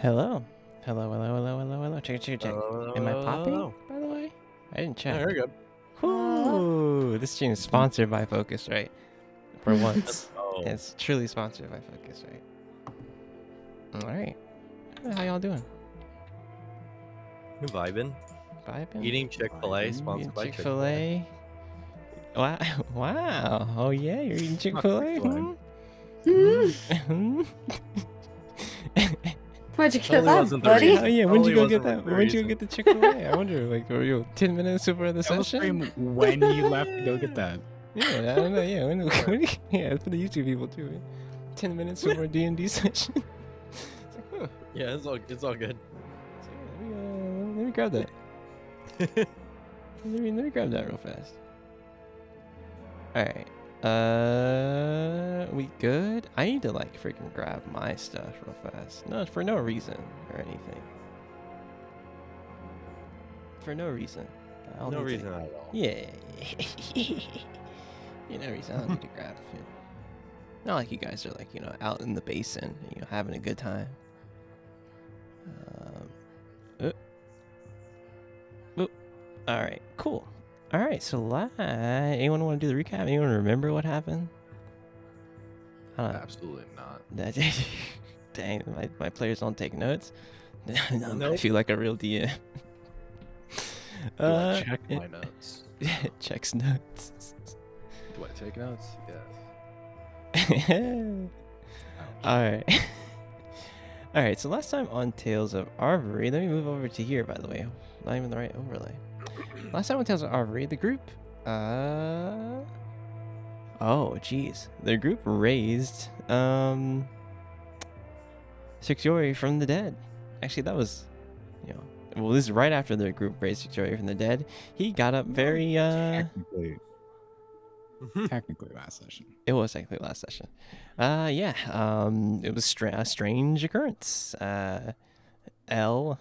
Hello. Hello. Check. Am I popping, by the way? I didn't check. Very good. Ooh, this stream is sponsored by Focus, right? For once. Oh. It's truly sponsored by Focus, right? Alright. How y'all doing? You vibing? Vibing? Eating Chick-fil-A, sponsored by Chick-fil-A. Wow. Wow. Oh, yeah, you're eating Chick-fil-A? Where'd you get that, buddy? Oh yeah, when'd you go get that? When'd you go get the Chick-fil-A? I wonder, like, were you 10 minutes before the session? When you left to go get that? Yeah, I don't know. Yeah, yeah, it's for the YouTube people too. Right? 10 minutes before DnD session. It's like, huh. Yeah, it's all good. So, yeah, let me grab that. let me grab that real fast. All right. We good? I need to like freaking grab my stuff real fast. No, for no reason or anything. For no reason. No reason at all. Yeah. No reason. I don't need to grab it. Not like you guys are like, out in the basin, having a good time. All right, cool. All right, so anyone want to do the recap? Anyone remember what happened? Absolutely not. Dang, my players don't take notes. I Nope. feel like a real DM. Check my notes. Checks notes. Do I take notes? Yes. Alright. Alright, so last time on Tales of Arvyre, let me move over to here, by the way. Not even the right overlay. Last time on Tales of Arvyre, the group, oh, geez. The group raised, Sixiori from the dead. Actually, that was, well, this is right after the group raised Sixiori from the dead. He got up very, Technically last session. It was technically last session. It was a strange occurrence. L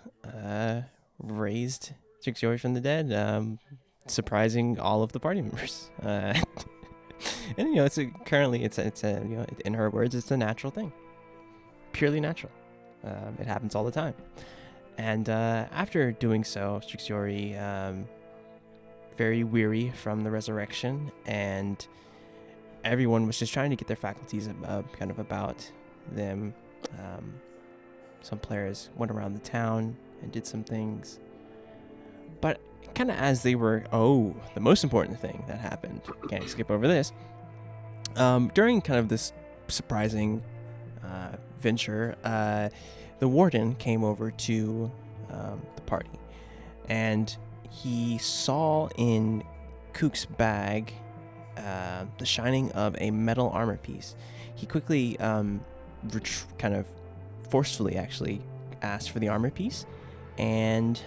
raised Sixiori from the dead, surprising all of the party members. And it's currently in her words, it's a natural thing, purely natural. It happens all the time. And after doing so, Sixiori, very weary from the resurrection, and everyone was just trying to get their faculties kind of about them. Some players went around the town and did some things, but kind of as they were, the most important thing that happened, can't skip over this, during kind of this surprising venture, the warden came over to the party, and he saw in Kook's bag the shining of a metal armor piece. He quickly, kind of forcefully actually, asked for the armor piece, and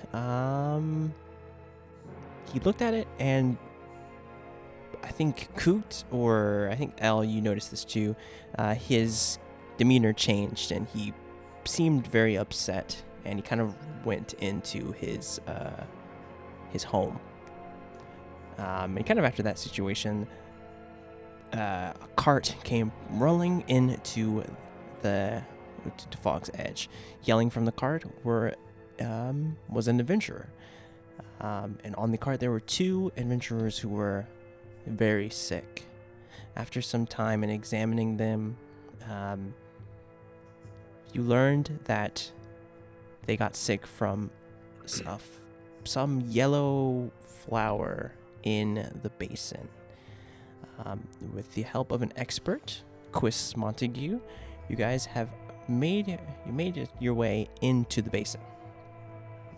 he looked at it, and I think Koot, or I think Elle, you noticed this too, his demeanor changed, and he seemed very upset, and he kind of went into his home. And kind of after that situation, a cart came rolling into to Fog's Edge. Yelling from the cart was an adventurer. And on the cart there were 2 adventurers who were very sick. After some time in examining them, you learned that they got sick from some yellow flower in the basin. With the help of an expert, Quis Montague, you guys have made your way into the basin.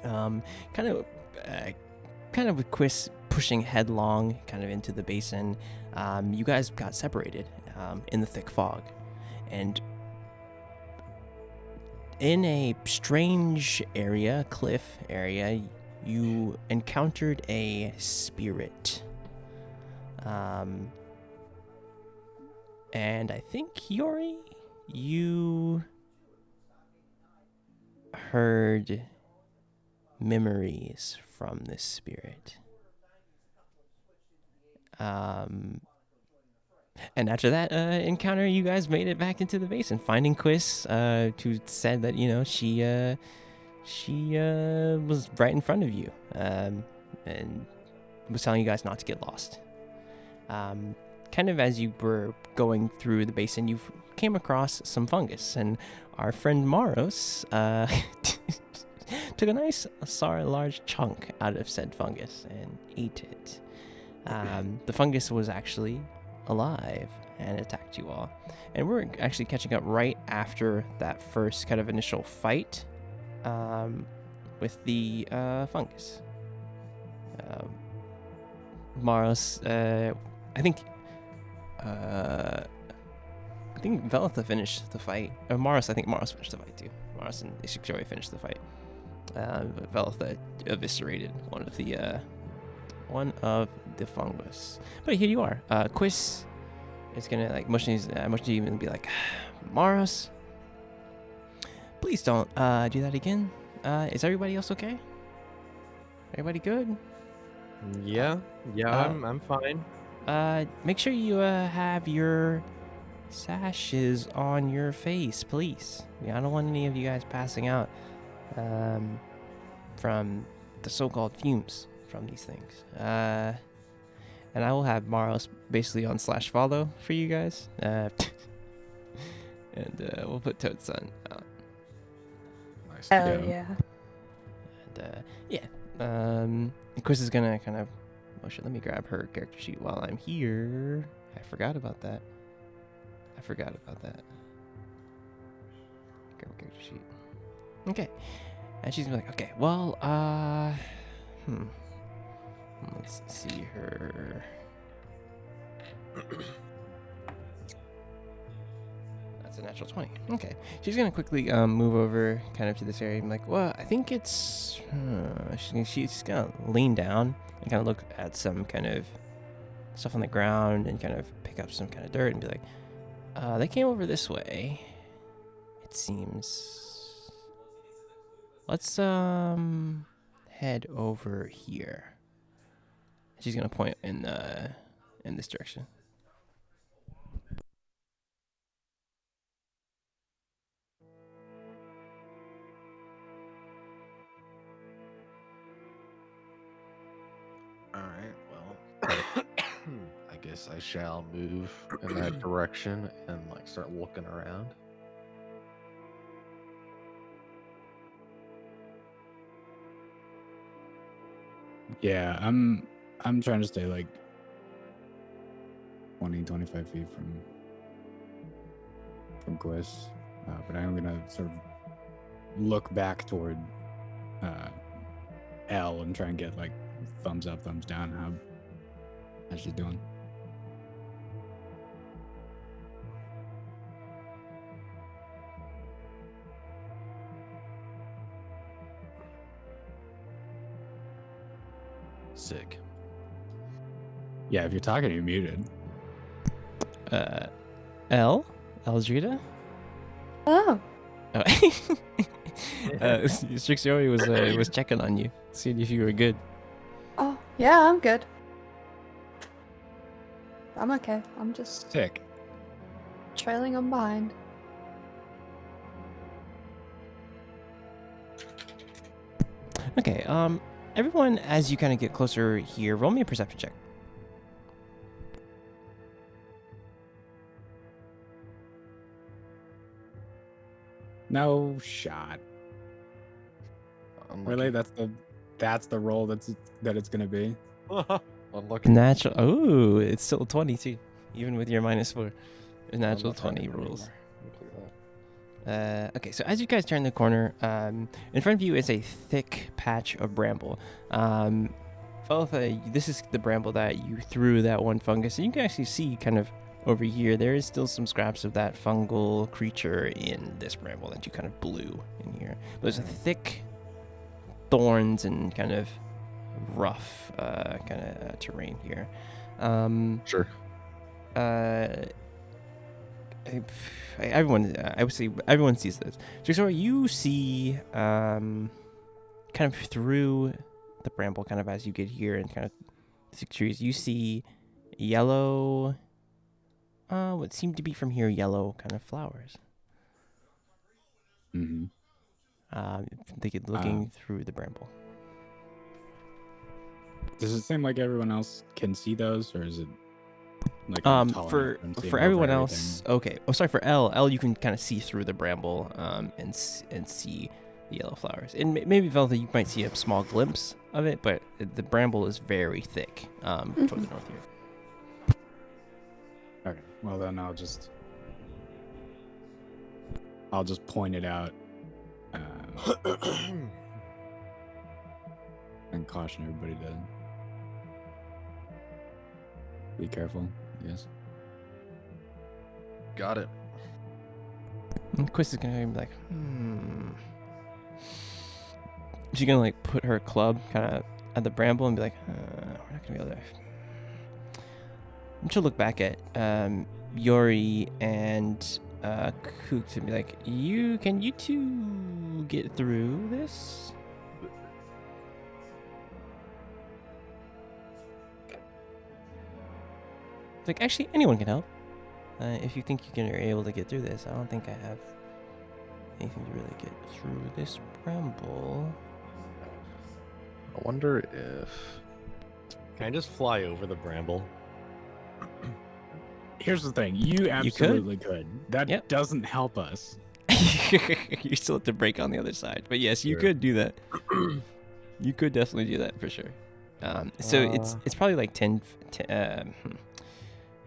Kind of with Quis pushing headlong kind of into the basin, you guys got separated in the thick fog, and in a strange area, cliff area, you encountered a spirit. And I think, Hiyori, you heard memories from this spirit. And after that encounter, you guys made it back into the basin, finding Quis, who said that, she was right in front of you, and was telling you guys not to get lost. Kind of as you were going through the basin, you came across some fungus, and our friend Maros took a nice, large chunk out of said fungus and ate it. The fungus was actually alive and attacked you all. And we're actually catching up right after that first kind of initial fight with the fungus. Maros, I think Velitha finished the fight. Or Maros, I think Maros finished the fight too. Maros and Ishikshori finished the fight. But Velitha eviscerated one of the fungus. But here you are. Quis is gonna motion you even be like, Maros, please don't do that again. Is everybody else okay? Everybody good? Yeah, I'm fine. Make sure you have your sashes on your face, please. I don't want any of you guys passing out from the so-called fumes from these things. And I will have Maros basically on /follow for you guys. And we'll put Toad's son out. Nice. Oh yeah. And Chris is gonna kind of motion. Let me grab her character sheet while I'm here. I forgot about that. Grab her character sheet. Okay. And she's gonna be like, okay, well, let's see her. That's a natural 20. Okay. She's gonna quickly move over kind of to this area. I'm like, well, I think it's. She's gonna lean down and kind of look at some kind of stuff on the ground and kind of pick up some kind of dirt and be like, they came over this way, it seems. Let's head over here. She's gonna point in this direction. All right, well, I guess I shall move in that direction and start looking around. Yeah, I'm trying to stay 20, 25 feet from Quest, but I'm gonna sort of look back toward L and try and get thumbs up, thumbs down. How's she doing? Sick. Yeah, if you're talking, you're muted. Eldrita? Oh, Oh. Strixori was checking on you, seeing if you were good. oh, yeah, I'm good. I'm okay. I'm just Sick. trailing on behind. Okay, everyone, as you kind of get closer here, roll me a perception check. No shot. Unlucky. Really? That's the roll that it's gonna be. Unlucky. Natural. Oh, it's still 20 too, even with your -4. A I'm natural not trying 20 to rules. clear that. Okay, so as you guys turn the corner, in front of you is a thick patch of bramble. Feltha, this is the bramble that you threw that one fungus, and you can actually see kind of over here, there is still some scraps of that fungal creature in this bramble that you kind of blew in here. But there's a thick thorns and kind of rough terrain here. Sure. Everyone, I would say everyone sees this. So you see, kind of through the bramble, kind of as you get here and kind of thick trees, you see yellow, what seem to be from here yellow kind of flowers. Mm-hmm. They get looking through the bramble. Does it seem like everyone else can see those, or is it like I'm tall For enough and seeing for over everyone everything? else, okay. Oh, sorry, for L, you can kind of see through the bramble, and see the yellow flowers. And maybe Veltha, you might see a small glimpse of it, but the bramble is very thick, toward the north here. Okay. Well, then I'll just point it out and caution everybody to be careful. Yes. Got it. And Quiz is gonna be like, She's gonna like put her club kind of at the bramble and be like, we're not gonna be able to. And she'll look back at Yori and Kook to be like, can you two get through this? It's like, actually, anyone can help. If you think you're able to get through this, I don't think I have anything to really get through this bramble. I wonder if. Can I just fly over the bramble? Here's the thing. You absolutely could. That Yep. doesn't help us. You still have to break on the other side, but yes, you Sure. could do that. You could definitely do that for sure. So it's probably like 10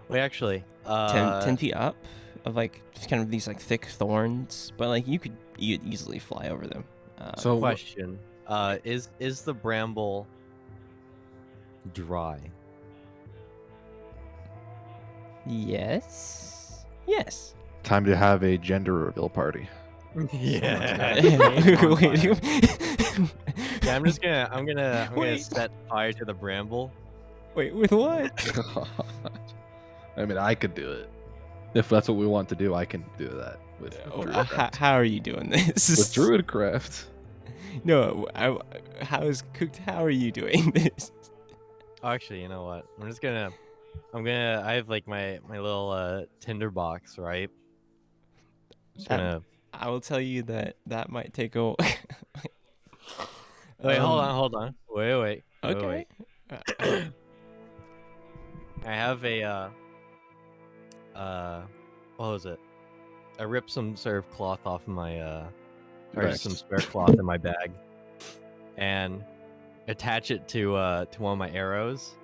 Wait, actually, 10 feet up of like just kind of these like thick thorns, but like you could easily fly over them. So question: is the bramble dry? Yes. time to have a gender reveal party. Yeah. Wait, Yeah, I'm gonna Wait. set fire to the bramble. wait, with what? I mean, I could do it. If that's what we want to do, I can do that with Druidcraft. How are you doing this? With Druidcraft. No, how are you doing this? Oh, actually, you know what? I have like my little tinder box, right? Just gonna I will tell you that might take a. wait. Hold on. Wait. Okay. I have a what was it? I ripped some sort of cloth off of my or just some spare cloth in my bag, and attach it to one of my arrows.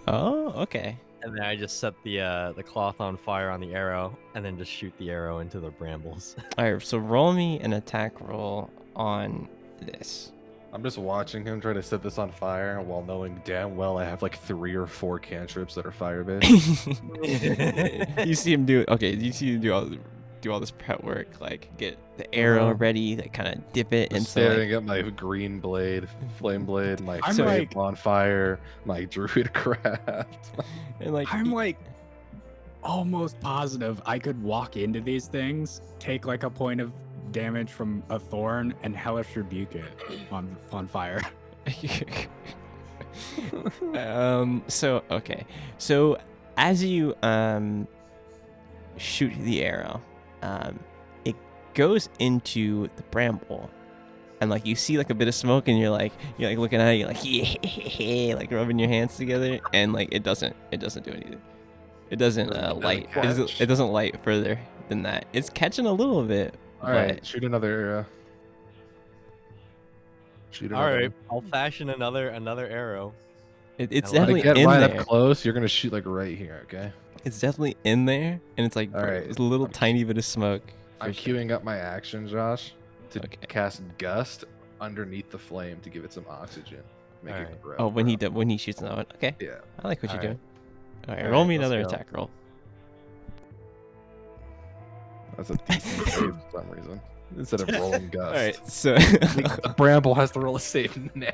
Oh, okay. And then I just set the cloth on fire on the arrow, and then just shoot the arrow into the brambles. All right. So roll me an attack roll on this. I'm just watching him try to set this on fire while knowing damn well I have like 3 or 4 cantrips that are fire-based. You see him do okay. You see him do all this prep work, like get the arrow ready, like kind of dip it, and Staring at my green blade, flame blade, my I'm flame like- on fire, my druid craft. and like I'm like almost positive I could walk into these things, take like a point of damage from a thorn, and hellish rebuke it on fire. So okay. So as you shoot the arrow, it goes into the bramble, and like you see like a bit of smoke, and you're like looking at it, you're like yeah, like rubbing your hands together, and like it doesn't do anything. It doesn't light. It doesn't light further than that. It's catching a little bit. All right, shoot another arrow. Shoot All another right, I'll fashion another arrow. It's When I definitely get in right there. up close, you're gonna shoot like right here, okay? It's definitely in there, and it's like All right. it's a little tiny bit of smoke. I'm for sure. queuing up my action, Josh, to Okay. cast Gust underneath the flame to give it some oxygen. Make it Alright. grow. Oh, when he shoots another one. Okay, Yeah. I like what you're Alright. doing. All right, Alright, roll me let's another go. attack roll. That's a decent save for some reason. Instead of rolling Gust. All right, so The bramble has to roll a save now.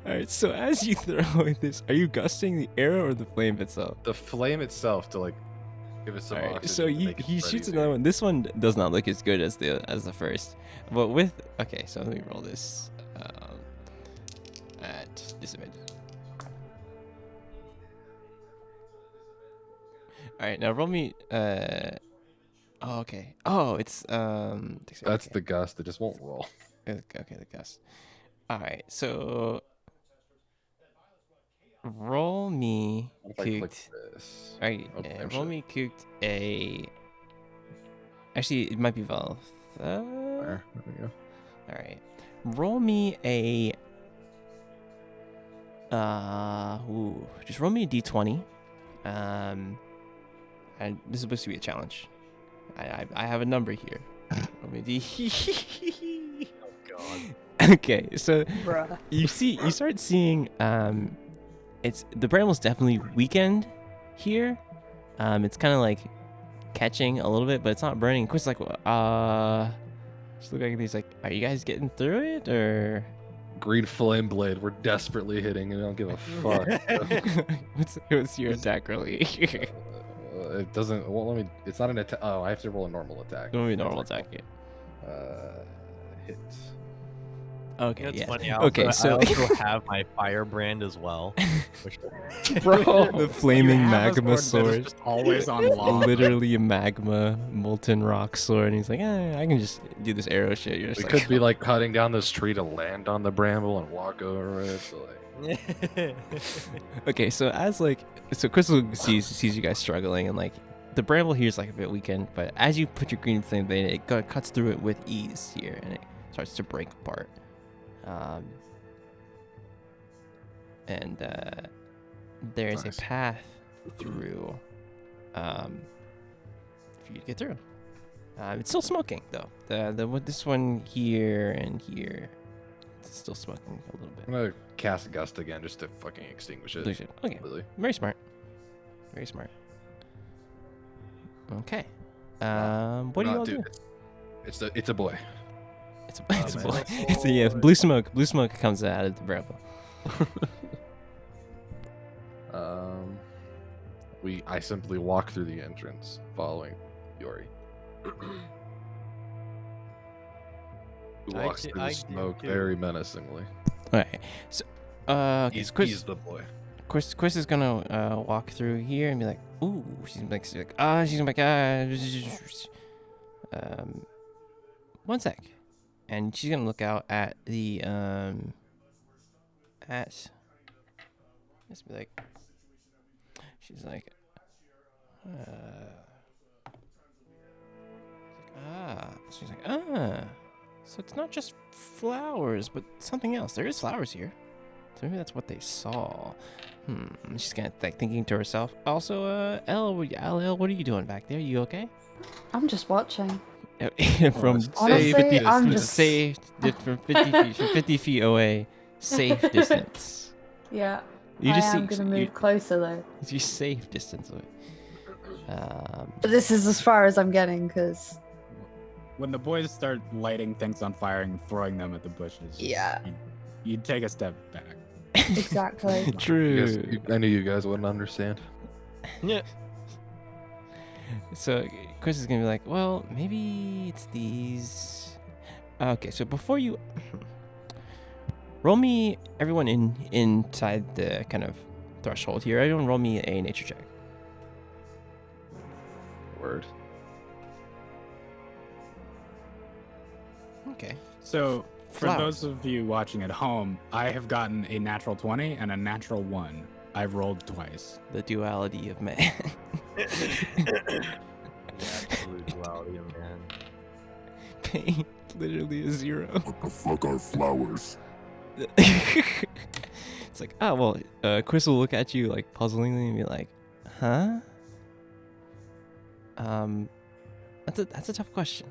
all right, so as you throw this, are you gusting the arrow or the flame itself? The flame itself to like give it some All right, oxygen. so to make it he spread shoots easier. another one. This one does not look as good as the first, but with okay, so let me roll this at disadvantage. All right, now roll me. Oh, okay. Oh, it's That's okay. the Gust. It just won't roll. Okay, the gust. All right, so roll me What if I click cooked. this? All right, Oh, flame roll shit. me cooked a. Actually, it might be Valve. There we go. All right, roll me a. Just roll me a d20. And this is supposed to be a challenge. I have a number here. Roll me a d. Oh God. Okay, so Bruh. you start seeing it's the bramble's definitely weakened here. It's kind of like catching a little bit, but it's not burning. Quist's like just look like he's like, are you guys getting through it or Green flame blade. We're desperately hitting, and I don't give a fuck. what's your attack really? It doesn't. Well, let me. It's not an attack. Oh, I have to roll a normal attack. Don't be normal attack here. Hit. Okay, It's yeah. funny. I Okay, also, so I also have my firebrand as well. Which, Bro. the flaming You have a magma sword that is sword. just always on lava. Literally a magma molten rock sword, and he's like, I can just do this arrow shit. You're just We like, could be like cutting down this tree to land on the bramble and walk over it. So, like, Okay, so Crystal sees you guys struggling, and like the bramble here is like a bit weakened, but as you put your green flame blade, it cuts through it with ease here, and it starts to break apart. And there is Nice. a path through for you to get through. It's still smoking though. With this one here and here, it's still smoking a little bit. I'm gonna cast Gust again just to fucking extinguish it. Okay, Completely. very smart. Very smart. Okay. What do you all do? It's a boy. It's a, Oh, it's a man. boy. It's a yeah. Blue smoke. Blue smoke comes out of the bramble. I simply walk through the entrance, following Yori. Who I walks do- through I the do smoke too. very menacingly. All right. So, okay. He's Chris the boy. is gonna walk through here and be like, ooh. She's like, one sec, and she's gonna look out at the just be like, she's like, she's like, so it's not just flowers, but something else. There is flowers here. So maybe that's what they saw. She's kind of like thinking to herself. Also, Elle, what are you doing back there? You okay? I'm just watching. from Honestly, safe I'm distance. just safe from 50 feet away, safe distance. yeah. You I just am see gonna move closer though. you safe distance away. But this is as far as I'm getting, because When the boys start lighting things on fire and throwing them at the bushes, yeah, you take a step back. exactly. True. I knew you guys wouldn't understand. Yeah. So Chris is gonna be like, well, maybe it's these. Okay, so before you roll me, everyone inside the kind of threshold here, everyone roll me a nature check. Word. Okay. So, for Flowers. those of you watching at home, I have gotten a natural 20 and a natural 1. I've rolled twice. The duality of man. The absolute duality of man. Pain literally a 0. What the fuck are flowers? It's like, oh well, Chris will look at you like puzzlingly and be like, huh? That's a tough question.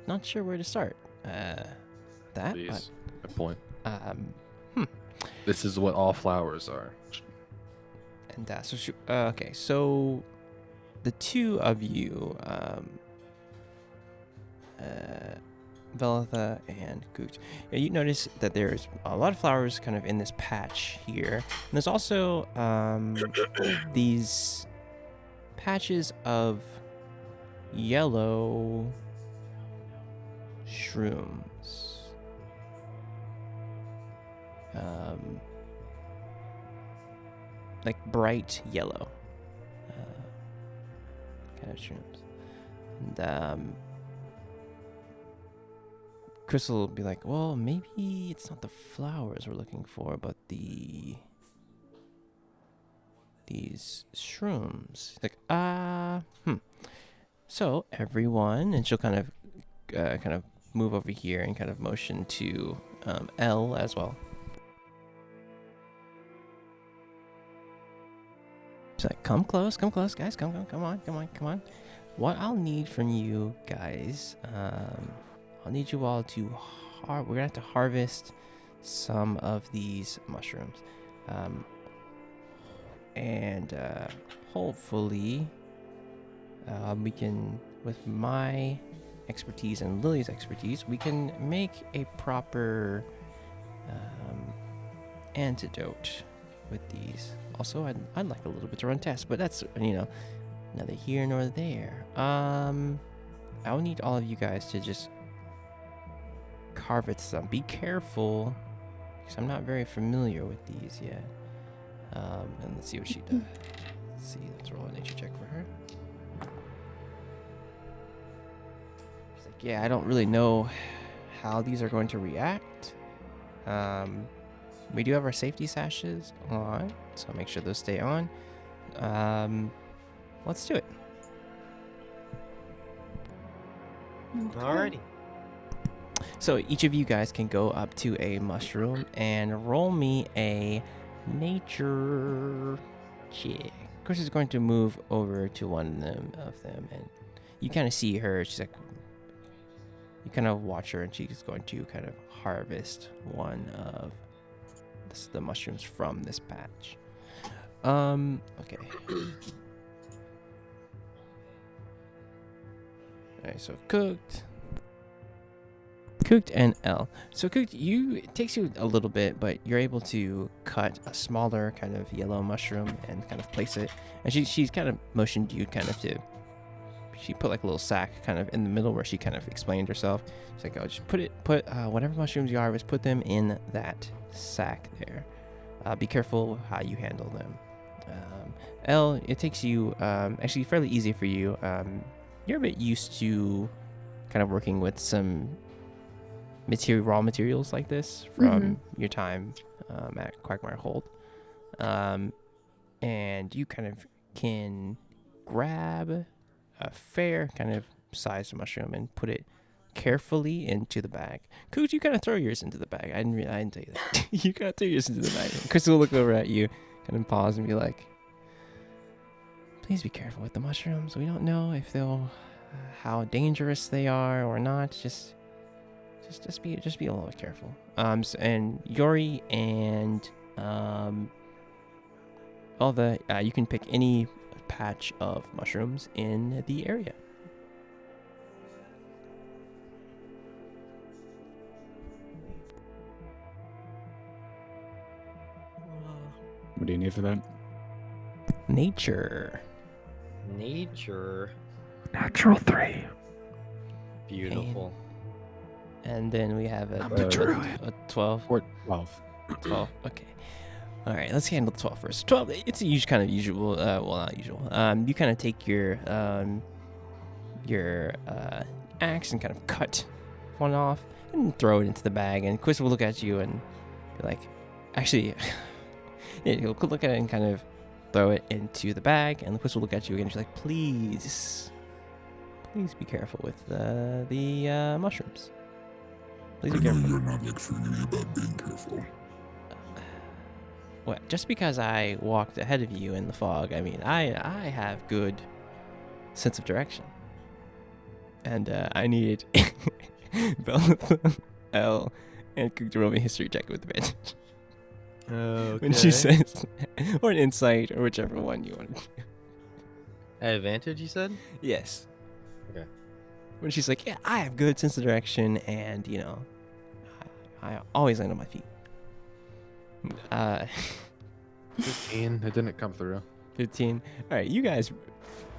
Not sure where to start. That Please. A point. but This is what all flowers are. and okay, so the two of you, Velitha and Goot, you notice that there's a lot of flowers kind of in this patch here. And there's also these patches of yellow shrooms. Like bright yellow kind of shrooms. And Crystal will be like, well, maybe it's not the flowers we're looking for, but these shrooms. Like, So everyone, and she'll kind of move over here and kind of motion to L as well. She's like, come close, guys, come on. What I'll need from you guys, I'll need you all to we're gonna have to harvest some of these mushrooms, and hopefully we can, with my expertise and Lily's expertise, we can make a proper antidote with these. Also, I'd like a little bit to run tests, but that's, neither here nor there. I'll need all of you guys to just harvest some. Be careful, because I'm not very familiar with these yet. And let's see what she does. Let's roll a nature check for her. She's like, yeah, I don't really know how these are going to react. We do have our safety sashes on, so make sure those stay on. Let's do it. Alrighty. So each of you guys can go up to a mushroom and roll me a nature check. Of course, is going to move over to one of them, and you kind of see her. She's like, you kind of watch her, and she's going to kind of harvest one of the mushrooms from this patch. Okay. Alright, so cooked and L. So cooked, it takes you a little bit, but you're able to cut a smaller kind of yellow mushroom and kind of place it. And she's kind of motioned you kind of to. She put like a little sack kind of in the middle where she kind of explained herself. She's like, oh, just put whatever mushrooms you harvest, put them in that sack there. Be careful how you handle them. L, it takes you actually fairly easy for you. You're a bit used to kind of working with some raw materials like this from your time at Quagmire Hold. And you kind of can grab a fair kind of sized mushroom and put it carefully into the bag. Coot, you kind of throw yours into the bag. I didn't tell you that. You kind of throw yours into the bag. Chris will look over at you, kind of pause and be like, please be careful with the mushrooms. We don't know if they'll how dangerous they are or not. Just be a little careful. And Yori and all the you can pick any patch of mushrooms in the area. What do you need for that? Nature. Nature. Natural 3. Beautiful. And then we have I'm the druid. a 12. Or 12. 12. Okay. All right. Let's handle the 12 first. 12. It's a kind of usual. Well, not usual. You kind of take your axe and kind of cut one off and throw it into the bag. And Quiz will look at you and be like, actually, yeah, he'll look at it and kind of throw it into the bag. And Quiz will look at you again and she's like, please be careful with the mushrooms. Please I be know careful. you're not lecturing me about being careful. Well, just because I walked ahead of you in the fog, I mean, I have good sense of direction. And I need both L and Cook to roll me a history check with advantage. Okay. When she says, or an insight, or whichever one you want. Advantage, you said? Yes. Okay. When she's like, yeah, I have good sense of direction, and, you know, I always land on my feet. 15. It didn't come through. 15. All right, you guys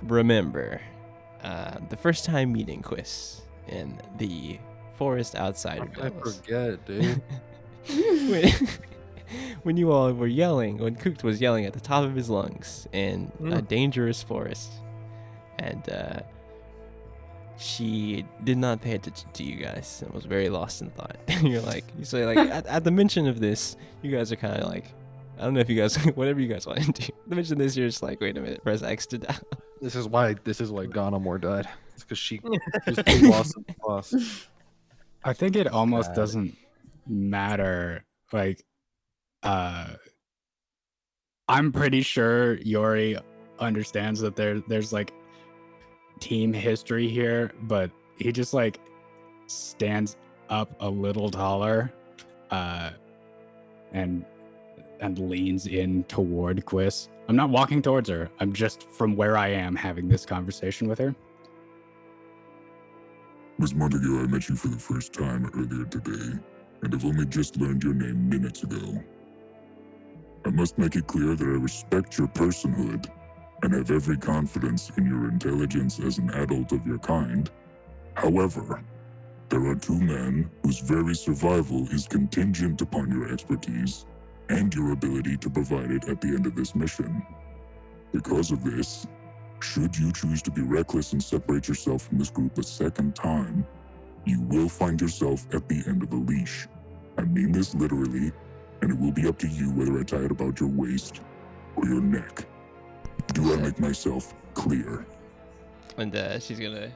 remember the first time meeting Quiz in the forest outside of I Dallas. forget, dude. when you all were yelling, when Cooked was yelling at the top of his lungs in a dangerous forest, and she did not pay attention to you guys and was very lost in thought. You say like at the mention of this, you guys are kind of like, I don't know if you guys, whatever you guys want to do. The mention of this, you're just like, wait a minute, press X to down. This is why Gonomore died. It's because she just lost the boss. I think it almost doesn't matter. Like, I'm pretty sure Yori understands that there's like team history here, but he just like stands up a little taller, and leans in toward Quiz. I'm not walking towards her. I'm just from where I am having this conversation with her. Miss Montague, I met you for the first time earlier today, and I've only just learned your name minutes ago. I must make it clear that I respect your personhood and have every confidence in your intelligence as an adult of your kind. However, there are two men whose very survival is contingent upon your expertise and your ability to provide it at the end of this mission. Because of this, should you choose to be reckless and separate yourself from this group a second time, you will find yourself at the end of the leash. I mean this literally, and it will be up to you whether I tie it about your waist or your neck. Do I make myself clear? And she's gonna.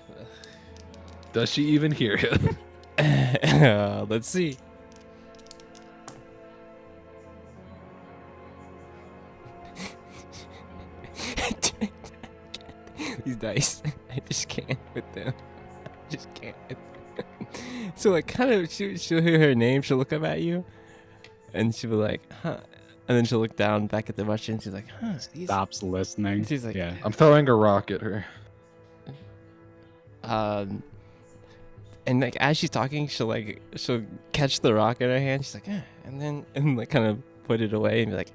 Does she even hear him? Let's see. These dice, I just can't with them. I just can't with them. So like, kind of, she'll hear her name. She'll look up at you, and she'll be like, "Huh," and then she'll look down back at the mushroom. She's like, "Huh." Stops listening. She's like, yeah. I'm throwing a rock at her. And like as she's talking, she'll catch the rock in her hand. She's like, and like kind of put it away and be like,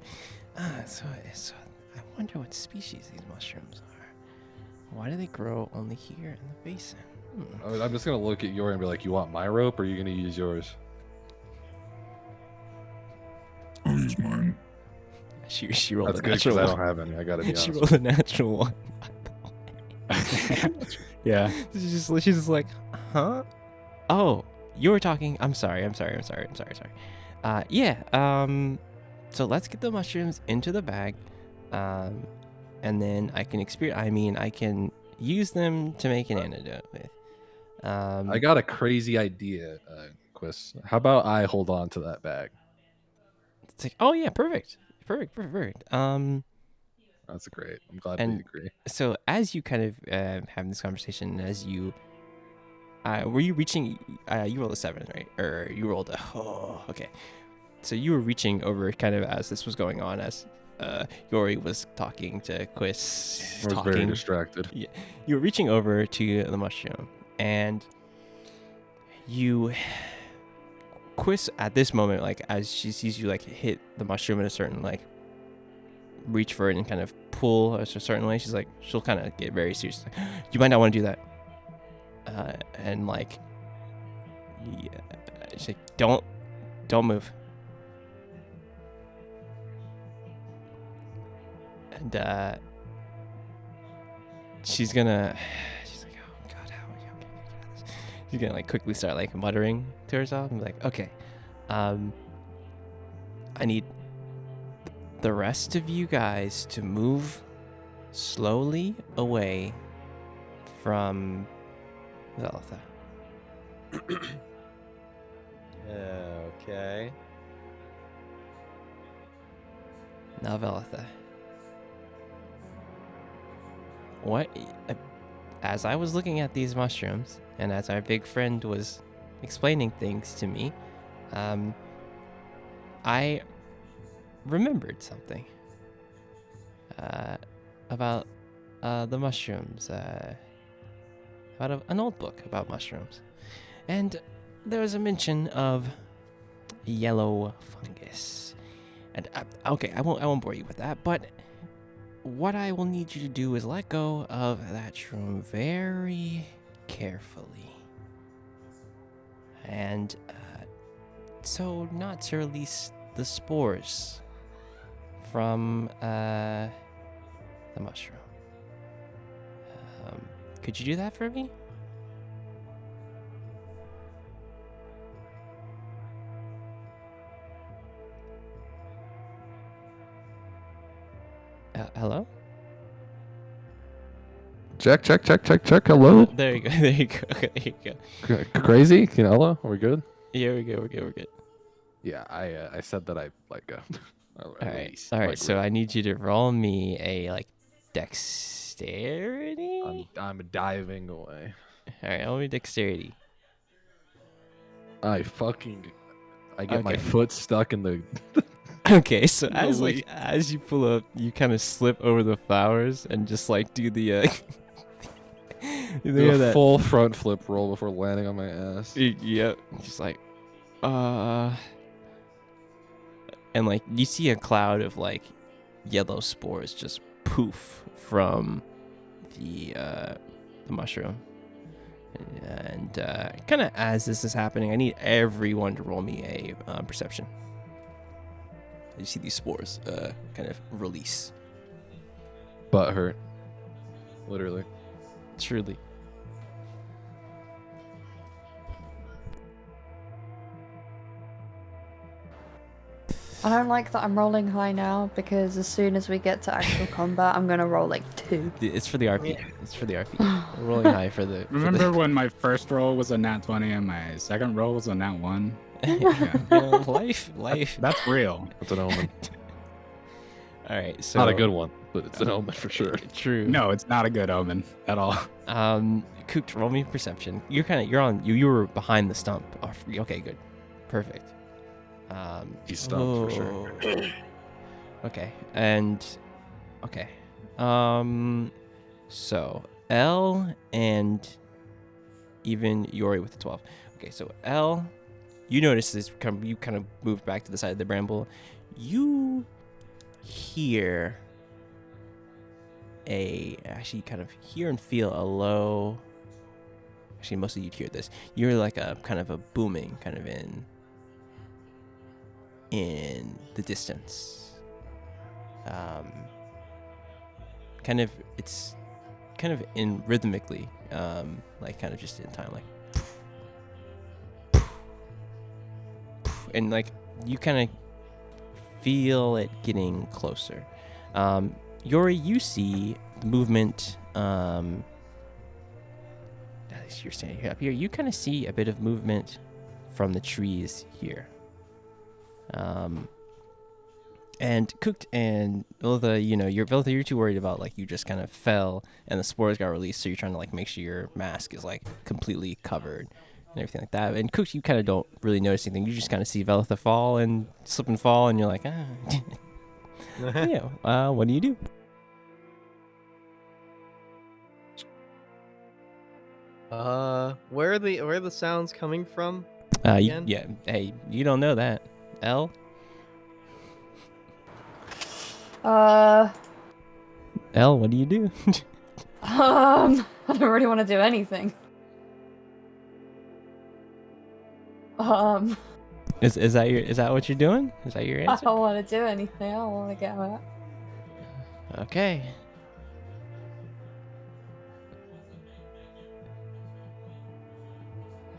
so I wonder what species these mushrooms are. Why do they grow only here in the basin? I'm just gonna look at Yori and be like, "You want my rope, or are you gonna use yours?" I'll use mine. She rolled That's a good natural because I one. don't have any. I gotta be honest. She rolled a natural one. Yeah. She's just like, huh? Oh, you were talking. I'm sorry. Yeah. So let's get the mushrooms into the bag, and then I can I can use them to make an antidote with. I got a crazy idea, Quiz. How about I hold on to that bag? It's like, oh yeah, perfect. That's great. I'm glad And we agree. So as you kind of having this conversation, as you were you reaching? You rolled a 7, right? Or you rolled a okay. So you were reaching over kind of as this was going on, as Yori was talking to Quiz. I was very distracted. Yeah, you were reaching over to the mushroom, and Quiz at this moment, like as she sees you like hit the mushroom in a certain like reach for it and kind of pull a certain way, she's like, she'll kind of get very serious. Like, you might not want to do that. And like, yeah, she's like, don't move. And she's like, oh God, how can I get out of this? She's gonna like quickly start like muttering to herself and be like, okay, I need the rest of you guys to move slowly away from Velitha. Okay. Now, Velitha. What? As I was looking at these mushrooms, and as our big friend was explaining things to me, I remembered something about the mushrooms, about an old book about mushrooms, and there was a mention of yellow fungus. And okay, I won't bore you with that, but what I will need you to do is let go of that shroom very carefully, and so not to release the spores from the mushroom. Could you do that for me? Hello? Check. Hello. There you go. There you go. There you go. Crazy? Hello? Are we good? Yeah, we're good. We're good. Yeah, I said that I like. All right. So I need you to roll me a like dexterity. I'm diving away. All right, roll me dexterity. I get my Okay. foot stuck in the. Okay, so No as way. as you pull up, you kind of slip over the flowers and just like do the you Do know a that full front flip roll before landing on my ass. Yep, just like and like you see a cloud of like yellow spores just poof from the mushroom. And kind of as this is happening, I need everyone to roll me a perception. You see these spores kind of release. Butt hurt. Literally. Truly. I don't like that I'm rolling high now because as soon as we get to actual combat, I'm gonna roll like 2. It's for the RP. It's for the RP. We're rolling high for the. Remember when my first roll was a nat 20 and my second roll was a nat 1? You know, life. That's real. It's an omen. All right, so Not a good one, but it's an omen for sure. True. No, it's not a good omen at all. Cooked, roll me perception. You're on. You were behind the stump. Oh, okay, good, perfect. He's stumped for sure. Okay, and okay. So L and even Yori with the 12. Okay, so L, you notice this. You kind of moved back to the side of the bramble. You hear actually kind of hear and feel a low. Actually, most of you'd hear this. You hear like a kind of a booming, kind of in the distance. It's kind of in rhythmically, like kind of just in time, like, and like you kind of feel it getting closer. Yori, you see the movement. As you're standing up here, you kind of see a bit of movement from the trees here. And Cooked and Velitha, you're too worried about like you just kind of fell and the spores got released, so you're trying to like make sure your mask is like completely covered and everything like that. And Cooked, you kind of don't really notice anything. You just kind of see Velitha fall and slip and fall, and you're like, what do you do? Where are the sounds coming from? Hey, you don't know that. L? L, what do you do? I don't really want to do anything. Is that what you're doing? Is that your I answer? don't want to do anything. I don't want to get hurt. Okay.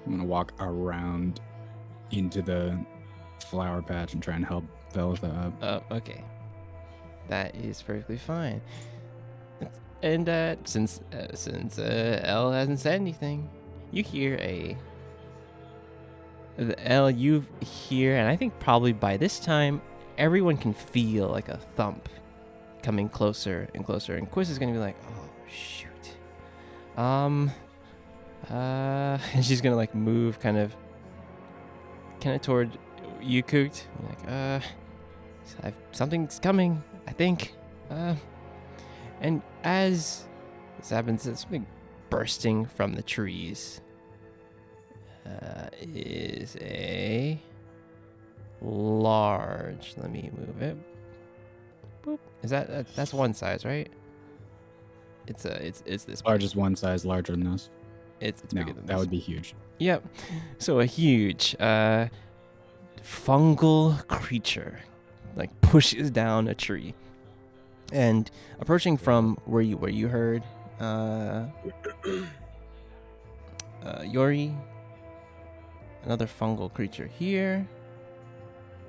I'm gonna walk around into the flower patch and try and help Velitha up. Okay. That is perfectly fine. And since L hasn't said anything, you hear you hear, and I think probably by this time everyone can feel like a thump coming closer and closer, and Quiz is gonna be like, oh shoot. And she's gonna like move kind of toward you, Cooked. Like, something's coming, I think. And as this happens, there's something bursting from the trees. Is a large. Let me move it. Boop. Is that's one size, right? It's this Largest one size larger than us. It's No, bigger than that this. would be huge. Yep. So a huge fungal creature like pushes down a tree, and approaching from where you heard Yori, another fungal creature here,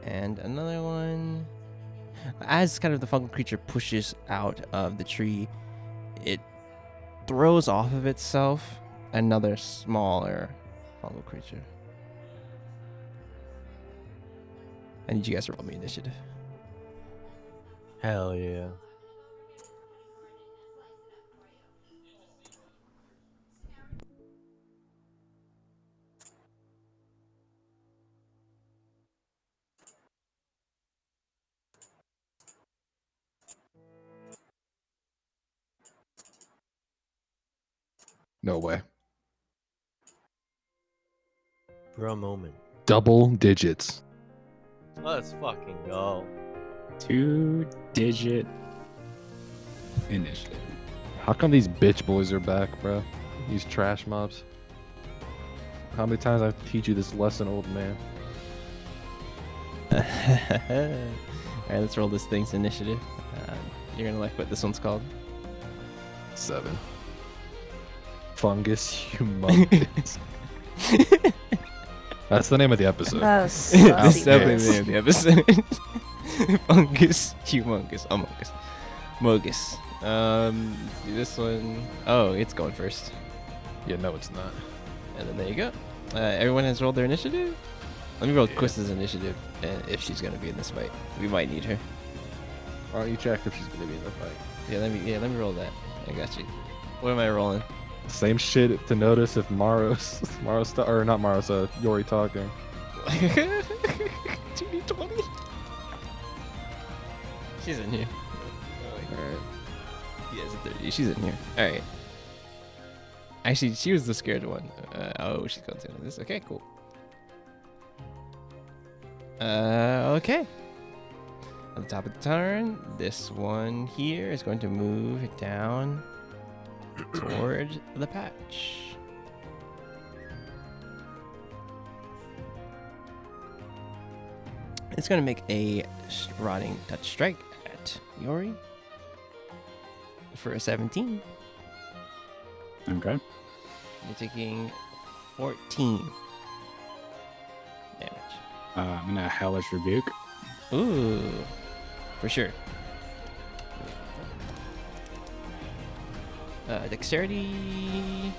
and another one. As kind of the fungal creature pushes out of the tree, it throws off of itself another smaller fungal creature. I need you guys to roll me initiative. Hell yeah. No way. For a moment. Double digits. Let's fucking go. 2-digit initiative. How come these bitch boys are back, bro? These trash mobs. How many times I have to teach you this lesson, old man? Alright, let's roll this thing's initiative. You're gonna like what this one's called. 7. Fungus humongous. That's the name of the episode. That's That's sassy definitely bits. the name of the episode. Fungus, humongous, Amogus. Mogus. This one, oh, it's going first. Yeah, no, it's not. And then there you go. Everyone has rolled their initiative? Let me roll Yeah. Quist's initiative, and if she's gonna be in this fight. We might need her. Why don't you check if she's gonna be in the fight? Yeah, let me roll that. I got you. What am I rolling? Same shit to notice if Maro's or not Maro's, Yori talking. 2d20. She's in here. Alright. Yeah, it's a 30. She's in here. Alright. Actually, she was the scared one. She's going to this. Okay, cool. Okay. At the top of the turn, this one here is going to move down toward the patch. It's going to make a rotting touch strike at Yori for a 17. Okay. You're taking 14 damage. I'm gonna hellish rebuke. Ooh, for sure. Dexterity.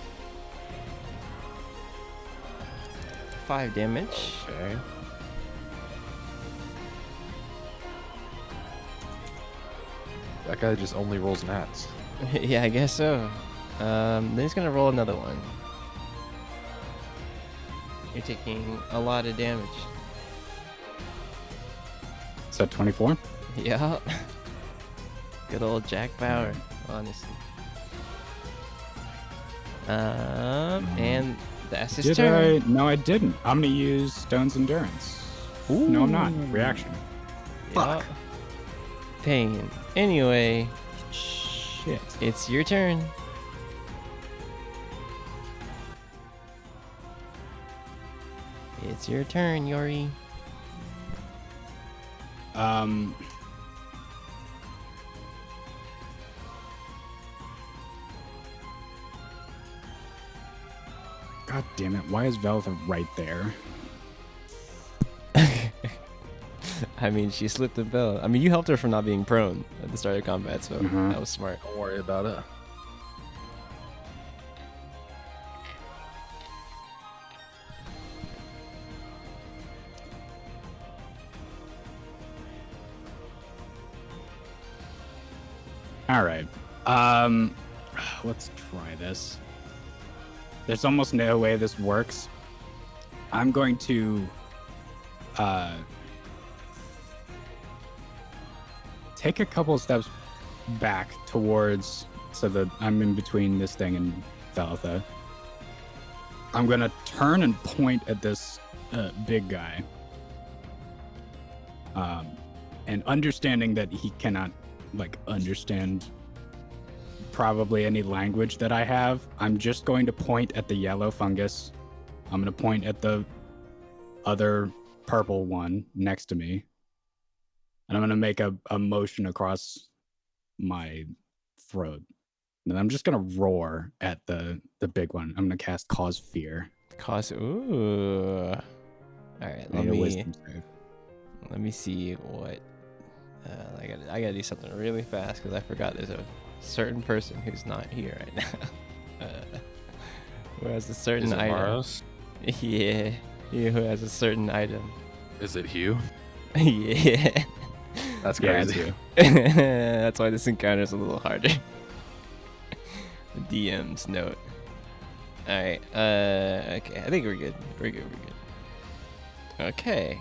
5 damage. Okay. That guy just only rolls nats. Yeah, I guess so. Then he's gonna roll another one. You're taking a lot of damage. Is that 24? Yeah. Good old Jack Bauer, honestly. And that's his Did turn. I? No, I didn't. I'm gonna use Stone's Endurance. No, I'm not. Reaction. Fuck. Dang. Anyway, Shit. it's your turn. It's your turn, Yori. God damn it. Why is Velva right there? I mean, she slipped and fell. I mean, you helped her from not being prone at the start of combat, so Mhm. that was smart. Don't worry about it. All right. Let's try this. There's almost no way this works. I'm going to take a couple of steps back towards so that I'm in between this thing and Thalitha. I'm going to turn and point at this big guy. And understanding that he cannot understand probably any language that I have, I'm just going to point at the yellow fungus. I'm going to point at the other purple one next to me. And I'm going to make a motion across my throat. And then I'm just going to roar at the big one. I'm going to cast Cause Fear. Ooh. All right, I need a wisdom save. let me see what. I gotta do something really fast because I forgot there's a certain person who's not here right now. Who has a certain Is it item? Maros? Yeah, who has a certain item? Is it Hugh? Yeah. That's Yeah, it's crazy. you. That's why this encounter is a little harder. The DM's note. All right. Okay. I think we're good. We're good. Okay.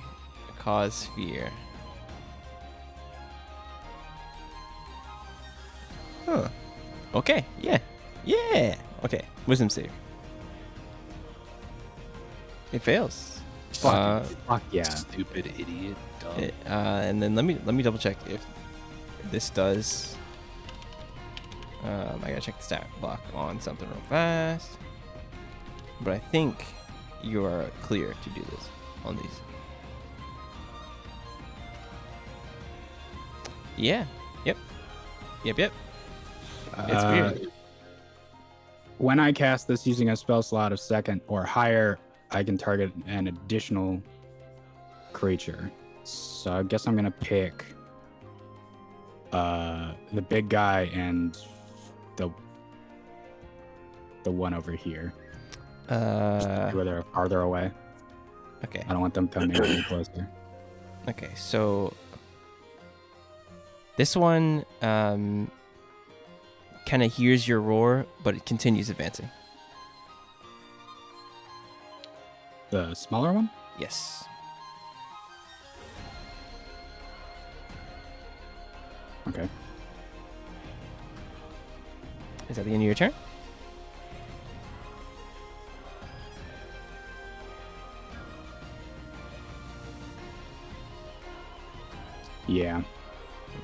Cause fear. Huh. Okay. Yeah. Yeah. Okay. Wisdom save. It fails. Fuck yeah. Stupid idiot. Dumb. And then let me double check if this does. I gotta check the stat block on something real fast. But I think you are clear to do this on these. Yeah. Yep. It's weird. When I cast this using a spell slot of second or higher, I can target an additional creature. So I guess I'm gonna pick the big guy and the one over here. Where they're farther away. Okay. I don't want them coming any closer. Okay, so this one kind of hears your roar, but it continues advancing. The smaller one? Yes. Okay. Is that the end of your turn? Yeah.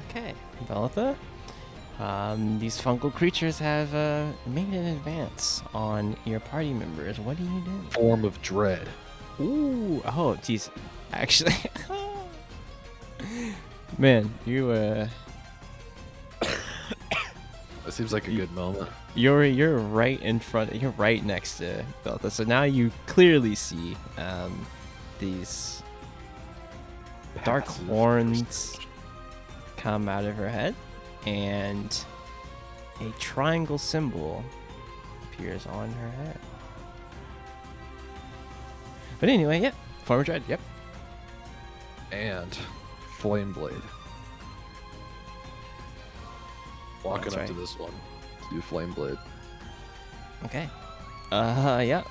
Okay, Velitha. These fungal creatures have made an advance on your party members. What do you do? Form of dread. Ooh, oh, geez. Actually, man, That seems like a good moment. you're right in front. You're right next to Velitha. So now you clearly see these dark Passive horns perception. come out of her head, and a triangle symbol appears on her head. But anyway, yeah, form of dread. Yep. And flame blade. Walking That's up to right. this one. Do flame blade. Okay. Yeah.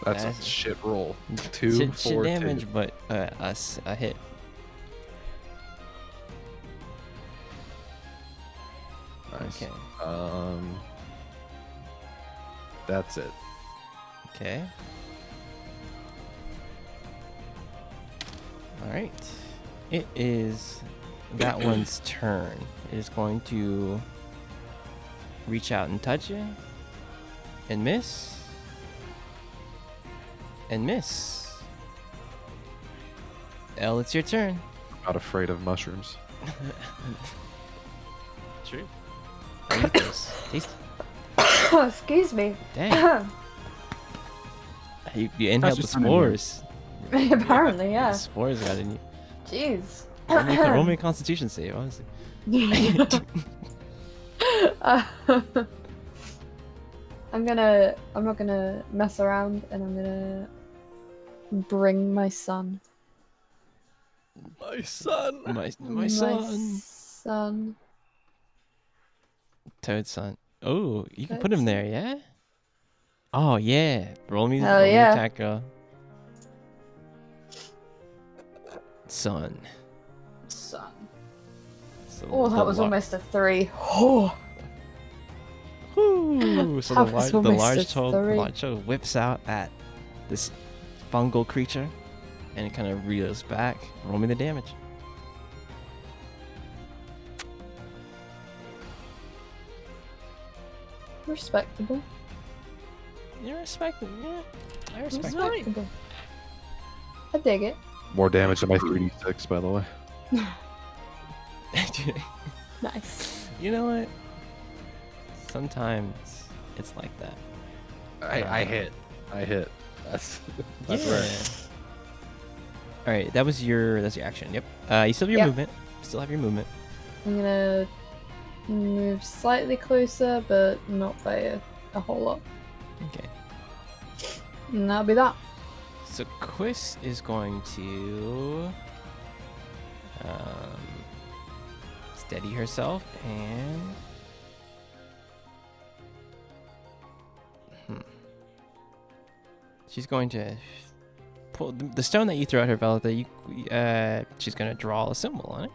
That's a That's- shit roll. 2, Shit 4, 2. damage, but a hit. Nice. Okay. That's it. Okay. All right. It is that one's turn. It is going to reach out and touch you. And miss. And miss. Elle, it's your turn. Not afraid of mushrooms. True. How you those? Taste. Excuse me. Dang. You inhaled the just kind of weird. spores. Apparently, The yeah. spores got in you. Jeez. Roll me a constitution save, honestly. I'm not gonna mess around, and I'm gonna bring my son. My son. My son. son. Toad son. Oh, you can put Toad him there, yeah? Oh, yeah. Roll me, Hell roll me yeah. attack, girl. Son. Son. So Oh, that the was lar- almost a 3. Oh. Ooh, so That was the almost large a toad, 3. whips out at this fungal creature, and it kind of reels back. Roll me the damage. Respectable. You're respecting, yeah. I respect it. Respectable. I dig it. More damage than my 3d6, by the way. Nice. You know what? Sometimes it's like that. I hit. I hit. That's Yeah. right. All right, that's your action. Yep. You still have your Yep. movement. Still have your movement. I'm gonna move slightly closer, but not by a whole lot. Okay. And that'll be that. So Quiz is going to steady herself and she's going to pull the stone that you throw at her, Velita. She's going to draw a symbol on it,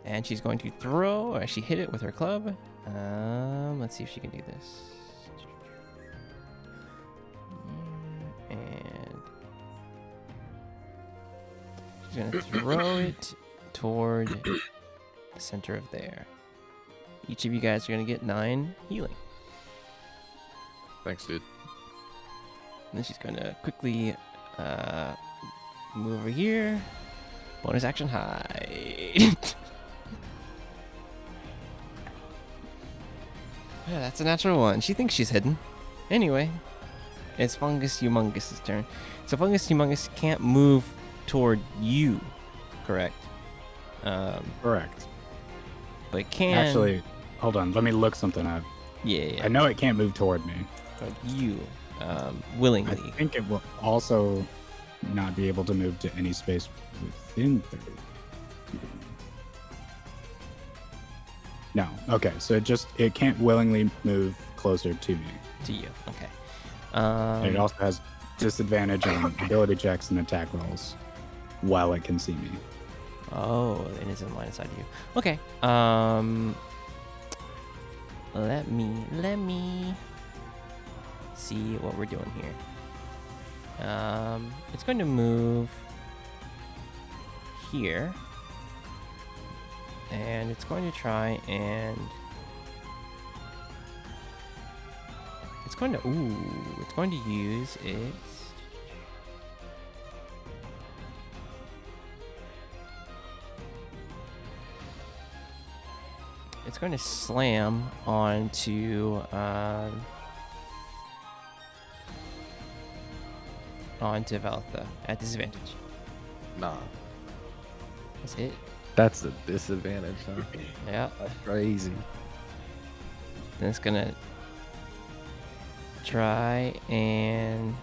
and she's going to throw, or actually hit it with her club. Let's see if she can do this. And she's going to throw it toward the center of there. Each of you guys are going to get 9 healing. Thanks, dude. And then she's going to quickly move over here. Bonus action hide. Yeah, that's a natural one. She thinks she's hidden. Anyway, it's Fungus Humongous' turn. So Fungus Humongous can't move toward you, correct? Correct. But it can. Actually, hold on. Let me look something up. Yeah. I know it can't move toward me. Toward you, I willingly. think it will also not be able to move to any space within 30 feet of me. No. Okay. So it can't willingly move closer to me. To you. Okay. And it also has disadvantage on ability checks and attack rolls while it can see me. Oh, it is in line inside of you. Okay. Let me see what we're doing here. It's going to move here, and it's going to try and it's going to use its it's going to slam onto Valtha at disadvantage. Nah. That's it. That's the disadvantage, huh? Yeah. That's crazy. Then it's gonna try and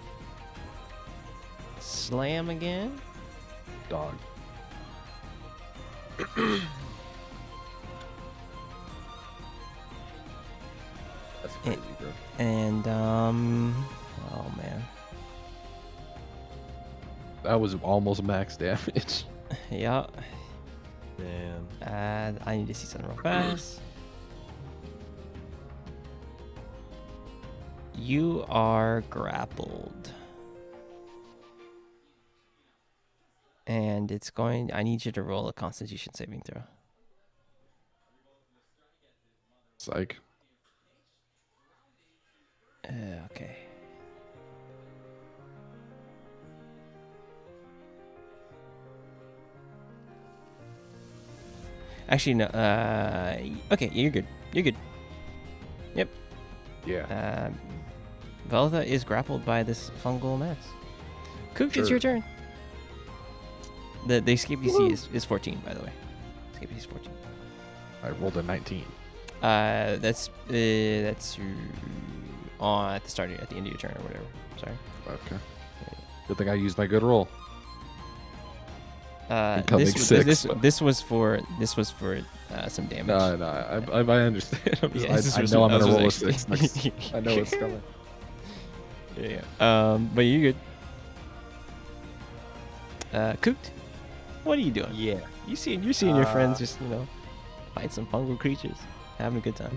slam again. Dog. That's crazy, bro. And oh man, That was almost max damage. yeah. Damn. I need to see something real fast. You are grappled. And it's going. I need you to roll a Constitution saving throw. Psych. Okay. Actually, no. Okay, you're good. You're good. Yep. Yeah. Velda is grappled by this fungal mass. Cook, it's your turn. The escape DC is 14, by the way. Escape DC is 14. I rolled a 19. That's on at the end of your turn or whatever. Sorry. Okay. Good thing I used my good roll. This was for some damage. No, I understand. I know I'm gonna roll a 6. I know it's coming. Yeah. But you're good. Cooked. What are you doing? Yeah. You're seeing your friends just fight some fungal creatures, having a good time.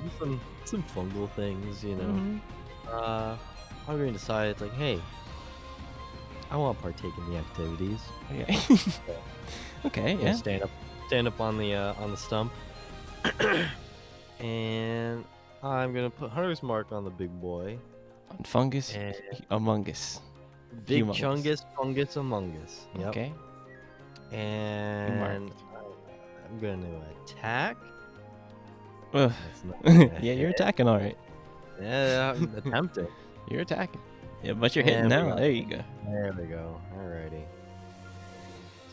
Some fungal things, Mhm. I'm going to decide, it's like, hey, I want to partake in the activities. Okay. Okay. Yeah. Stand up on the stump, and I'm gonna put Hunter's Mark on the big boy. On Fungus, And Among Us. Big Humongous. Chungus, Fungus, Among Us. Yep. Okay. And I'm gonna attack. Ugh. That's not gonna Yeah, you're hit. attacking all right. Yeah, I'm attempting. You're attacking. Yeah, but you're hitting There we now. go. There you go. There we go. Alrighty.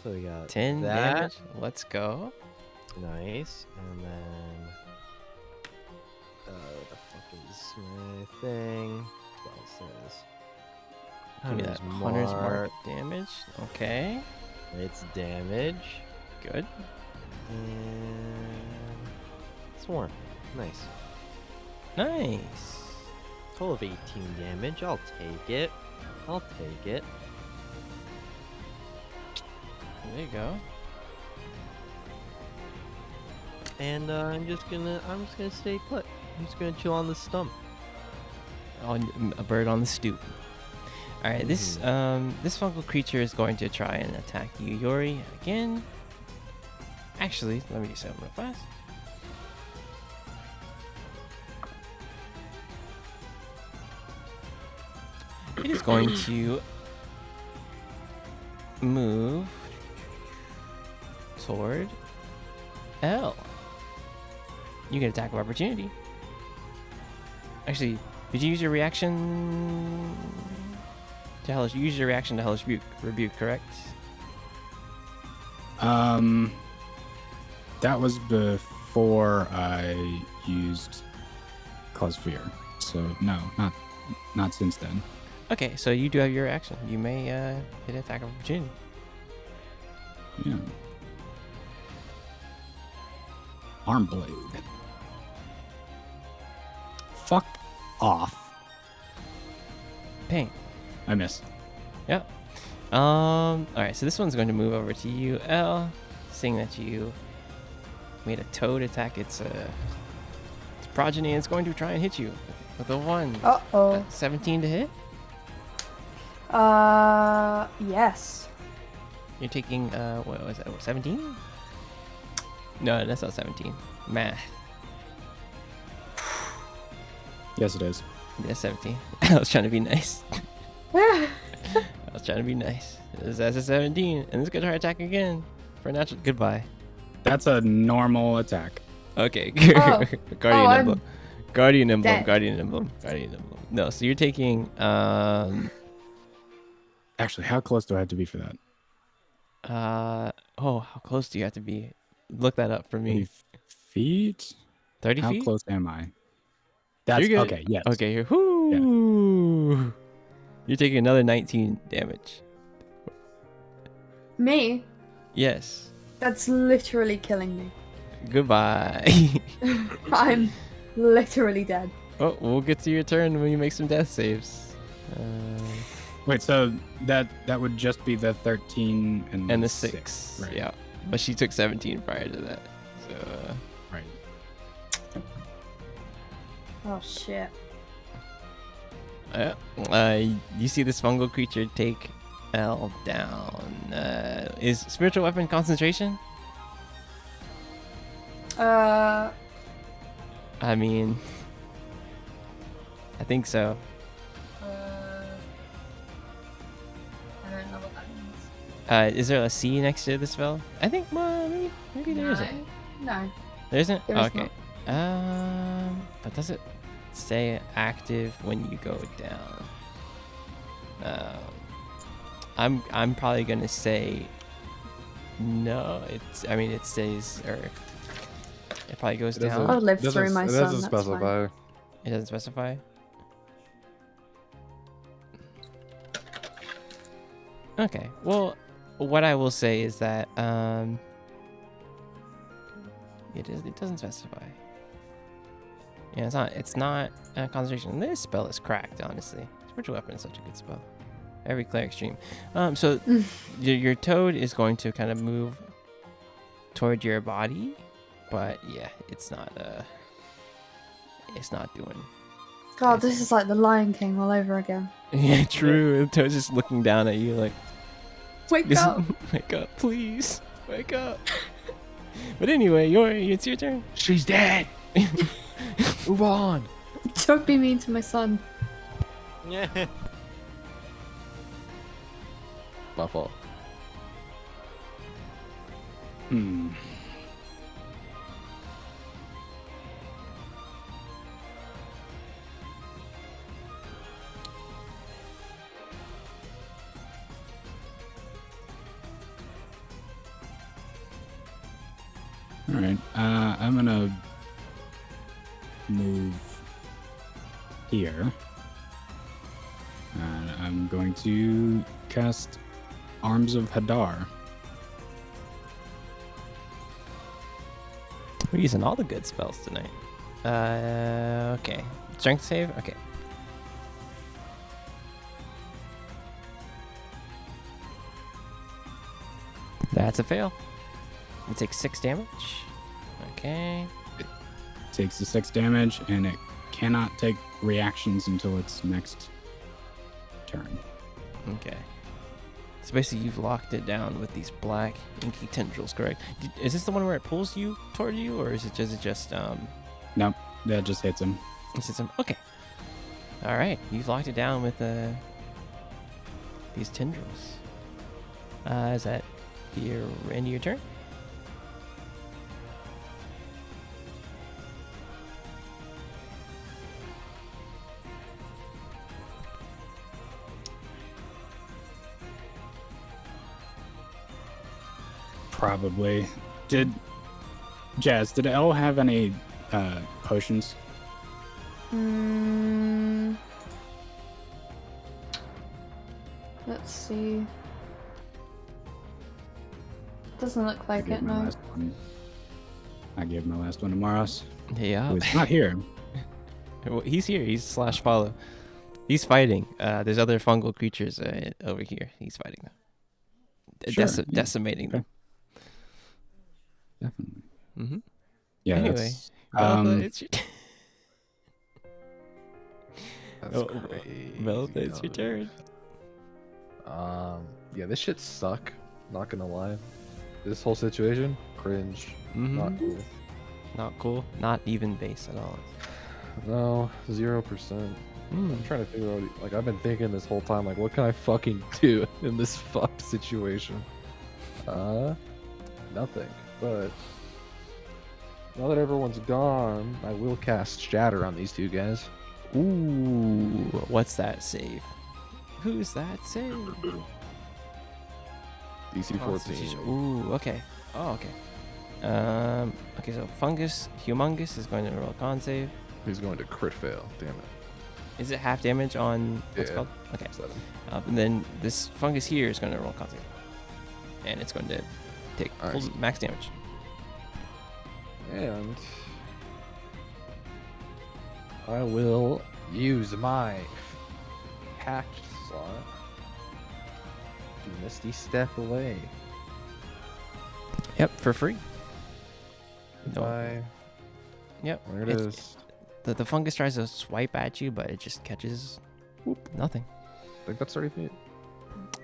So we got 10 that. damage. Let's go. Nice. And then what the fuck is my thing? What else is Give me that Hunter's Mark damage. Okay. It's damage. Good. And Swarm. Nice. Nice. Total of 18 damage. I'll take it. There you go. And I'm just gonna stay put. I'm just gonna chill on the stump. On a bird on the stoop. All right, this fungal creature is going to try and attack you, Yori, again. Actually, let me do something real fast. It is going to move toward L. You get attack of opportunity. Actually, did you use your reaction to Hellish? You used your reaction to Hellish Rebuke, correct? That was before I used Cause Fear. So no, not since then. Okay, so you do have your action. You may hit attack of opportunity. Yeah. Arm blade. Fuck off. Ping. I miss. Yep. Alright, so this one's going to move over to you, L. Seeing that you made a toad attack its progeny, it's going to try and hit you with a 1. Uh-oh. 17 to hit. Yes. You're taking, what was that, 17? No, that's not 17. Math. Yes, it is. That's 17. I was trying to be nice. I was trying to be nice. That's a 17. And it's going to try to attack again. For a natural. Goodbye. That's a normal attack. Okay. Oh. Guardian I'm Emblem. Guardian Emblem. dead. Guardian Emblem. Guardian Emblem. No, so you're taking, Actually, how close do I have to be for that? how close do you have to be? Look that up for 30 me. feet? 30 How feet? close am I? That's You're good. okay. Yes. Okay, you're, whoo. You're taking another 19 damage. Me? Yes. That's literally killing me. Goodbye. I'm literally dead. Oh, we'll get to your turn when you make some death saves. Wait, so that would just be the 13 And the 6. right? Yeah. But she took 17 prior to that. So, Right. Oh shit. you see this fungal creature take L down. Is spiritual weapon concentration? I mean, I think so. I don't know what that means. Is there a C next to the spell? I think maybe there isn't. No. There isn't? There is Okay. But does it stay active when you go down? I'm probably gonna say no. It stays, or it probably goes down. I'll live through my It son. doesn't That's specify. It doesn't specify. Okay. Well, what I will say is that it doesn't specify. Yeah, it's not concentration. This spell is cracked, honestly. Spiritual weapon is such a good spell. Every cleric stream. So your toad is going to kind of move toward your body, but yeah, it's not doing. God, this is like the Lion King all over again. Yeah, true. The toad's just looking down at you like, Wake up! wake up, please, wake up. But anyway, it's your turn. She's dead. Move on. Don't be mean to my son. Yeah. My fault. All right. I'm gonna move here, and I'm going to cast Arms of Hadar. We're using all the good spells tonight. Okay. Strength save? Okay. That's a fail. It takes 6 damage. Okay. Takes the 6 damage, and it cannot take reactions until its next turn. Okay. So basically you've locked it down with these black inky tendrils, correct? Is this the one where it pulls you toward you, or is it just Nope, that just hits him. It's just okay. All right, you've locked it down with these tendrils. Is that your end of your turn? Probably. Did Elle have any potions? Let's see. Doesn't look like it, no. I gave my last one to Maros. Yeah. Who's not here. Well, he's here. He's /follow. He's fighting. There's other fungal creatures over here. He's fighting them. Sure, Decimating them. Definitely. Mm-hmm. Yeah. Anyway, that's, it's your That's crazy. Melta, it's your dog. turn. Yeah, this shit suck. Not gonna lie. This whole situation, cringe. Not cool. Not cool. Not even base at all. No, 0%. I'm trying to figure out. Like, I've been thinking this whole time. Like, what can I fucking do in this fucked situation? Nothing. But now that everyone's gone, I will cast Shatter on these two guys. Ooh, what's that save? Who's that save? DC 14. Constitution. Ooh, okay. Oh, okay. Okay, so Fungus, Humongous is going to roll a con save. He's going to crit fail. Damn it. Is it half damage on what's it Yeah. called? Okay. 7. And then this Fungus here is going to roll a con save. And it's going to take Alright. full max damage. And I will use my hatch slot to Misty Step away. Yep, for free. No. Bye. Yep. There it it's- is. The fungus tries to swipe at you, but it just catches nothing. I think that's 30 feet.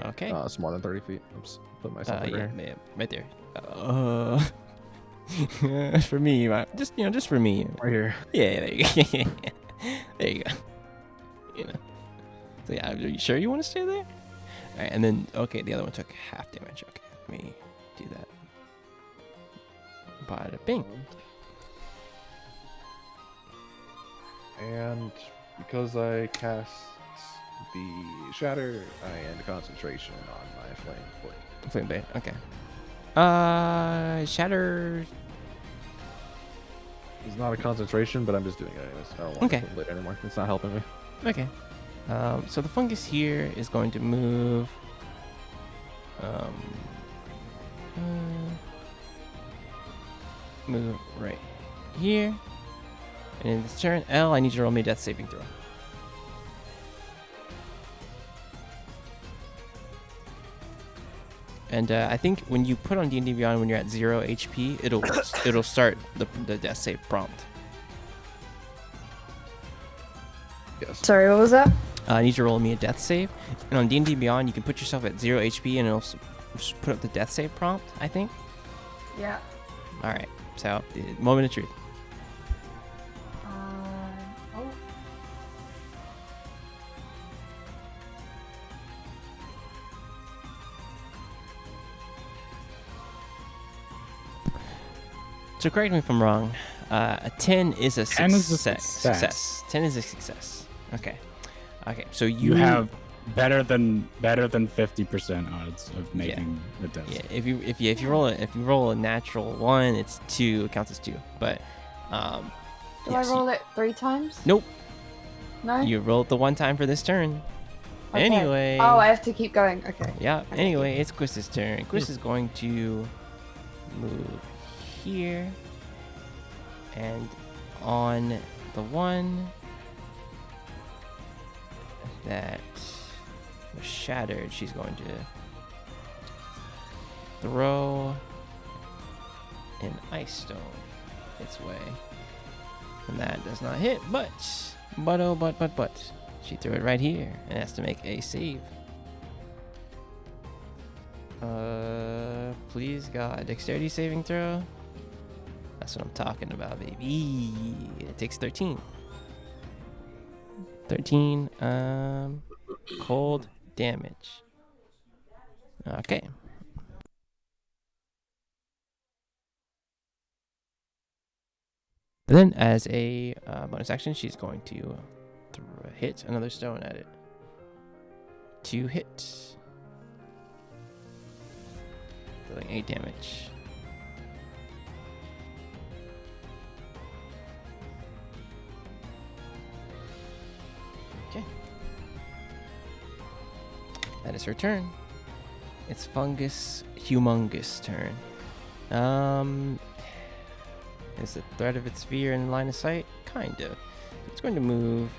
Okay. It's more than 30 feet. Oops. Put myself Yeah, there. right there. For me, just for me. Right here. Yeah, there you go. There you go. So yeah, are you sure you want to stay there? All right, and then the other one took half damage. Okay, let me do that. Bada bing. And because I cast the Shatter, I end concentration on my Flame Blade. Flame Blade. Okay. Shatter. It's not a concentration, but I'm just doing it anyways. I don't want Okay. Flame Blade anymore. It's not helping me. Okay. So the fungus here is going to move. Move right here. And in this turn, L, I need you to roll me a death saving throw. And I think when you put on D&D Beyond, when you're at 0 HP, it'll start the death save prompt. Yes. Sorry, what was that? I need you to roll me a death save. And on D&D Beyond, you can put yourself at 0 HP and it'll put up the death save prompt, I think. Yeah. All right. So, moment of truth. Oh. So correct me if I'm wrong. A 10 is a 10 is a success. success. 10 is a success. Okay. Okay. So You have better than 50% odds of making the death. Yeah. If you roll a natural 1, it's 2. It counts as 2. But Do I roll it 3 times? Nope. No. You rolled the 1 time for this turn. Okay. Anyway. Oh, I have to keep going. Okay. Yeah. Anyway, it's Quist's turn. Quist is going to move here, and on the one that was shattered, she's going to throw an ice stone its way, and that does not hit. But she threw it right here and has to make a save. Please God, dexterity saving throw. That's what I'm talking about, baby. It takes 13. 13 cold damage. Okay. But then as a bonus action, she's going to hit another stone at it. 2 hits. Dealing 8 damage. Okay. That is her turn. It's Fungus Humongous turn. Is the threat of its sphere in line of sight? Kinda. It's going to move.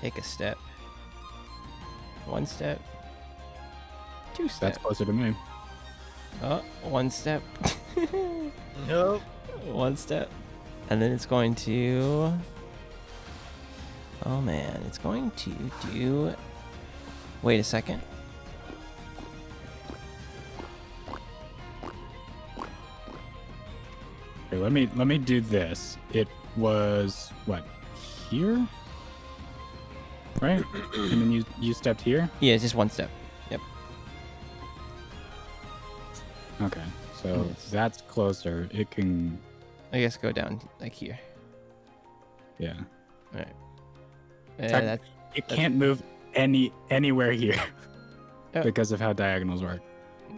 Take a step. 1 step. 2 steps. That's closer to me. Oh, 1 step. Nope. 1 step. And then it's going to... Oh man, it's going to do... Wait a second. Okay, let me do this. It was what, here? Right? And then you stepped here? Yeah, it's just 1 step. Yep. Okay. So Yes. that's closer. It can, I guess go down like here. yeah. Alright. Tec- That's... It can't move anywhere here Oh. because of how diagonals work.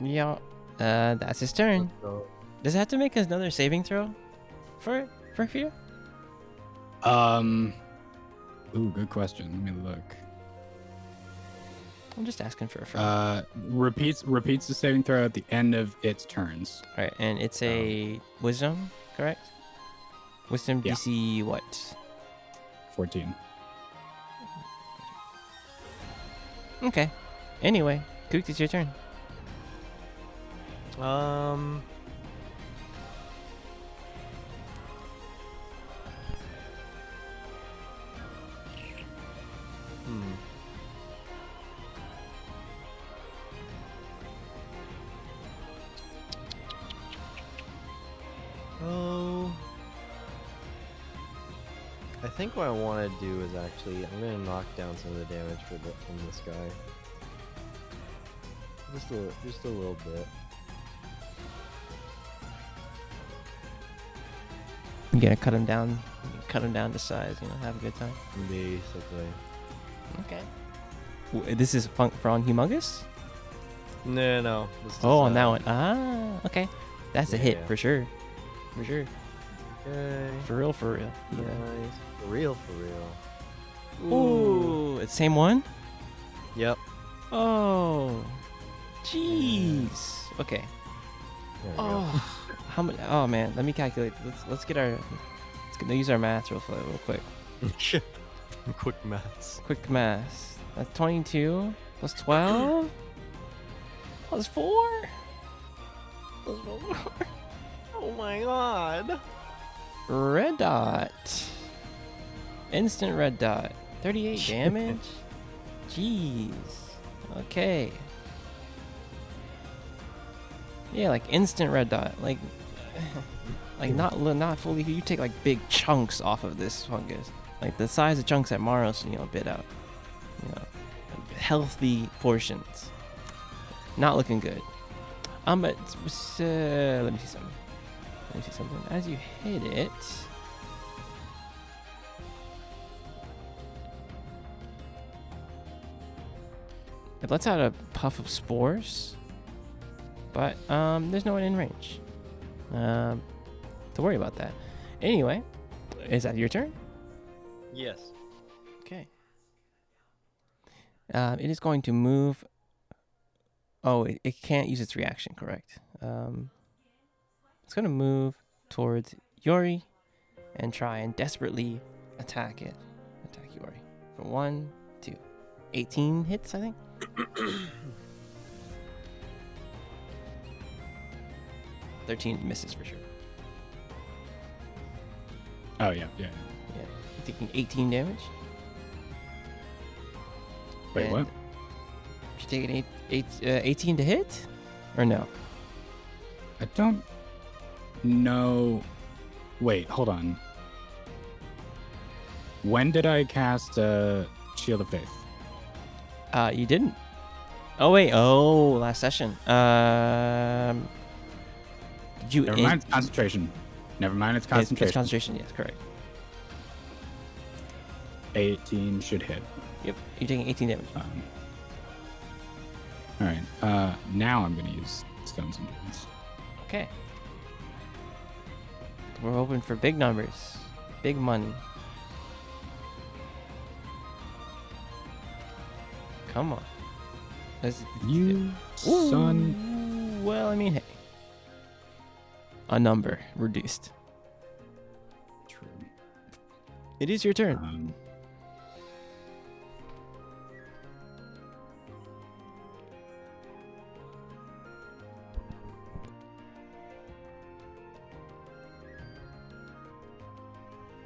Yeah. That's his turn. So, Does it have to make another saving throw for fear? Ooh, good question. Let me look. I'm just asking for a friend. Repeats the saving throw at the end of its turns. Alright, and it's a wisdom, correct? Wisdom Yeah. DC what? 14. Okay. Anyway, Kook, it's your turn. Oh. I think what I want to do is actually, I'm going to knock down some of the damage from this guy. Just a little bit. You gotta cut him down to size, have a good time. Basically. Okay. This is for on Humongous? No. This is, On that one. Ah, okay. That's a hit yeah. for sure. For sure. Okay. For real. Yeah. Nice. For real. Ooh, it's same one? Yep. Oh. Jeez. Okay. There we go. Oh. How much? Oh man, let me calculate. Let's use our math real quick. Quick maths. Quick math. That's 22 plus 12 plus 4. Plus 4. Oh my god. Red dot. Instant red dot. 38 damage. Jeez. Okay. Yeah, like instant red dot. Like not fully. You take like big chunks off of this fungus, like the size of chunks that Maros bit out. Healthy portions. Not looking good. But let me see something. As you hit it, it lets out a puff of spores. But there's no one in range to worry about that. Anyway, is that your turn? Yes. Okay. It is going to move. Oh, it can't use its reaction, correct? It's going to move towards Yori and try and desperately attack it. Attack Yori. For 1, 2, 18 hits, I think. 13 misses for sure. Oh, yeah. Yeah. You're taking 18 damage. Wait, And what? You taking 18 to hit? Or no? I don't know. Wait, hold on. When did I cast Shield of Faith? You didn't. Oh, wait. Oh, last session. Did you... Never mind, it's concentration. Never mind, it's concentration. It's concentration, yes, correct. 18 should hit. Yep, you're taking 18 damage. All right. Now I'm going to use Stones Endurance. Okay. We're hoping for big numbers. Big money. Come on. You son. Well, I mean, hey. A number reduced. True. It is your turn.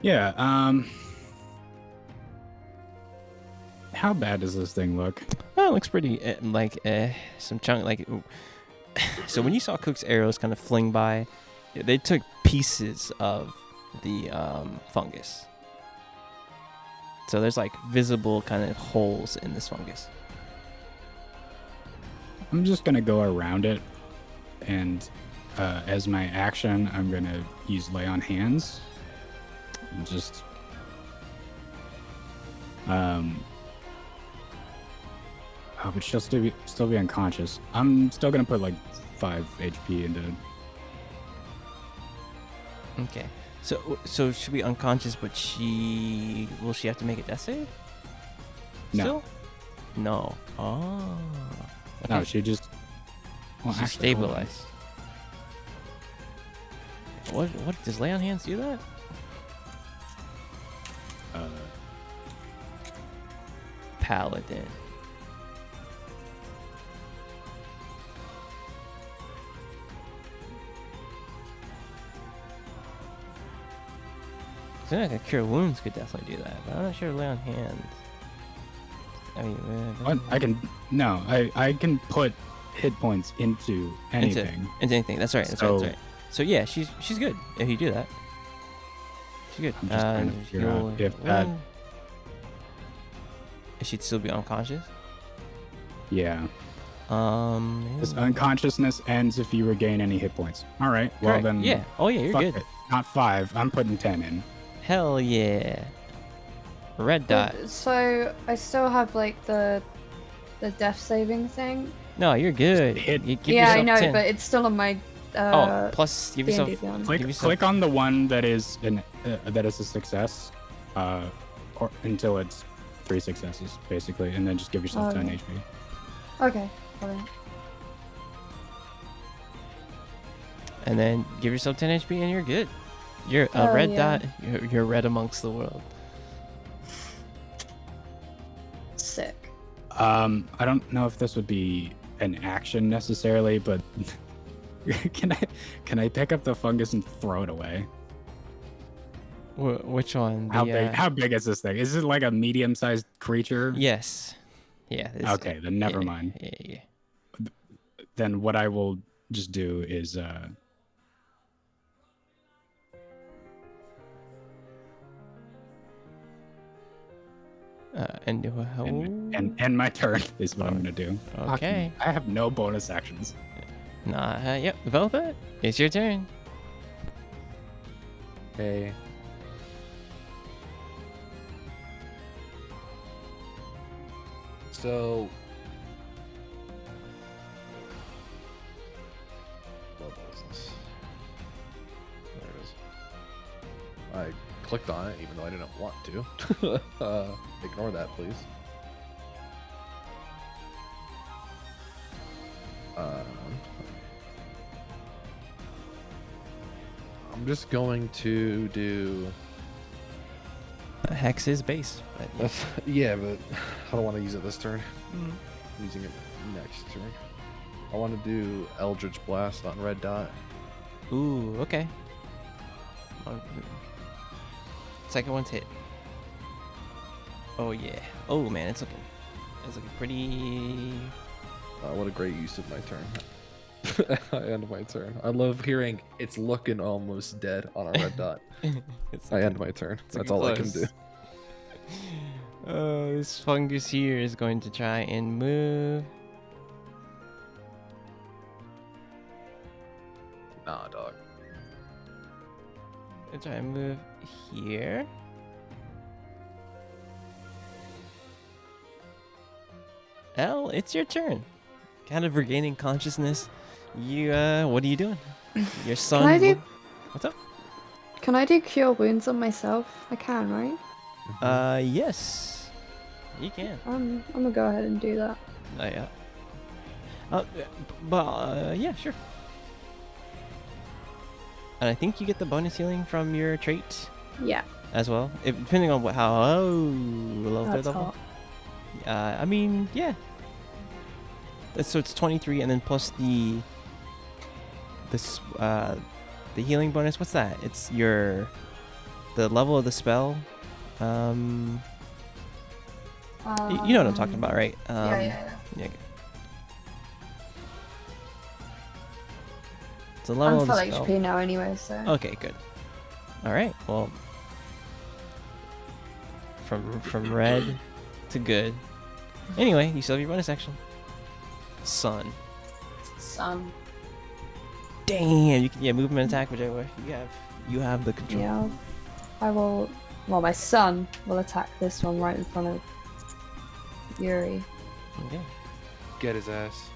Yeah. How bad does this thing look? Oh, it looks pretty some chunk so when you saw Cook's arrows kind of fling by, they took pieces of the fungus. So there's like visible kind of holes in this fungus. I'm just gonna go around it, and as my action, I'm gonna use Lay on Hands, and just oh, but she'll still be unconscious. I'm still gonna put like 5 HP into. Okay. So she'll be unconscious, but will she have to make a death save? No. Still? No. Oh. Okay. No, she just. Well, She's actually, hold on. stabilized. What does Lay on Hands do that? paladin. Something like a cure wounds could definitely do that, but I'm not sure lay on hands. I mean, What? I can put hit points into anything. into anything. That's right. That's right. That's right. So yeah, she's good if you do that. She's good. I'm just trying to figure out if that. She'd still be unconscious. Yeah. This unconsciousness ends if you regain any hit points. All right. Well correct. then. Yeah. Oh yeah, you're fuck good. It. Not 5. I'm putting 10 in. Hell yeah. Red dot. So I still have like the death saving thing. No, you're good. Hit. You give Yeah, I yourself know, 10. but it's still on my. Plus give yourself. D&D one. Click on the one that is a success, or until it's 3 successes basically, and then just give yourself 10 HP. Okay. Got it. And then give yourself 10 HP and you're good. You're a red dot. You're red amongst the world. Sick. I don't know if this would be an action necessarily, but can I pick up the fungus and throw it away? Which one? How big is this thing? Is it like a medium-sized creature? Yes. Yeah. Okay, then never mind. Yeah. Then what I will just do is And do a hell. and my turn is what I'm gonna do. Okay. I have no bonus actions. Nah. Yep. Velvet. It's your turn. Okay. So. What was this? There it is. I clicked on it even though I didn't want to. Ignore that, please. I'm just going to do. Hex is base. But yeah. Yeah, but I don't want to use it this turn. I'm using it next turn. I want to do Eldritch Blast on red dot. Ooh. Okay. Second one's hit. Oh yeah. Oh man, it's looking pretty. What a great use of my turn. I end my turn. I love hearing it's looking almost dead on a red dot. I end my turn. That's all I can do. This fungus here is going to try and move. Nah, dog. I'll try and move here. Elle, it's your turn. Kind of regaining consciousness. You, what are you doing? Your son. Can I do? What's up? Can I do cure wounds on myself? I can, right? Yes. You can. I'm gonna go ahead and do that. Oh yeah. Yeah, sure. And I think you get the bonus healing from your trait Yeah. as well, depending on how low their That's level. hot. I mean, yeah. So it's 23, and then plus the healing bonus. What's that? It's the level of the spell. You know what I'm talking about, right? Yeah. Yeah. It's the level I'm of the full spell. HP now anyway, so. Okay, good. All right. Well, from red to good. Anyway, you still have your bonus action. Sun. Sun. Damn, you can movement attack, whichever you have the control. Yeah. I will. Well, my son will attack this one right in front of Yuri. Okay. Get his ass.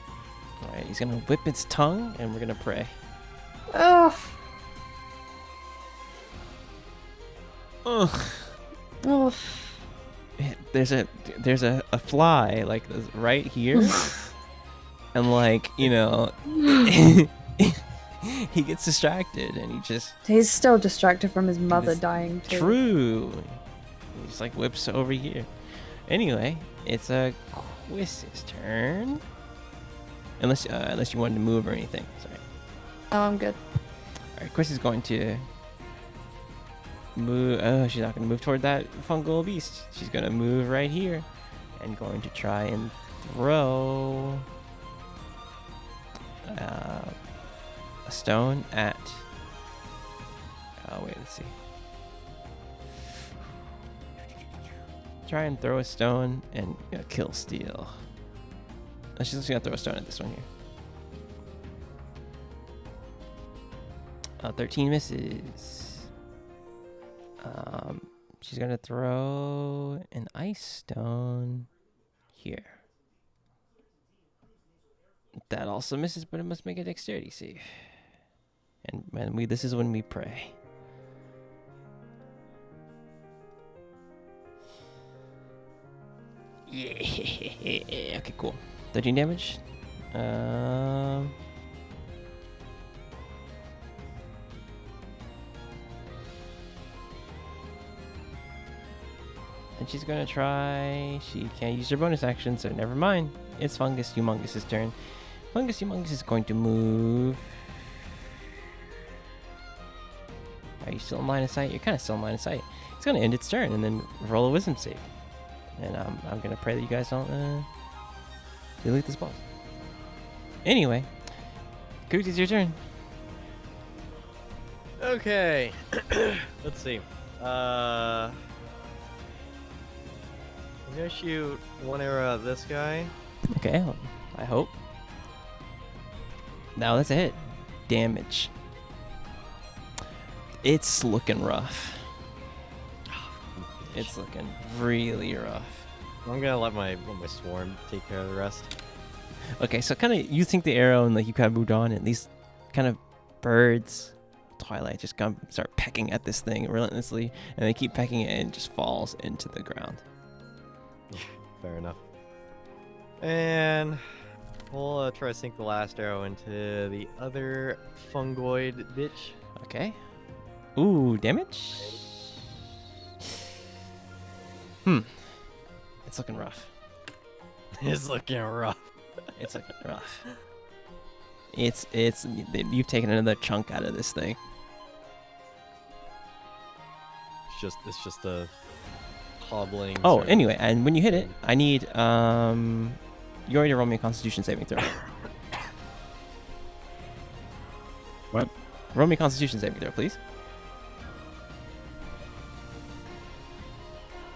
All right, he's gonna whip its tongue, and we're gonna pray. Ugh. Ugh. Ugh. There's a fly like this right here, and like he gets distracted and he just He's still distracted from his mother dying too. true. He just like whips over here, Anyway, it's a Quiz's turn. Unless you wanted to move or anything. Sorry. No, I'm good. All right, Quiz is going to move. Oh, she's not going to move toward that fungal beast. She's going to move right here and going to try and throw a stone at. Oh wait, let's see. Try and throw a stone and kill Steel. Oh, she's just gonna throw a stone at this one here. 13 misses. She's gonna throw an ice stone here. That also misses, but it must make a dexterity save. And this is when we pray. Yeah. Okay, cool. 13 damage. And she's gonna try. She can't use her bonus action, so never mind. It's Fungus Humongous' turn. Fungus Humongous is going to move. Are you still in line of sight? You're kind of still in line of sight. It's gonna end its turn and then roll a wisdom save. And I'm gonna pray that you guys don't delete this boss. Anyway, Coot, it's your turn. Okay. Let's see. I'm gonna shoot one arrow at this guy. Okay, I hope. Now that's a hit. Damage. It's looking rough. It's looking really rough. I'm gonna let my swarm take care of the rest. Okay, so kind of you think the arrow and like you kind of moved on, and these kind of birds, Twilight, just come start pecking at this thing relentlessly, and they keep pecking it and it just falls into the ground. Fair enough. And we'll try to sink the last arrow into the other fungoid bitch. Okay. Ooh, damage. It's looking rough. It's looking rough. It's looking rough. It's you've taken another chunk out of this thing. It's just a hobbling. Oh, sort of- anyway, and when you hit it, I need you already roll me a Constitution saving throw. What? Roll me a Constitution saving throw, please.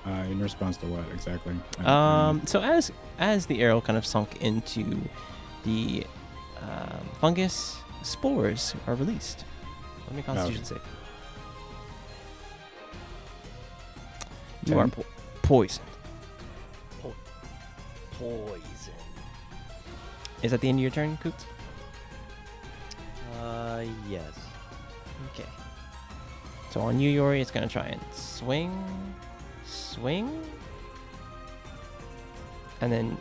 In response to what exactly? So as the arrow kind of sunk into the fungus, spores are released. Roll me a Constitution save. You are poisoned. Poison. Is that the end of your turn, Coots? Yes. Okay. So on you, Yori, it's gonna try and swing, and then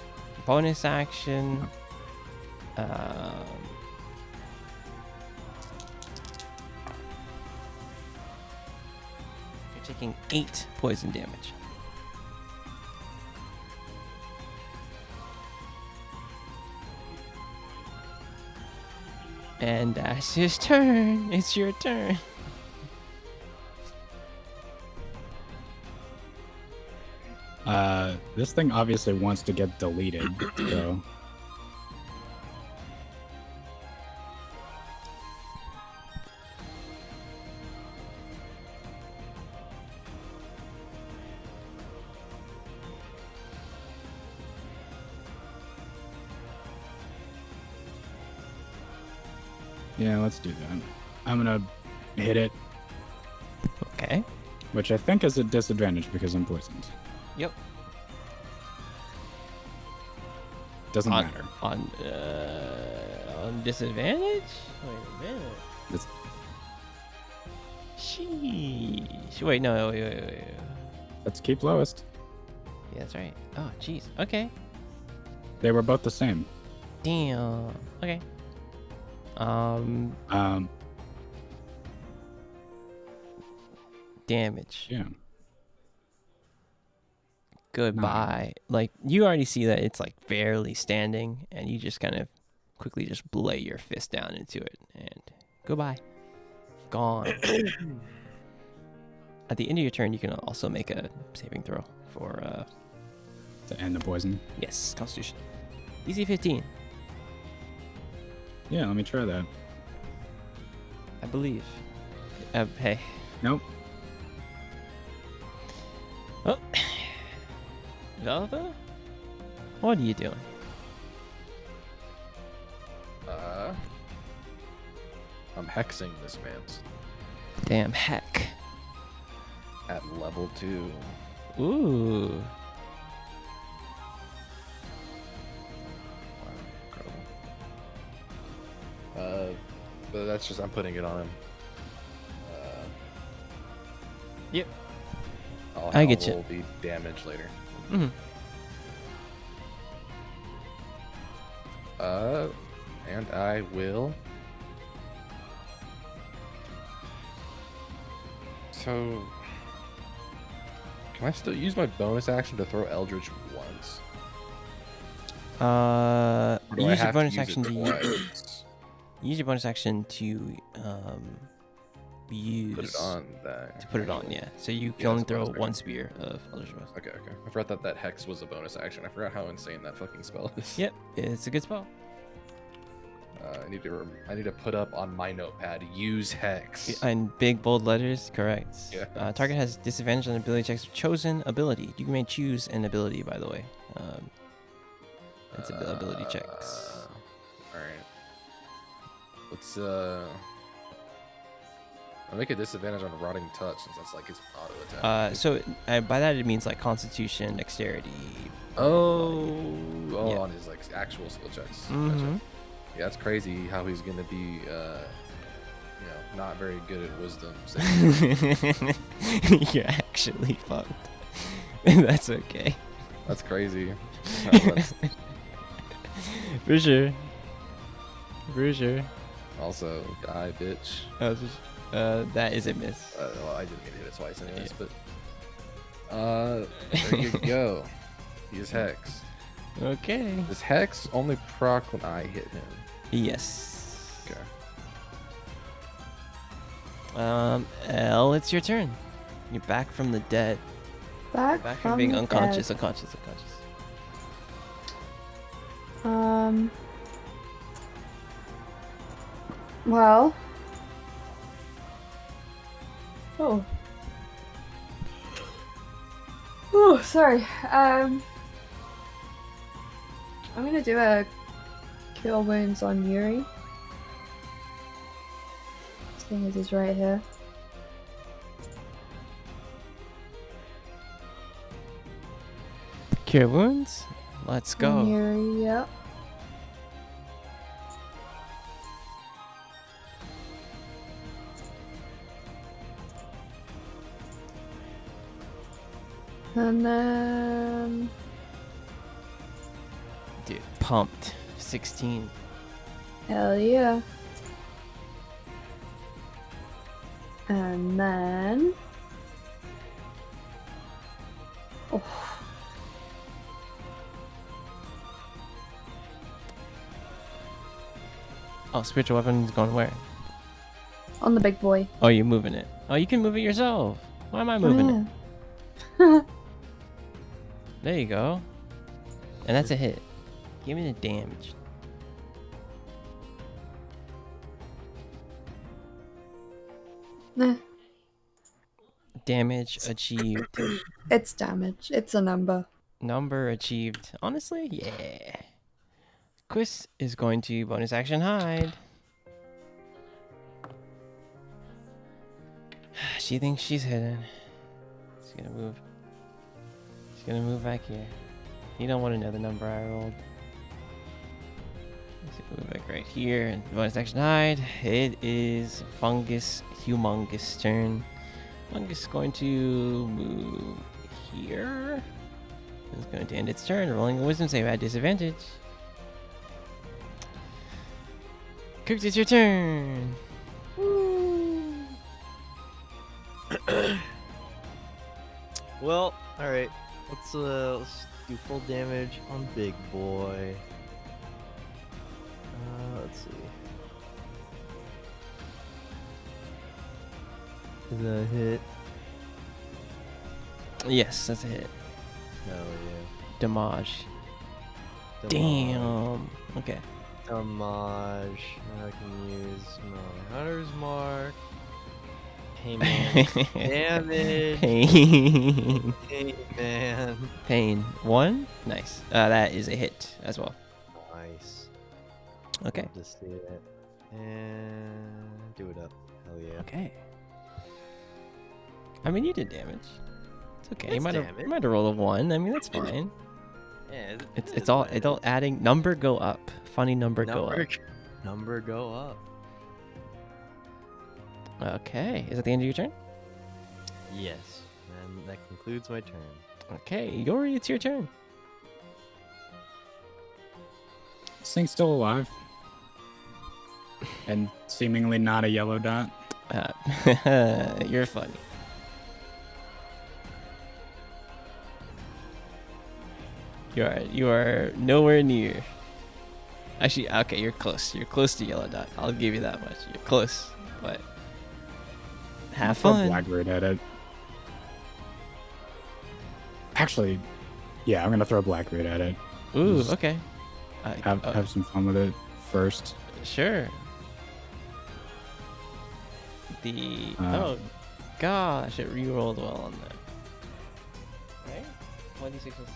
bonus action. You're taking 8 poison damage. And that's his turn. It's your turn. This thing obviously wants to get deleted, so. Yeah, let's do that. I'm gonna hit it, Okay. which I think is a disadvantage because I'm poisoned. Yep. Doesn't matter. On disadvantage? Wait a minute. It's- Sheesh. Wait, no, wait. Let's keep lowest. Yeah, that's right. Oh, jeez. Okay. They were both the same. Damn. Okay. Yeah. goodbye. Like, you already see that it's like barely standing, and you just kind of quickly just lay your fist down into it, and goodbye. Gone. At the end of your turn, you can also make a saving throw for To end the poison. yes, Constitution. DC 15, Yeah, let me try that. I believe. Hey. Nope. Oh. Velva? What are you doing? I'm hexing this man's Damn heck. at level 2. Ooh. Wow, incredible. But that's just, I'm putting it on him. Yep. I get you. Will be damaged later. Mm-hmm. And I will. So, can I still use my bonus action to throw Eldritch once? Or do I Use your have bonus to use action it to twice? use your bonus action to use Put it on that. to put it on, yeah. So you can Yeah, only that's a throw bonus one action. spear of Eldritch Blast. Okay. I forgot that hex was a bonus action. I forgot how insane that fucking spell is. Yep, it's a good spell. I need to put up on my notepad. Use hex. In big bold letters, correct. Yeah. Target has disadvantage on ability checks of chosen ability. You may choose an ability, by the way. It's ability checks. All right. Let's I'll make a disadvantage on rotting touch since that's like his auto attack. So by that it means like Constitution, Dexterity. Yeah. On his like actual skill checks. Mm-hmm. Gotcha. Yeah, that's crazy how he's gonna be, not very good at wisdom. So. You're actually fucked. That's okay. That's crazy. For sure. For sure. Also, die, bitch. That is a miss. Well, I didn't get hit it twice anyways, but there you go. Use hex. Okay. Does hex only proc when I hit him? Yes. Okay. Elle, it's your turn. You're back from the dead. Back From being the unconscious. dead. Well. Oh. Oh, sorry. I'm gonna do a cure wounds on Yuri. Seeing as he's right here. Cure wounds. Let's On go. Yuri, yep. And then Dude, pumped. 16. hell yeah. And then oh. Oh, spiritual weapon's going where? On the big boy. Oh, you're moving it. Oh, you can move it yourself. Why am I moving it? it? There you go. And that's a hit. Give me the damage. Nah, Damage achieved. it's damage. It's a number. Number achieved. Honestly, yeah. Quiz is going to bonus action hide. She thinks she's hidden. She's gonna move. She's gonna move back here. You don't want to know the number I rolled. Let's move back right here and bonus action hide. It is Fungus Humongous turn. Fungus is going to move here. It's going to end its turn, rolling a wisdom save at disadvantage. Cooked, it's your turn. Well, all right. Let's do full damage on big boy. Let's see. Is that a hit? Yes, that's a hit. Hell yeah. Damage. Damn. Okay. Damage. I can use my hunter's mark. Hey man. Damage. Pain. Hey man. Pain. 1. Nice. That is a hit as well. Nice. Okay. Love to see it. And do it up. Hell yeah. Okay. I mean, you did damage. It's okay. You It's might have rolled a 1. I mean, that's fine. Yeah, It's all adding. Number go up. Funny number go up. Number go up. Okay. Is that the end of your turn? Yes. And that concludes my turn. Okay, Yori, it's your turn. This thing's still alive. And seemingly not a yellow dot. You're funny. You are nowhere near. Actually, okay, you're close. You're close to yellow dot. I'll give you that much. You're close, but have Throw fun. Black root at it. Actually, yeah, I'm gonna throw black root at it. Ooh, Just okay. Have some fun with it first. Sure. Oh gosh, it re-rolled well on that. Right? 26 was...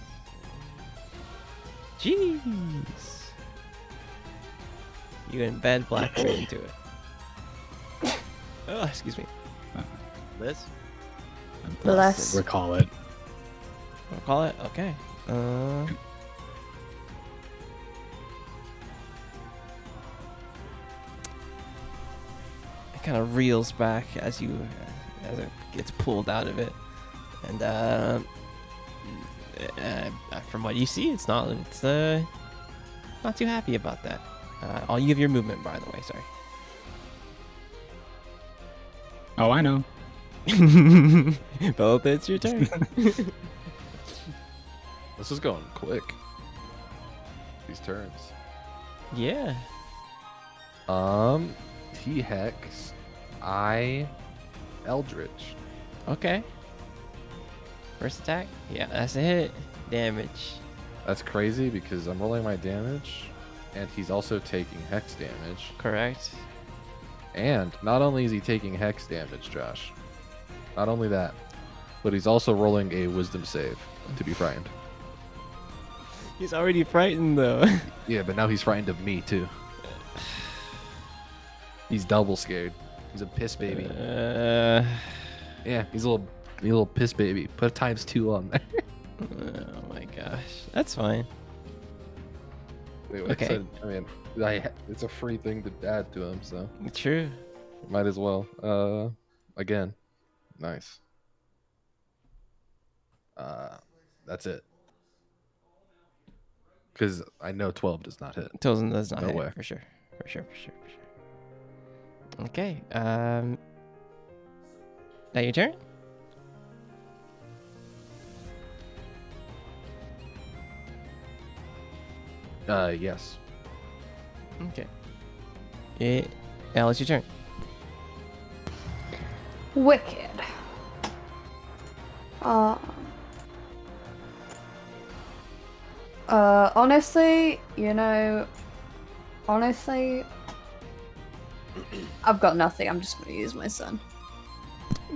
Jeez. You embed black root into it. Oh, excuse me. Liz? Bless. Recall it. I'll call it? Okay. It kind of reels back as it gets pulled out of it, and from what you see, it's not too happy about that. I'll give your movement, by the way. Sorry. Oh, I know. Both, it's your turn. This is going quick. These turns. Yeah. T-Hex. I Eldritch. Okay. First attack. Yeah, that's a hit. Damage. That's crazy because I'm rolling my damage, and he's also taking hex damage. Correct. And not only is he taking hex damage, Josh, not only that, but he's also rolling a wisdom save to be frightened. He's already frightened though. Yeah, but now he's frightened of me too. He's double scared. He's a piss baby. Yeah, he's a little piss baby. Put a ×2 on there. Oh my gosh, that's fine. Wait, Okay. I mean, it's a free thing to add to him, so True. might as well. Again, nice. That's it. Because I know 12 does not hit. Tilson does not No hit way. for sure. For sure. Okay. That your turn? Yes. Okay. Al, it's your turn. Wicked. Honestly, I've got nothing. I'm just gonna use my son.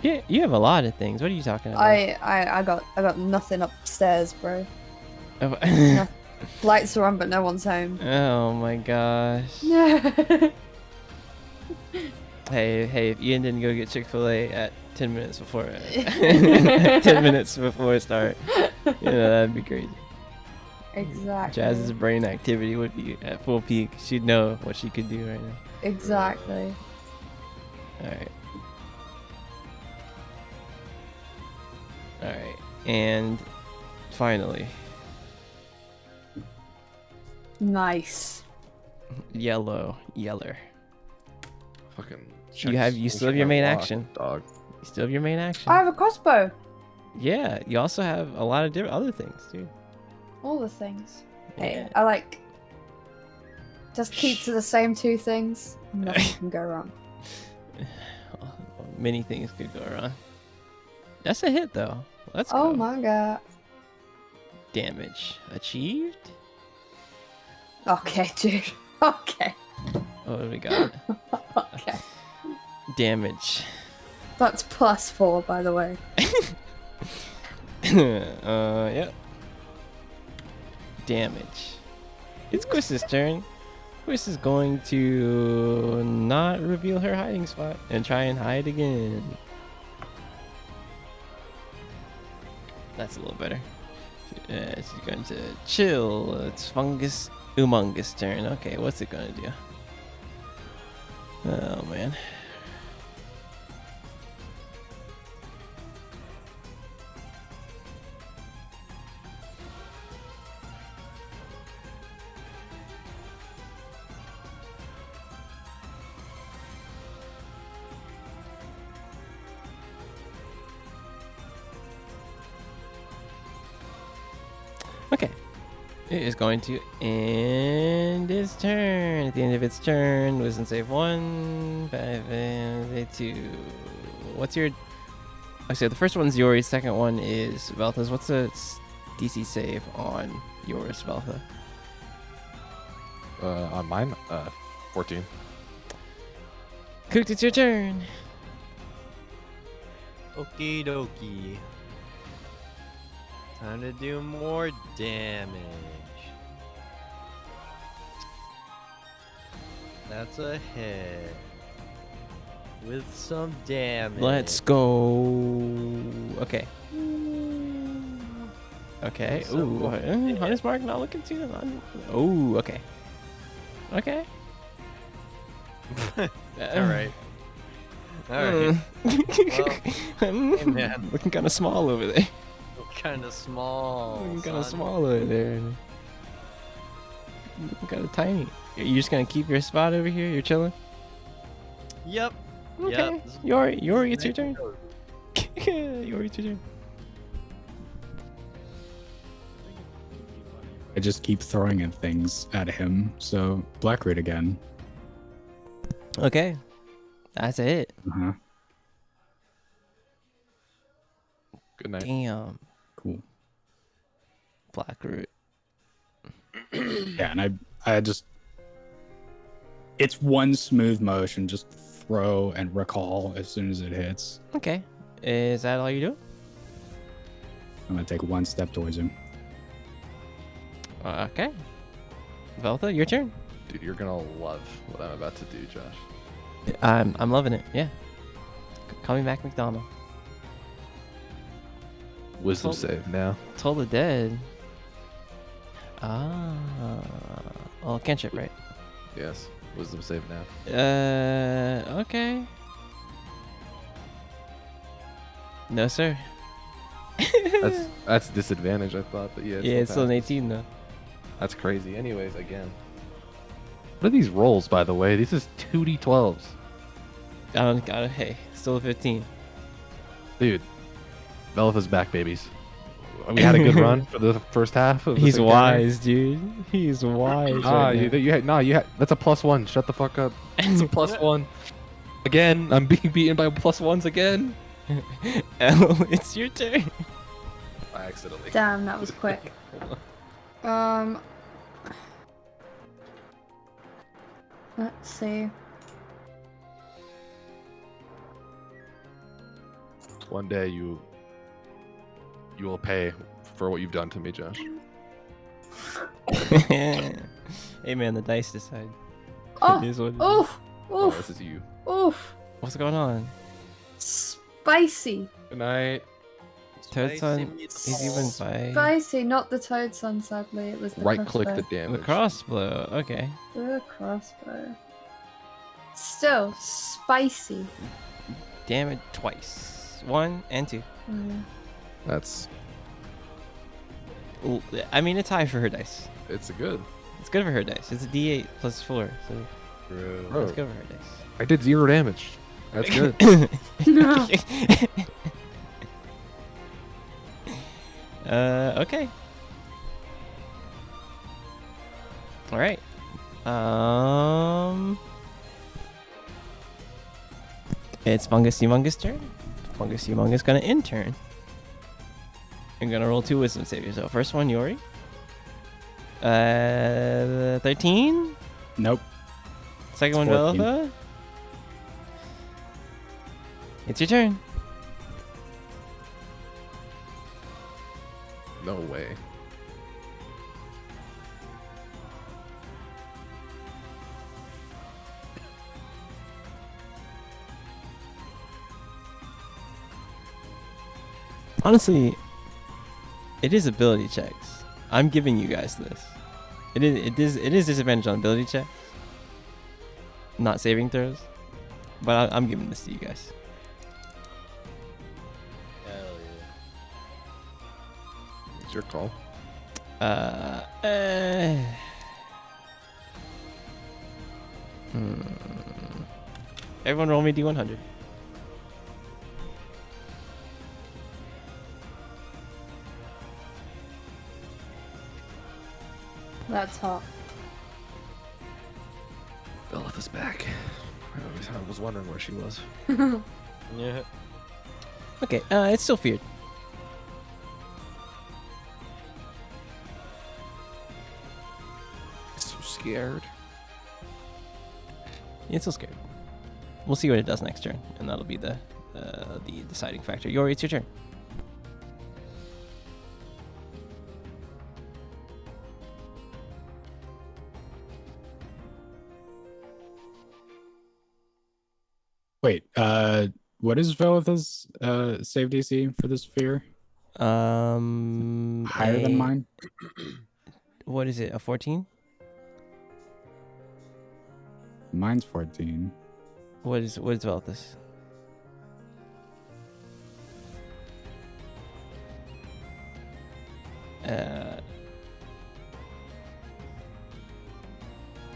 Yeah, you have a lot of things. What are you talking about? I got nothing upstairs, bro. Lights are on, but no one's home. Oh my gosh. Hey, if Ian didn't go get Chick-fil-A at 10 minutes before 10 minutes before start, that'd be crazy. Exactly. Jazz's brain activity would be at full peak. She'd know what she could do right now. Exactly. Alright. And finally, Nice. yeller. Fucking. You still have your main action. Dog. You still have your main action. I have a crossbow. Yeah, you also have a lot of different other things, too. All the things. Yeah. Hey, I like. Just keep to the same 2 things. Nothing can go wrong. Many things could go wrong. That's a hit, though. Let's Oh go. my god. Damage achieved. Okay, dude. Okay. What do we got? Okay. Damage. That's +4, by the way. Yep. Damage. It's Quist's turn. Quist is going to not reveal her hiding spot and try and hide again. That's a little better. She's going to chill. It's Fungus Humongous turn. Okay, what's it going to do? Oh, man. Okay. It is going to end its turn. At the end of its turn, wisdom save 1, 5, 2. What's your... Okay, the first one's yours, second one is Veltha's. What's the DC save on yours, Veltha? On mine, 14. Cooked, it's your turn. Okie dokie. Time to do more damage. That's a hit. With some damage. Let's go. Okay. Okay. So Ooh, cool. Hunter's Mark not looking too. Oh, okay. Okay. Alright. Alright. Hey, man. Looking kind of small over there. Kind of small. Looking kind of son. small over there. Looking kind of tiny. You're just gonna keep your spot over here? You're chilling? Yep. Okay. Yep. Yori, it's your turn. Yori, it's your turn. I just keep throwing at things at him. So Blackroot again. Okay. That's a hit. Uh-huh. Good night. Damn. Cool. Blackroot. Yeah, and I just, it's one smooth motion, just throw and recall as soon as it hits. Okay. Is that all you do? I'm gonna take 1 step towards him. Okay. Veltha, your turn. Dude, you're gonna love what I'm about to do, Josh. I'm loving it. Yeah. Call me back, McDonald. Wisdom Well- save now. Toll the Dead. Ah. Well, cantrip, right? Yes. Wisdom save now. Okay. No, sir. That's disadvantage, I thought, but yeah. Yeah, it's still an passes. 18 though. That's crazy. Anyways, again. What are these rolls, by the way? This is 2d12s. Hey, still a 15. Dude. Veltha's back, babies. We had a good run for the first half of this He's encounter. wise, dude. He's wise. Ah, right you had that's a +1. Shut the fuck up. It's a +1. Again, I'm being beaten by +1s again. now. Elle, it's your turn. I accidentally. Damn, that was quick. Let's see. One day you will pay for what you've done to me, Josh. Hey man, the dice decide. Oh, It is what it is. oof, Oh, oof, this is you. oof. What's going on? Spicy. Good night. Toad Son Spicy is even by Spicy, not the toad son, sadly. It was the Right click the crossbow. damage. the crossbow. Okay. The crossbow. Still, spicy. Damn it twice. 1 and 2. Mm. That's Ooh, I mean, it's high for her dice. it's good. It's good for her dice. It's a D8 plus 4, so Bro, it's good for her dice. I did 0 damage. That's good. Okay. All right. It's Fungus Humongous turn. Fungus Humongous gonna intern. I'm gonna roll 2 wisdom saviors. So first one, Yori. 13. Nope. Second one, 14. Velva. It's your turn. No way. Honestly, it is ability checks. I'm giving you guys this. It is disadvantage on ability checks, not saving throws. But I'm giving this to you guys. Hell It's your call. Everyone roll me D100. That's hot. Belitha's back. I was wondering where she was. yeah. Okay, it's still feared. So scared. It's still scared. We'll see what it does next turn, and that'll be the deciding factor. Yori, it's your turn. Wait, what is Velitha's save DC for this sphere? Higher than mine? What is it? A 14? Mine's 14. What is Velthus?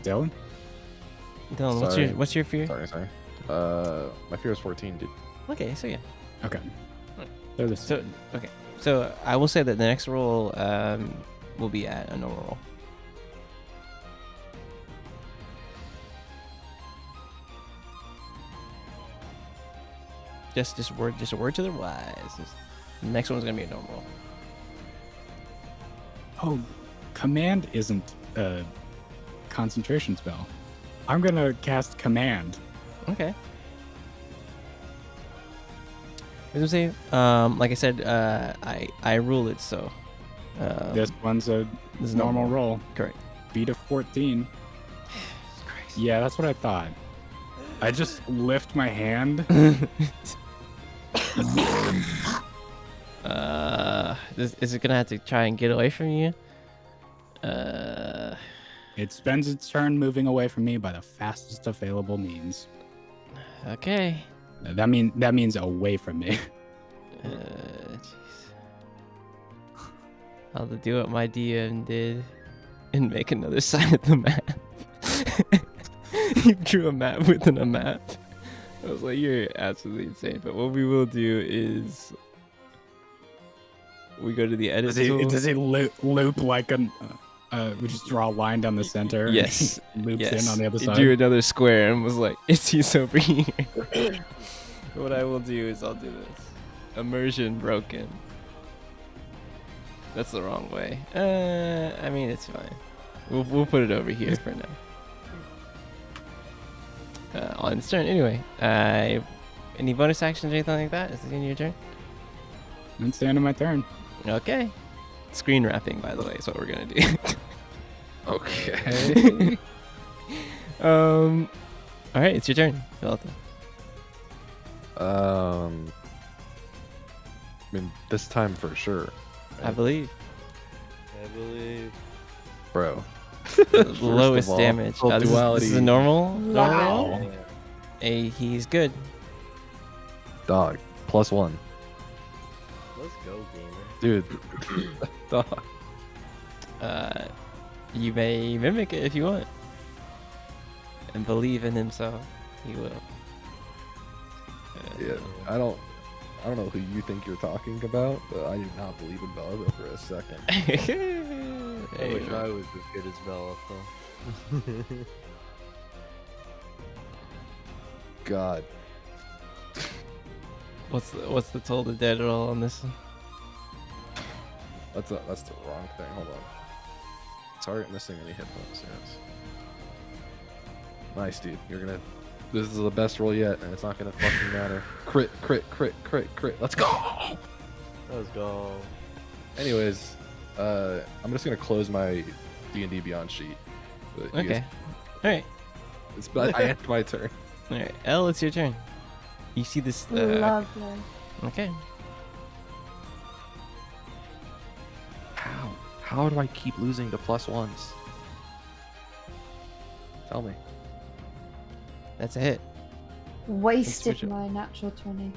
Dylan? Dylan, what's your fear? Sorry. My fear is 14, dude. Okay, so yeah. Okay. Right. They're the So okay. So I will say that the next roll will be at a normal roll. Just a word to the wise. The next one's gonna be a normal roll. Oh, command isn't a concentration spell. I'm gonna cast command. Okay. Wisdom save. Like I said, I rule it so. This one's a This is normal roll. Correct. Beat of 14. Christ. Yeah, that's what I thought. I just lift my hand. Is it gonna have to try and get away from you? It spends its turn moving away from me by the fastest available means. Okay. That means away from me. Jeez. I'll have to do what my DM did and make another side of the map. He drew a map within a map. I was like, you're absolutely insane. But what we will do is we go to the edit tool. Does he loop like an? We just draw a line down the center. Yes. Loops Yes. in on the other He side. drew another square and was like, he's over here. What I will do is I'll do this. Immersion broken. That's the wrong way. I mean, it's fine. We'll put it over here for now. On its turn. Anyway, any bonus actions or anything like that? Is it in your turn? It's the end of my turn. Okay. Screen wrapping, by the way, is what we're gonna do. Okay. All right, it's your turn, Velta. I mean, this time for sure. I believe. Bro. The lowest all, damage. full This duality. is a normal. Wow. Normal? He's good. Dog. +1. Let's go, gamer. Dude. Dog. You may mimic it if you want, and believe in him, so he will. Yeah, I don't I don't know who you think you're talking about, but I do not believe in Bella for a second. I wish I was as good as Bella, though. God. What's the toll to dead roll on this one? That's the wrong thing. Hold on. Target missing any hit points. Yes. Nice, dude. This is the best roll yet, and it's not gonna fucking matter. Crit, crit, crit, crit, crit. Let's go. Let's go. Anyways, I'm just gonna close my D&D Beyond sheet. But you Okay. guys- I end my turn. All right. Elle, it's your turn. You see this? Lovely. Okay. How do I keep losing to +1s? Tell me. That's a hit. Wasted switch it. my natural 20.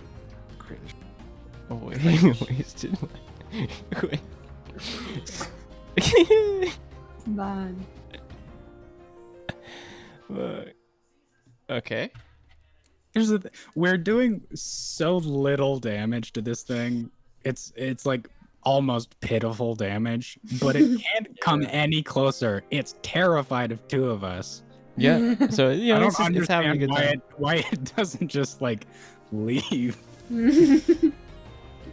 Cringe. Oh wait, wasted. Wait. Man. Fuck. Okay. Here's the we're doing so little damage to this thing. It's like almost pitiful damage, but it can't come any closer. It's terrified of two of us. Yeah. So you I know, don't it's having a understand good time. why it doesn't just like leave.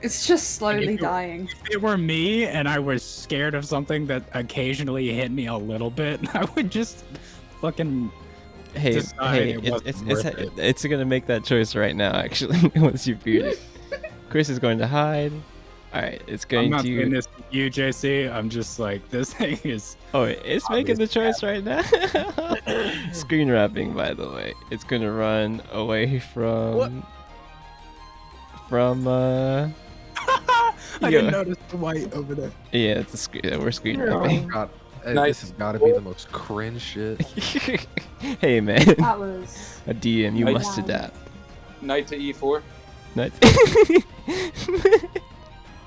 It's just slowly If it- dying. If it were me and I was scared of something that occasionally hit me a little bit, I would just fucking Hey, decide hey, it wasn't worth it. it's gonna make that choice right now. Actually, once you beat it, Chris is going to hide. All right, it's I'm going not doing to. this to you, JC. I'm just like, this thing is Oh, it's making the choice right now. Screen wrapping, by the way. It's gonna run away from. I Yeah. didn't notice the white over there. Yeah, we're screen wrapping. God, Nice. this has got to be the most cringe shit. Hey man, That was. a DM, you I- must adapt. Knight to E4. Not-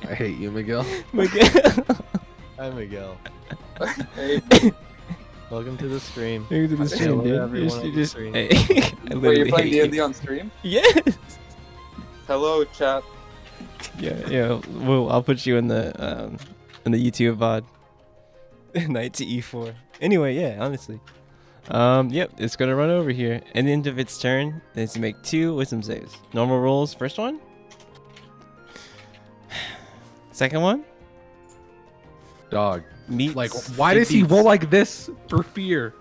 I hate you, Miguel. Miguel. Hi, Miguel. Hey, Welcome to the stream. Look at the stream, Hello, dude. everyone on the Just, stream. hey, I wait, literally you're playing hate D&D you. on stream? Yes. Hello, chat. Yeah. Well, I'll put you in the YouTube VOD. Knight to E4. Anyway, yeah, honestly. Yep, it's gonna run over here. At the end of its turn, it needs to make 2 wisdom saves. Normal rolls, first one. Second one. Dog. Meets. Like, why does he beats- roll like this for fear?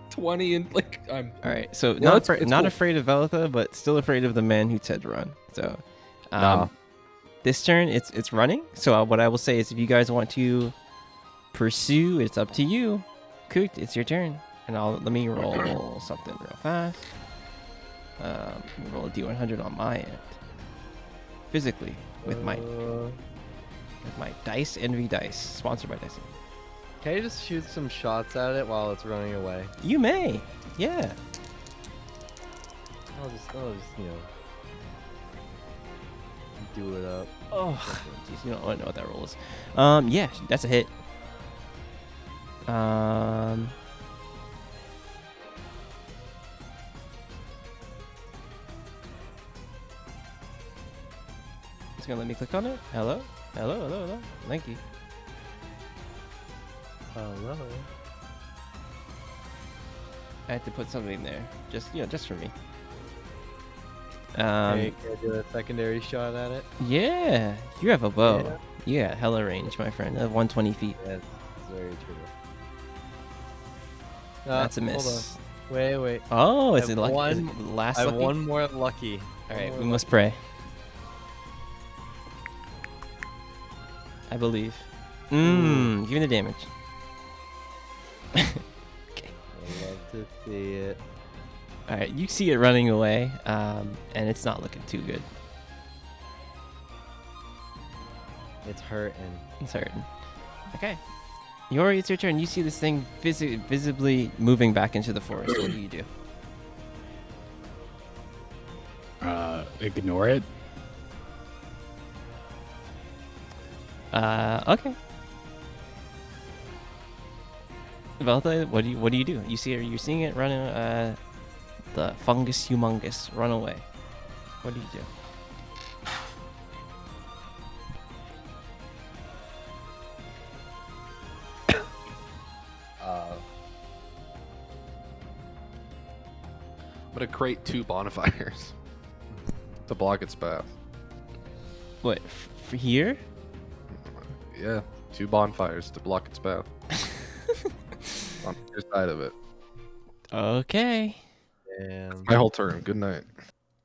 20 and like I'm. All right, so No, not it's not cool. afraid of Velitha, but still afraid of the man who Ted run. So, Nah. this turn it's running. So what I will say is, if you guys want to pursue, it's up to you. Cooked, it's your turn, and let me roll something real fast. Let me roll a D100 on my end, physically with my Dice Envy dice, sponsored by Dice Envy. Can I just shoot some shots at it while it's running away? You may, yeah. I'll just you know, do it up. Oh, jeez, you don't want to know what that roll is. Yeah, that's a hit. It's gonna let me click on it. Hello. Thank you. Hello. I had to put something there, just for me. Hey, can I do a secondary shot at it? Yeah, you have a bow. Yeah. You got hella range, my friend. 120 feet. Yes, it's very true. That's a Hold miss. on. Wait. Oh, I is it have lucky? Is one- it last I have lucky? one more lucky. All right, One we more must lucky. pray. I believe. Give me the damage. I love to see it. All right, you see it running away, and it's not looking too good. It's hurting. It's hurting. Okay. Yori, it's your turn. You see this thing visibly moving back into the forest. What do you do? Ignore it. Okay. Veltha, what do you do? You see it? You're seeing it running. The fungus humongous run away. What do you do? gonna create 2 bonfires to block its path. What? For here? Yeah, 2 bonfires to block its path. On either side of it. Okay. And My whole turn. Good night.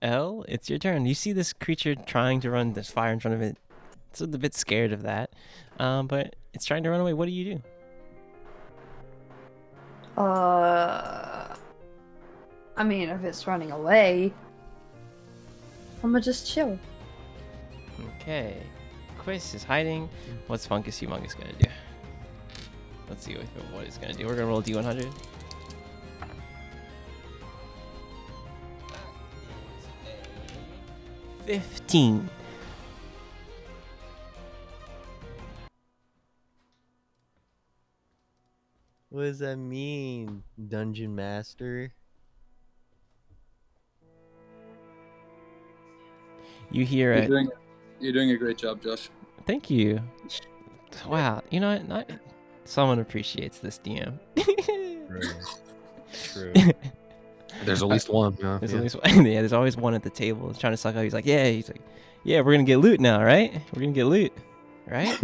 Elle, it's your turn. You see this creature trying to run. There's fire in front of it. It's a bit scared of that, but it's trying to run away. What do you do? I mean, if it's running away, I'm gonna just chill. Okay. Quiz is hiding. What's Fungus Humongous gonna do? Let's see what he's gonna do. We're gonna roll D100. 15. what does that mean, Dungeon Master? You hear it. You're doing a great job, Josh. Thank you. Wow. You know what? Someone appreciates this DM. True. There's at least one. Yeah. There's at least one. Yeah, there's always one at the table. He's trying to suck up. He's like, yeah, we're gonna get loot now, right? We're gonna get loot, right?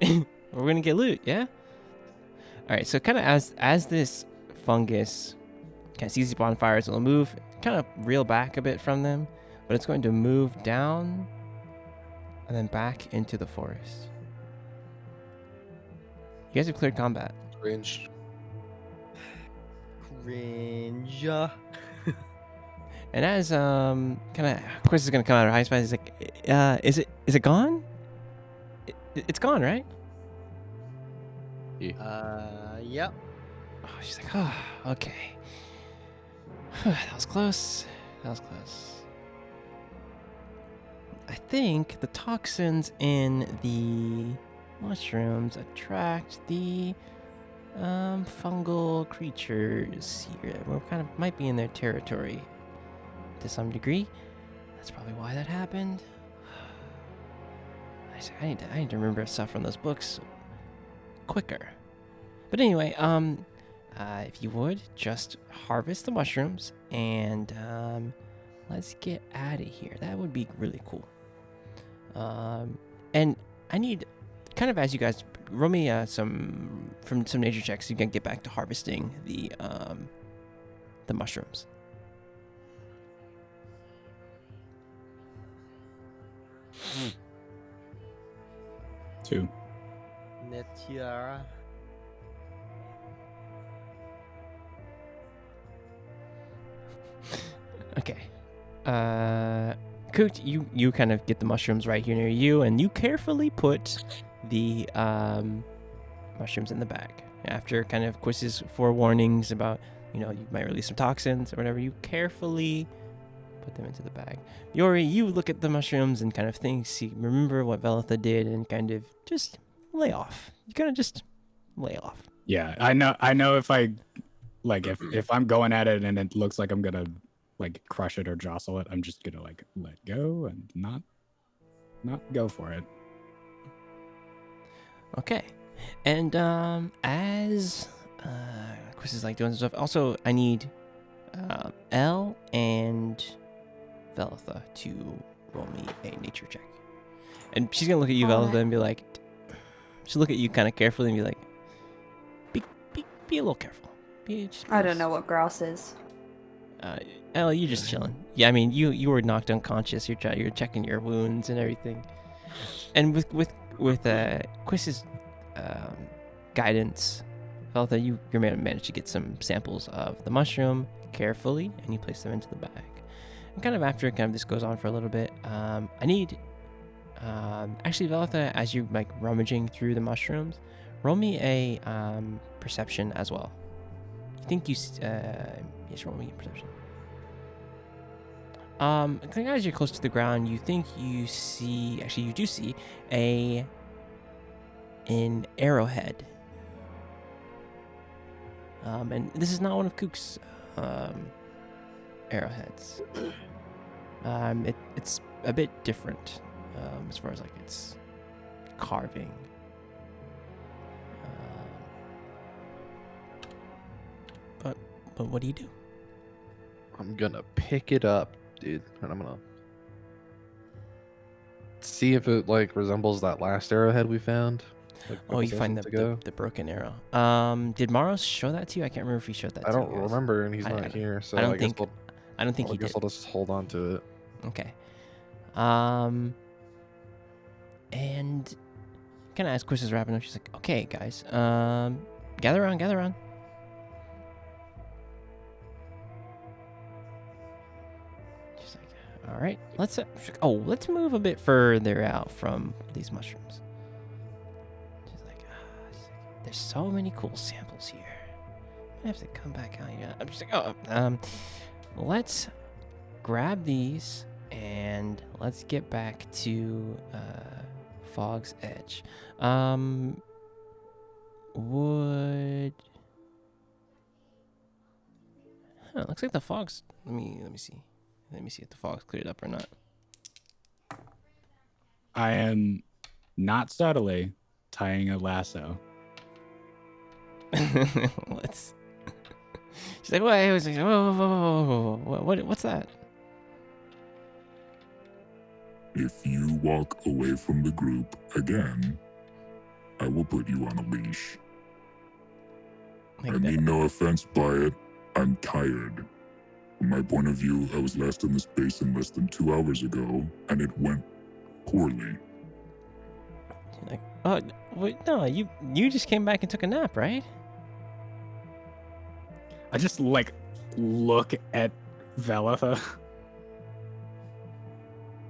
We're gonna get loot, yeah. All right. So kind of as this fungus kind of sees these bonfires, it'll move, kind of reel back a bit from them, but it's going to move down and then back into the forest. You guys have cleared combat. Range. Cringe. And as kind of Quiz is gonna come out of high spot, he's like, is it gone? It's gone, right? Yep. Oh, she's like, oh, okay. That was close. I think the toxins in the mushrooms attract the fungal creatures here. We're kind of might be in their territory to some degree. That's probably why that happened. I need to remember stuff from those books quicker. But anyway, if you would just harvest the mushrooms and let's get out of here. That would be really cool. And I need kind of, as you guys roll me some nature checks, so you can get back to harvesting the mushrooms. Two. Netiara. Okay. Coot, you kind of get the mushrooms right here near you, and you carefully put the mushrooms in the bag. After kind of Quiz's forewarnings about, you might release some toxins or whatever, you carefully put them into the bag. Yori, you look at the mushrooms and kind of remember what Velitha did, and kind of just lay off. You kind of just lay off. Yeah, I know if I, if I'm going at it and it looks like I'm gonna, crush it or jostle it, I'm just gonna, let go and not go for it. Okay. And as Quiz is doing stuff, also I need Elle and Velitha to roll me a nature check. And she's gonna look at you, Velitha, and be like, she'll look at you kind of carefully and be like, be a little careful. I don't know what grass is. Elle, you're just chilling. Yeah, I mean, you were knocked unconscious. You're checking your wounds and everything. And with Quiz's guidance, Velitha, you managed to get some samples of the mushroom carefully, and you place them into the bag. And kind of after this goes on for a little bit, I need actually, Velitha, as you rummaging through the mushrooms, roll me a perception as well. You think yes, roll me a perception. I think as you're close to the ground, you think you see, actually you do see an arrowhead. And this is not one of Kook's arrowheads. It's a bit different as far as its carving. But what do you do? I'm gonna pick it up, dude, and I'm gonna see if it like resembles that last arrowhead we found. Like, Oh, you find sessions ago. the broken arrow. Did Maros show that to you? I can't remember if he showed that I to don't you guys. remember, and he's I not don't- here, so I I, don't guess think we'll. I don't think I he guess did. I'll just hold on to it. Okay. And kind of as Chris is wrapping up, she's like, "Okay, guys, gather around, gather around." She's like, "All right, let's let's move a bit further out from these mushrooms." She's like, "There's so many cool samples here. I have to come back out here." I'm just like, let's grab these and let's get back to Fog's Edge. Looks like the fog's. Let me see. Let me see if the fog's cleared up or not. I am not subtly tying a lasso. Let's. She's like, "Wait, what's that?" If you walk away from the group again, I will put you on a leash. Like I that. mean no offense by it. I'm tired. From my point of view, I was last in this basin less than 2 hours ago, and it went poorly. She's like, "Oh, wait, no, you just came back and took a nap, right?" I just like look at Velitha.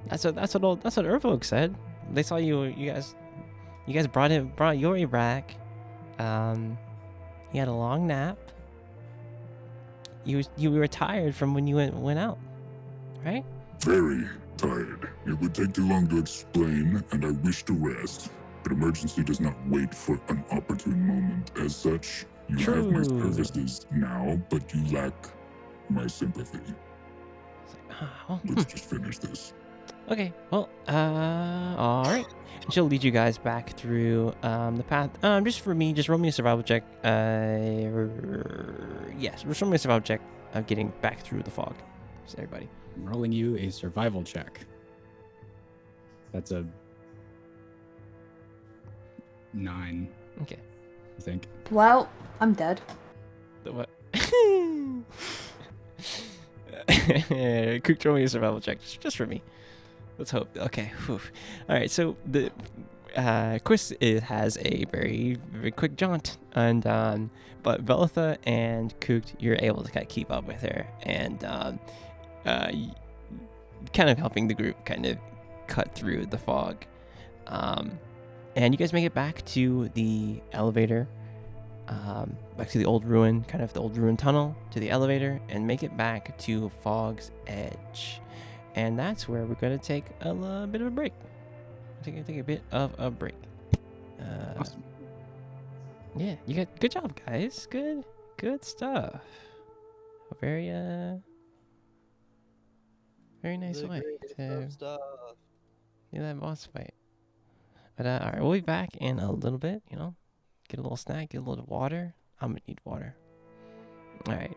That's what Urvog said. They saw you guys brought Yori back. He had a long nap. You were tired from when you went out, right? Very tired. It would take too long to explain, and I wish to rest. But emergency does not wait for an opportune moment. As such, you have my True. services now, but you lack my sympathy. It's like, oh, Let's just finish this. okay. Well, all right. And she'll lead you guys back through the path. Just for me, just roll me a survival check. Yes, just roll me a survival check of getting back through the fog. Just everybody. I'm rolling you a survival check. That's a 9. Okay. I think. Well, I'm dead. The what? Cook, throw me a survival check just for me. Let's hope. Okay. Whew. All right. So the Chris has a very very quick jaunt, and but Velitha and Cook, you're able to kind of keep up with her, and kind of helping the group kind of cut through the fog. And you guys make it back to the elevator, back to the old ruin, kind of the old ruin tunnel, to the elevator, and make it back to Fog's Edge. And that's where we're going to take a bit of a break. Take a bit of a break. Awesome. Yeah, you got good job, guys. Good stuff. A very nice way to do that boss fight. But all right, we'll be back in a little bit. You know, get a little snack, get a little water. I'm gonna need water. All right.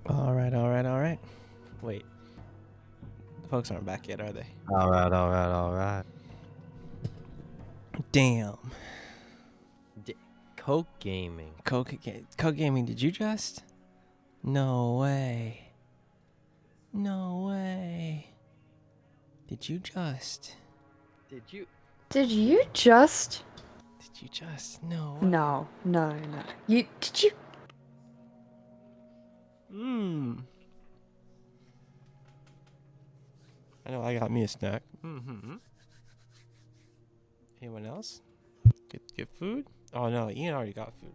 All right, all right, all right. Wait, the folks aren't back yet, are they? All right, all right, all right. Damn. Coke Gaming. Coke Gaming, did you just? No way. No way. Did you just? Did you? Did you just? Did you just? No way. No. You did you? I know I got me a snack. Anyone else? Get food? Oh no, Ian already got food.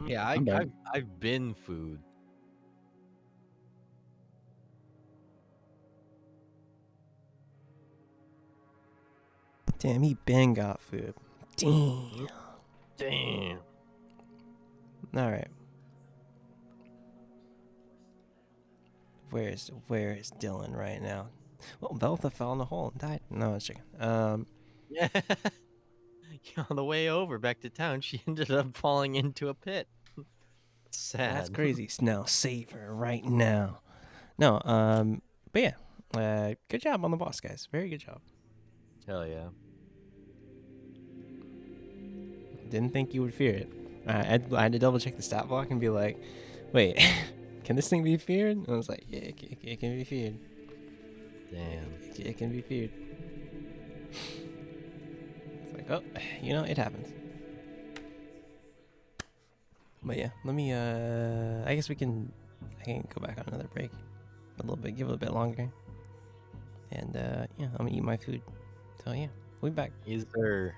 Yeah, I'm back. I've been food. Damn, he been got food. Damn. All right. Where is Dylan right now? Well, Veltha fell in the hole and died. No, it's chicken. Yeah. On the way over back to town, she ended up falling into a pit. Sad. That's crazy. Now save her right now. No, but yeah, good job on the boss, guys. Very good job. Hell yeah. Didn't think you would fear it. I had to double check the stat block and be like, wait, can this thing be feared? And I was like, yeah, it can be feared. Damn. It can be feared. It's like, oh, it happens. But yeah, let me, I guess I can go back on another break. A little bit, give it a bit longer. And, yeah, I'm gonna eat my food. So yeah, we'll be back. Is there...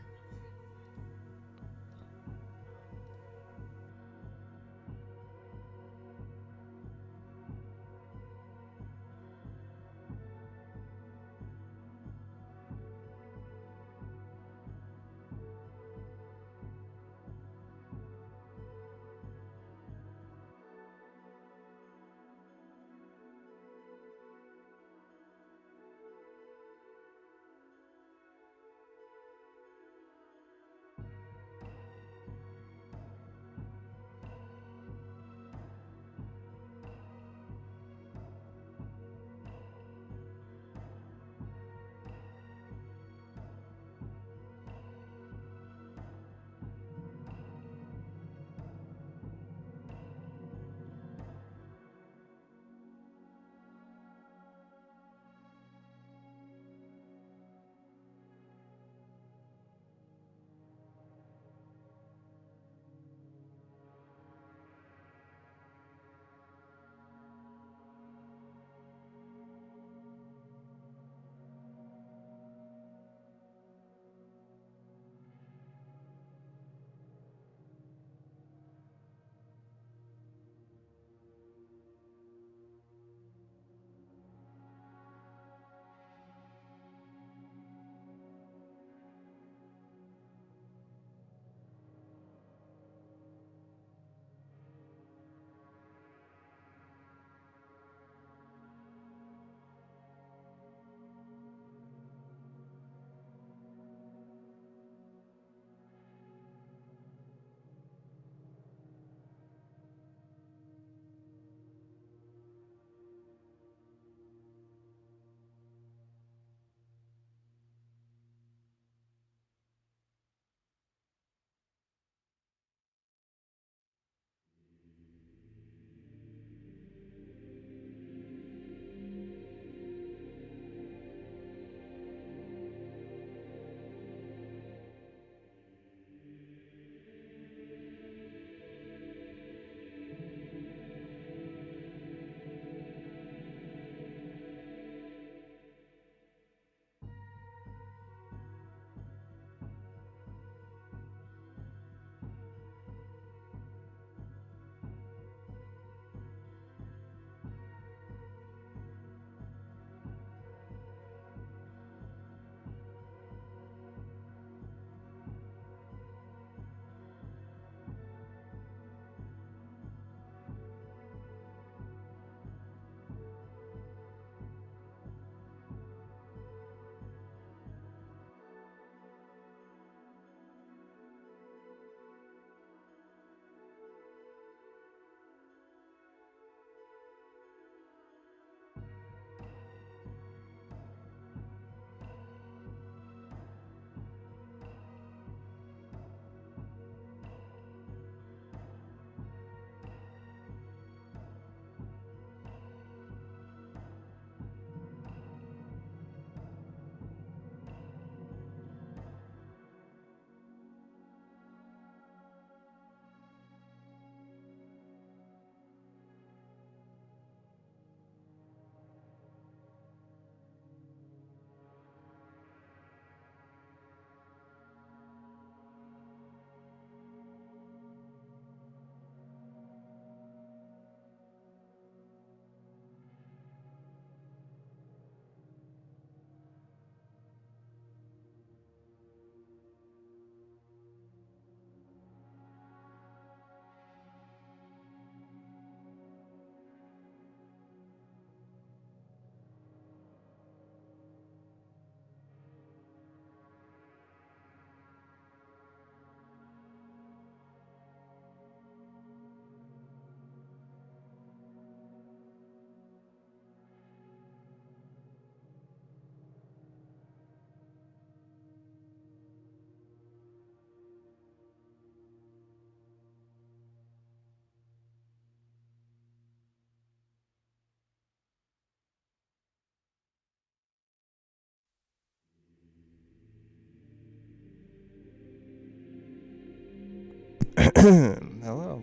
Hello.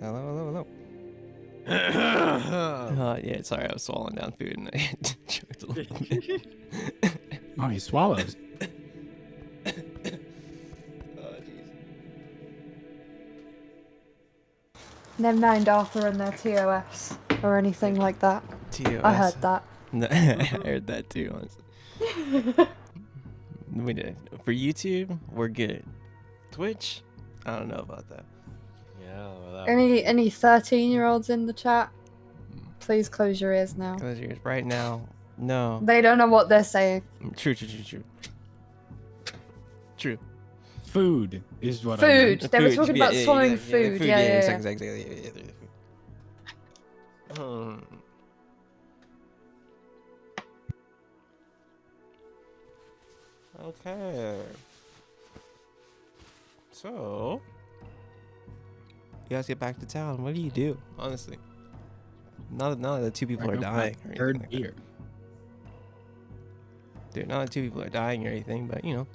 Hello. Yeah, sorry, I was swallowing down food and I choked a little bit. Oh, he swallows. Oh, jeez. Never mind Arthur and their TOS or anything like that. TOS. I heard that. No, I heard that too, honestly. We did. For YouTube, we're good. Twitch, I don't know about that. Yeah. Well, that Any 13-year-olds in the chat? Please close your ears now. Close your ears right now. No. They don't know what they're saying. True. Food is what I meant. Food. They were Food, talking about swallowing food. Yeah. Exactly. Okay. So, you guys get back to town. What do you do? Honestly, not that the two people are dying or anything Third like beer. that. Dude, not that two people are dying or anything, but you know.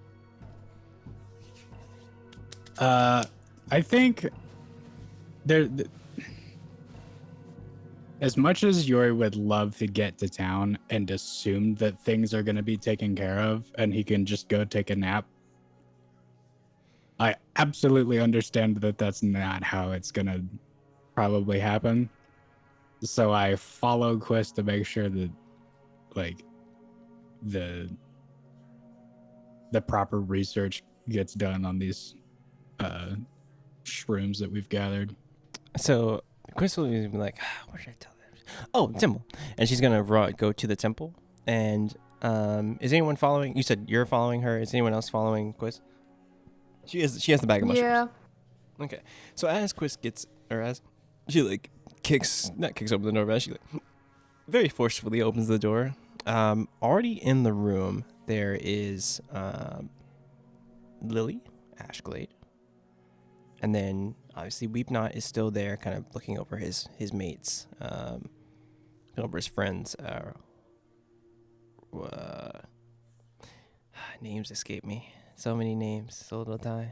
I think there. As much as Yori would love to get to town and assume that things are going to be taken care of and he can just go take a nap, I absolutely understand that that's not how it's going to probably happen. So I follow Quest to make sure that, like, the proper research gets done on these shrooms that we've gathered. So Crystal is gonna be like, what should I tell them? Oh, temple, and she's gonna go to the temple. And is anyone following? You said you're following her. Is anyone else following Quiz? She has the bag of mushrooms. Yeah. Okay. So as Quiz as she like kicks open the door, but she like very forcefully opens the door. Already in the room there is Lily Ashglade, and then obviously Weepnot is still there, kind of looking over his mates, over his friends. Names escape me. So many names, so little time.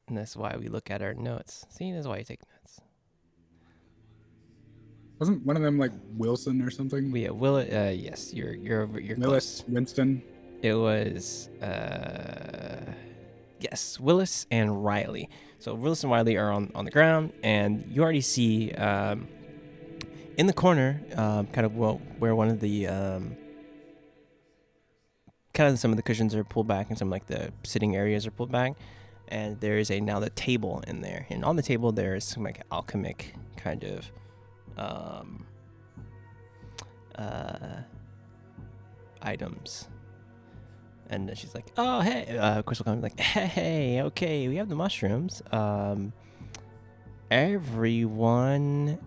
And that's why we look at our notes. See, that's why you take notes. Wasn't one of them like Wilson or something? Yeah, yes, you're Willis, close. Winston. It was yes, Willis and Riley. So Willis and Riley are on the ground, and you already see in the corner, kind of where one of the kind of some of the cushions are pulled back and some like the sitting areas are pulled back, and there is now the table in there, and on the table there is some like alchemic kind of items. And then she's like, oh, hey, Crystal comes like, hey, okay, we have the mushrooms. Everyone,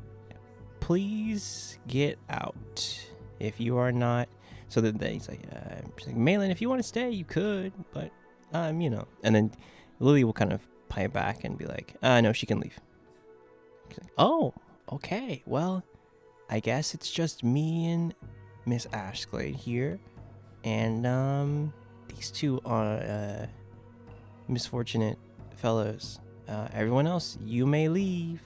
please get out. If you are not, so that he's like, Malin, if you want to stay, you could, but, you know. And then Lily will kind of pipe back and be like, no, she can leave. She's like, oh, okay, well, I guess it's just me and Miss Ashglade here. And, these two are misfortunate fellows. Everyone else, you may leave.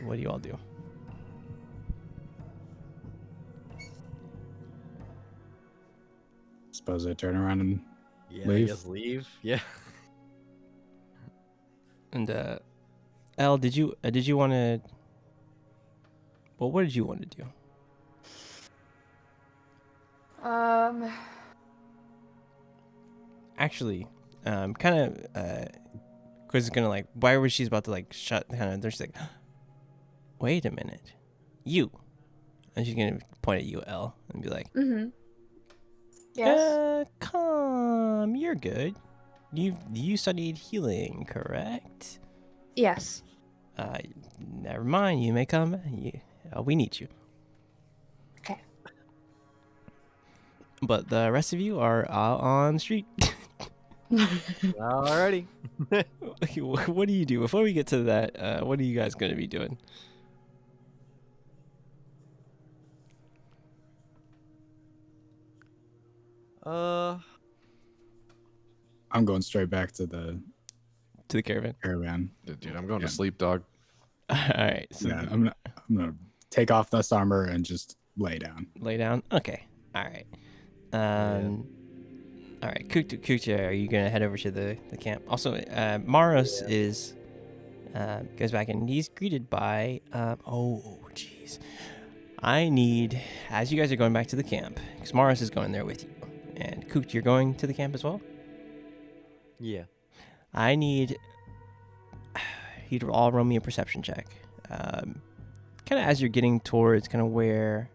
What do you all do? Suppose I turn around and I guess leave. Yeah. And Elle, did you want to? Well, what did you want to do? Actually, kind of, Chris is gonna like, why was she's about to like shut kind of, she's like, wait a minute, you, and she's gonna point at you, Elle, and be like, Yes. Come, you're good. You studied healing, correct? Yes. Never mind, you may come. We need you. Okay. But the rest of you are out on the street. Alrighty. What do you do? Before we get to that, what are you guys going to be doing? I'm going straight back to the caravan. Dude, I'm going to sleep, dog. All right. So Yeah, I'm gonna take off this armor and just lay down. lay down. Okay. All right. All right. Kucha, are you gonna head over to the camp? Also, Maros is goes back and he's greeted by oh jeez. I need, as you guys are going back to the camp, because Maros is going there with you, and Kucha, you're going to the camp as well. Yeah. I need you to all roll me a perception check. Kind of as you're getting towards kind of where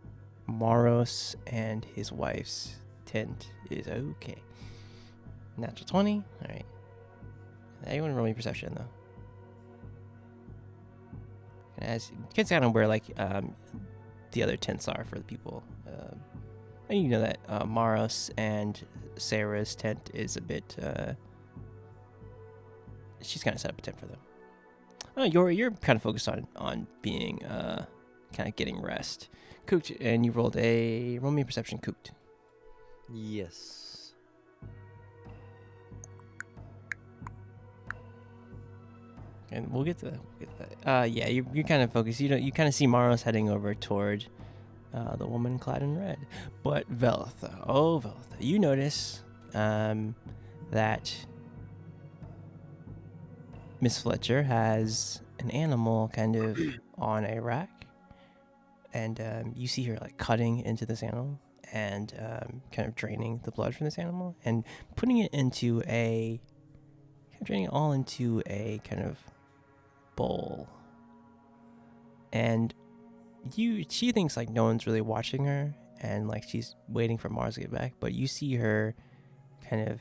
Maros and his wife's tent is. Okay. Natural 20. All right. Everyone roll me perception, though. As kids kind of where, like, the other tents are for the people. And you know that Maros and Sarah's tent is a bit... she's kind of set up a tent for them. Oh, you're kind of focused on being kind of getting rest. Cooked, and you roll me a perception, Cooked. Yes. And we'll get to that. Yeah, you're kind of focused. You kind of see Maros heading over toward the woman clad in red. But Velitha, you notice that Miss Fletcher has an animal kind of on a rack, and you see her like cutting into this animal and kind of draining the blood from this animal and putting it into draining it all into a kind of bowl. And she thinks like no one's really watching her and like she's waiting for Mars to get back, but you see her kind of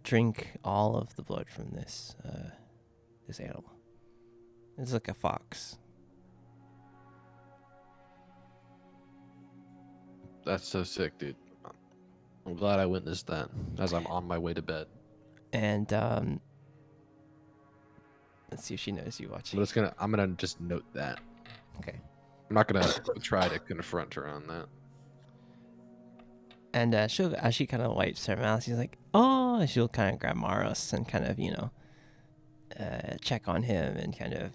drink all of the blood from this animal. It's like a fox. That's so sick, dude. I'm glad I witnessed that as I'm on my way to bed. And let's see if she knows you watching. I'm gonna just note that. Okay. I'm not gonna try to confront her on that. And as she kind of wipes her mouth, she's like, "Oh!" She'll kind of grab Maros and kind of check on him and kind of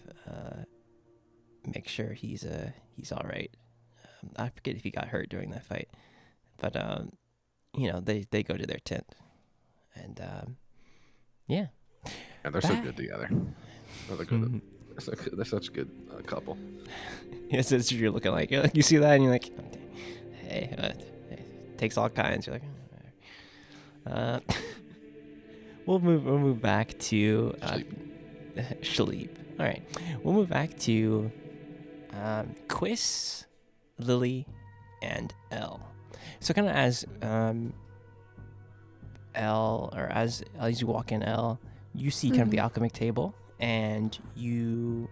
make sure he's all right. I forget if he got hurt during that fight, but they go to their tent, and yeah. And they're so good together. They're such a good couple. Yes, it's you're looking like you see that and you're like, hey, takes all kinds. You're like, we'll move back to Shaleep. All right, we'll move back to Quiss, Lily, and Elle. So kind of as Elle, or as you walk in, Elle, you see kind of the alchemic table, and you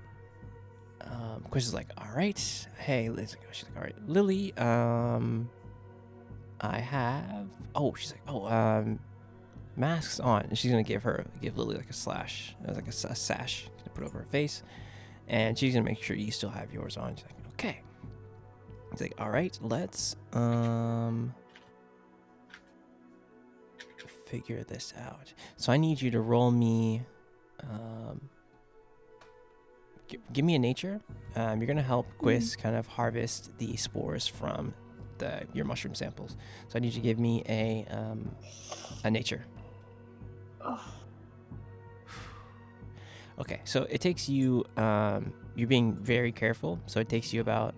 Quiss is like, all right, hey, she's like, all right, Lily, I have, she's like, masks on, and she's gonna give Lily like a sash to put over her face, and she's gonna make sure you still have yours on. She's like, okay. He's like, all right, let's figure this out. So I need you to roll me, give me a nature. You're gonna help Quiss kind of harvest the spores from your mushroom samples. So I need you to give me a nature. Okay, so it takes you, you're being very careful, so it takes you about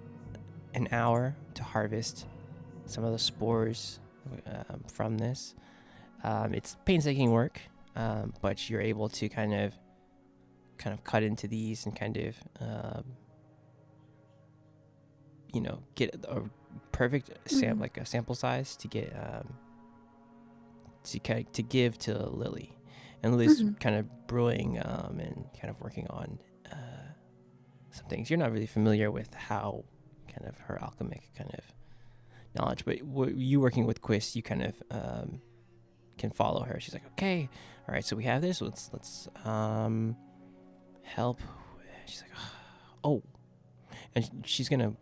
an hour to harvest some of the spores from this. It's painstaking work, but you're able to kind of cut into these and kind of get a perfect like a sample size to get to give to Lily. And Lily's kind of brewing and kind of working on some things. You're not really familiar with how kind of her alchemic kind of knowledge, but you working with Quiss, you kind of can follow her. She's like, okay, all right, so we have this. Let's help. She's like, oh, and she's gonna,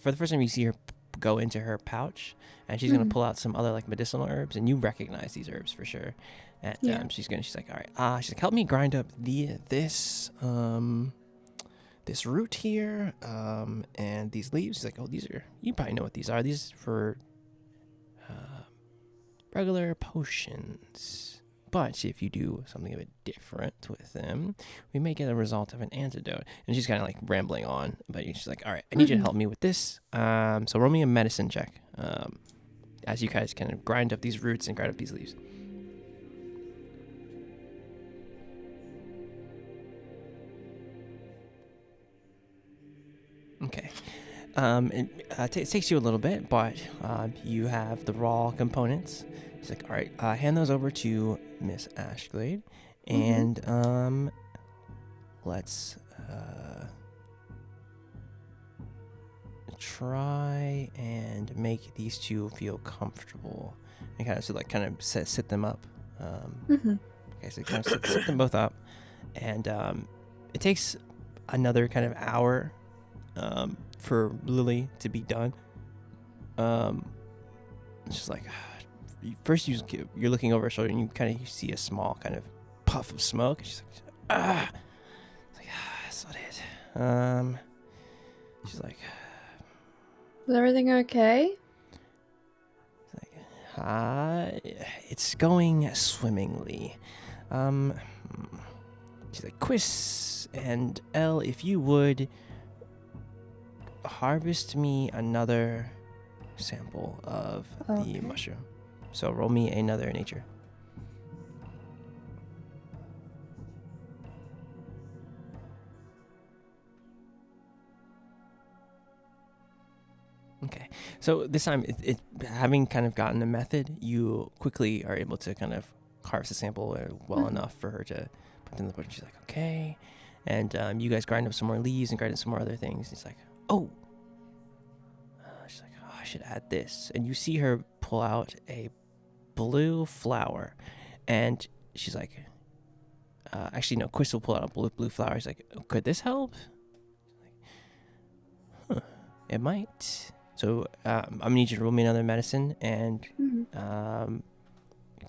for the first time you see her go into her pouch, and she's gonna pull out some other like medicinal herbs, and you recognize these herbs for sure. And she's like, all right, she's like, help me grind up this root here, and these leaves. She's like, oh, you probably know what these are. These are for regular potions. But if you do something a bit different with them, we may get a result of an antidote. And she's kind of like rambling on, but she's like, all right, I need you to help me with this. So roll me a medicine check as you guys kind of grind up these roots and grind up these leaves. Okay. It takes you a little bit, but you have the raw components. She's like, all right, hand those over to Miss Ashglade, and let's try and make these two feel comfortable, and kind of sit them up. Okay, so kind of sit them both up, and it takes another kind of hour for Lily to be done. It's just like, first you're looking over her shoulder and you see a small kind of puff of smoke. She's like, it's like, that's not it. She's like, is everything okay? It's going swimmingly. She's like, Quiz and Elle, if you would harvest me another sample of the mushroom. So roll me another nature. Okay, so this time, it having kind of gotten a method, you quickly are able to kind of harvest a sample well enough for her to put in the bush. She's like, okay, and you guys grind up some more leaves and grind up some more other things. She's like, oh. She's like, oh, I should add this, and you see her pull out a blue flower, and she's like, actually no, Quist will pull out a blue flower. She's like, could this help? Like, it might. So I'm gonna need you to roll me another medicine, and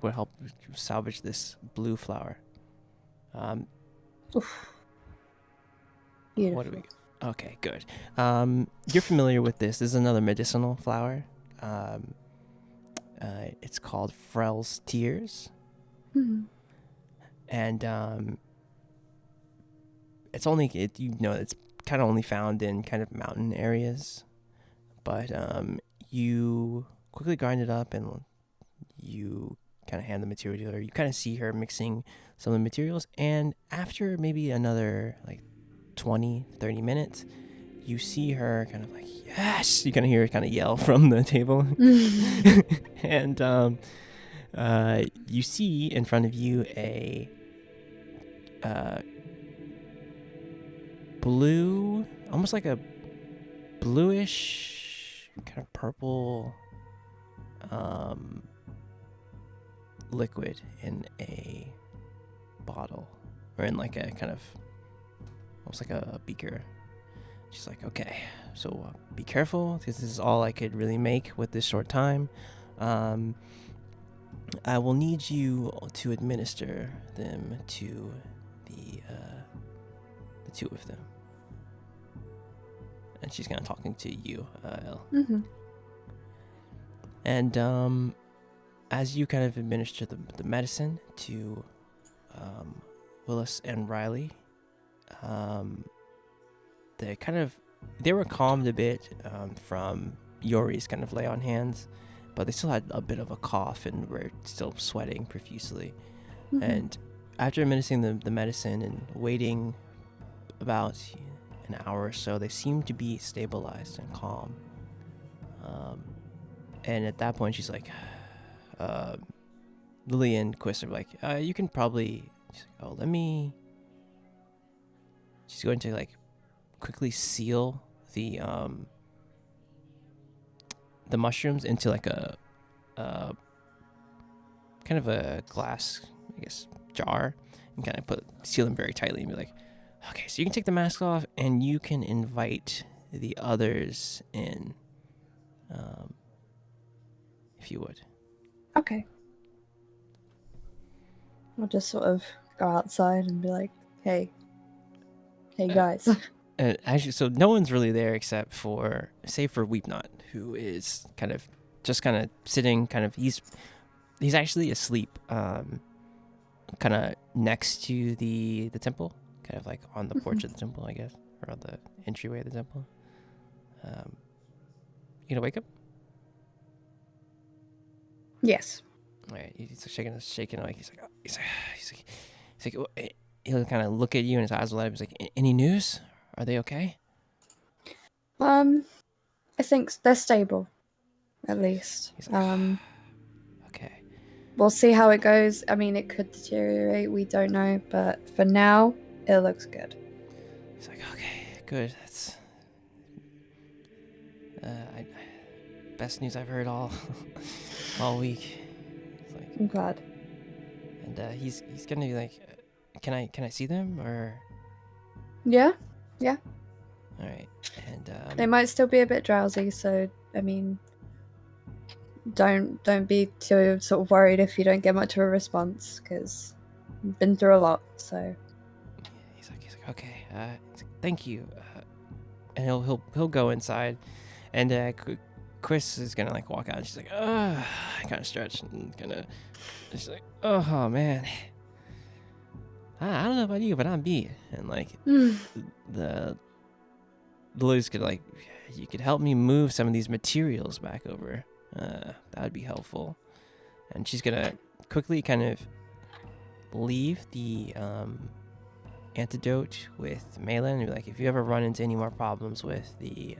will help salvage this blue flower. Beautiful. What do we? Okay, good. You're familiar with this. This is another medicinal flower. It's called Frel's Tears. And it's kind of only found in kind of mountain areas. But you quickly grind it up and you kind of hand the material to her. You kind of see her mixing some of the materials, and after maybe another like 20-30 minutes, you see her kind of like, yes, you kind of hear her kind of yell from the table. And you see in front of you a blue, almost like a bluish kind of purple liquid in a bottle, or in like a kind of almost like a beaker. She's like, okay, so be careful, because this is all I could really make with this short time. I will need you to administer them to the two of them. And she's kind of talking to you, Elle. And as you kind of administer the medicine to Willis and Riley, they were calmed a bit from Yori's kind of lay on hands, but they still had a bit of a cough and were still sweating profusely. And after administering the medicine and waiting about an hour or so, they seemed to be stabilized and calm. And at that point, she's like, Lily and Quist are like, you can probably, she's like, she's going to like quickly seal the mushrooms into like a kind of a glass, I guess, jar, and kind of seal them very tightly and be like, okay, so you can take the mask off and you can invite the others in. if you would. Okay. I'll just sort of go outside and be like, hey guys. Actually, so no one's really there except for, save for Weepnot, who is kind of sitting, he's actually asleep, kind of next to the temple, kind of like on the porch of the temple, I guess, or on the entryway of the temple. You gonna wake up? Yes. All right, he's shaking, like he's like, he'll kind of look at you and his eyes will light up. He's like, any news? Are they okay? I think they're stable, at least. He's like, okay. We'll see how it goes. I mean, it could deteriorate. We don't know, but for now, it looks good. He's like, okay, good. That's best news I've heard all week. It's like, I'm glad. and he's gonna be like, can I see them or? Yeah. All right, and They might still be a bit drowsy, so I mean, don't be too sort of worried if you don't get much of a response, because you've been through a lot. So he's like, okay, he's like, thank you, and he'll go inside, and Chris is gonna like walk out, and she's like, kind of stretch and she's like, oh man, I don't know about you, but I'm beat, and like the Lily's could like, you could help me move some of these materials back over. That would be helpful. And she's gonna quickly kind of leave the antidote with Malin and be like, if you ever run into any more problems with the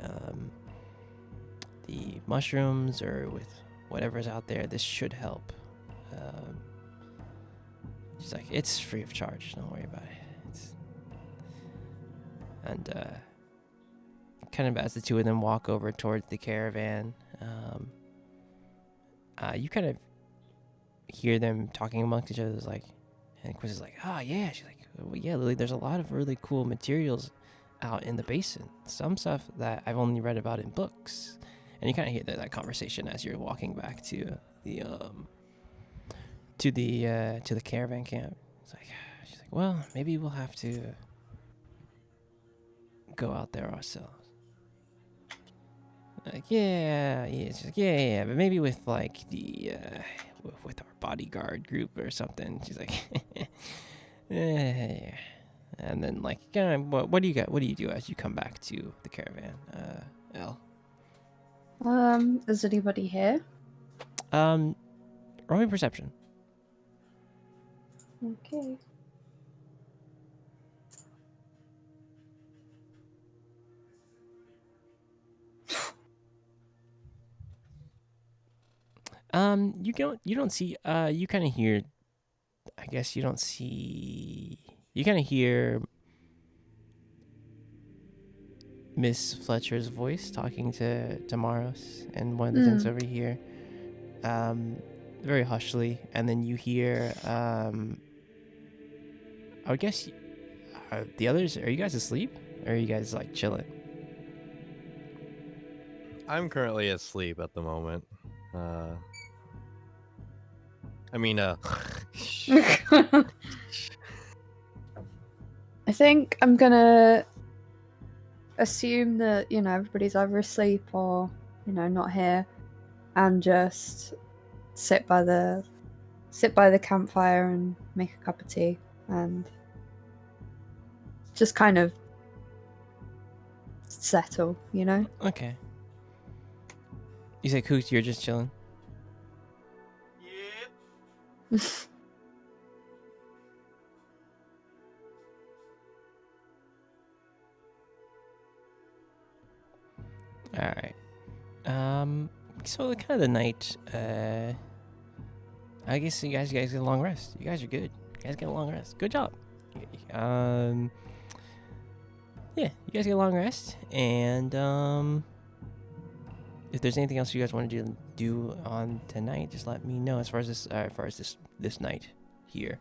mushrooms or with whatever's out there, this should help. She's like, it's free of charge, don't worry about it. And kind of as the two of them walk over towards the caravan, you kind of hear them talking amongst each other. Like, and Quiz is like, oh yeah. She's like, well, yeah, Lily, there's a lot of really cool materials out in the basin. Some stuff that I've only read about in books. And you kind of hear that conversation as you're walking back to the caravan camp. It's like, she's like, well, maybe we'll have to go out there ourselves. Like, yeah, she's like, yeah, but maybe with like the with our bodyguard group or something. She's like, yeah. And then like, what do you got? What do you do as you come back to the caravan, Elle? Is anybody here? Roll me perception. Okay. You don't see, you kind of hear, I guess you don't see, you kind of hear Miss Fletcher's voice talking to Maros and one of the tents over here, very hushly, and then you hear, I would guess, the others, are you guys asleep, or are you guys, like, chilling? I'm currently asleep at the moment. I think I'm gonna assume that, everybody's either asleep or, not here, and just sit by the campfire and make a cup of tea and just kind of settle, Okay. You say, Coot, you're just chilling? Yep. All right. So kind of the night, I guess you guys get a long rest. You guys are good. You guys get a long rest. Good job. Yeah, you guys get a long rest, and if there's anything else you guys want to do on tonight, just let me know. As far as this night here,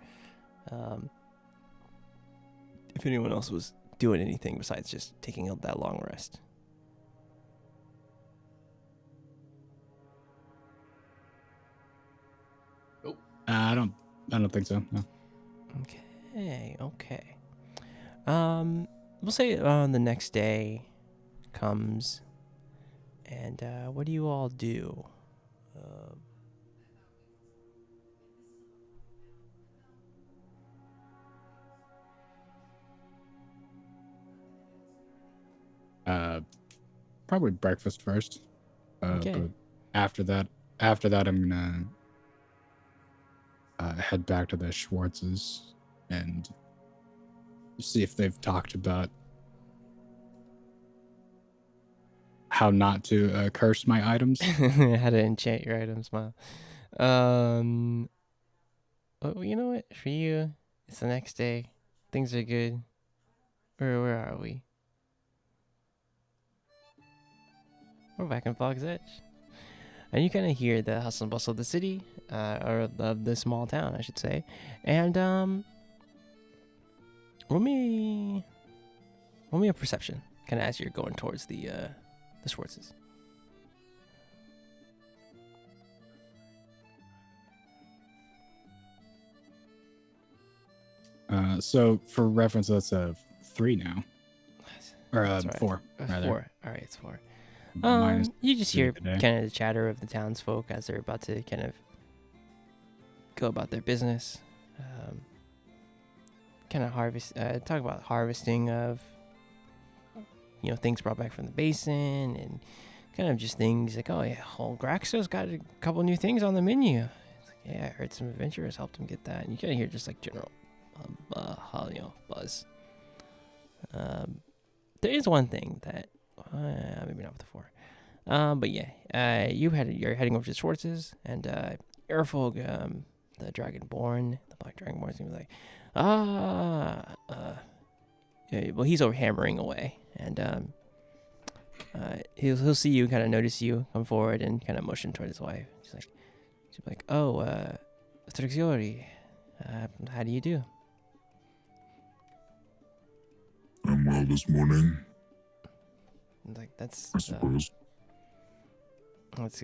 if anyone else was doing anything besides just taking that long rest. I don't think so. No. Okay. We'll say the next day comes, and what do you all do? Probably breakfast first. Okay. But after that, I'm gonna head back to the Schwartzes and see if they've talked about how not to curse my items. How to enchant your items, Mom. Well, you know what? For you, it's the next day. Things are good. Where are we? We're back in Fog's Edge. And you kind of hear the hustle and bustle of the city, or of the small town, I should say. And roll me a perception, kind of as you're going towards the Schwartzes. So for reference, that's a 3 now, or That's right. 4 rather. 4. All right, it's 4. Minus You just hear today. kind of the chatter of the townsfolk as they're about to kind of go about their business. Kind of talk about harvesting of, things brought back from the basin, and kind of just things like, oh yeah, old Graxo's got a couple new things on the menu. It's like, yeah, I heard some adventurers helped him get that, and you kind of hear just like general, buzz. There is one thing that, maybe not with the 4, but yeah, you're heading over to Schwartz's, and Airfolk, the Dragonborn, the Black Dragonborn, is gonna be like, yeah, well, he's over hammering away, and he'll see you, kind of notice you come forward, and kind of motion toward his wife. She'll be like, oh, Trixiori, how do you do? I'm well this morning, Like, that's I suppose. that's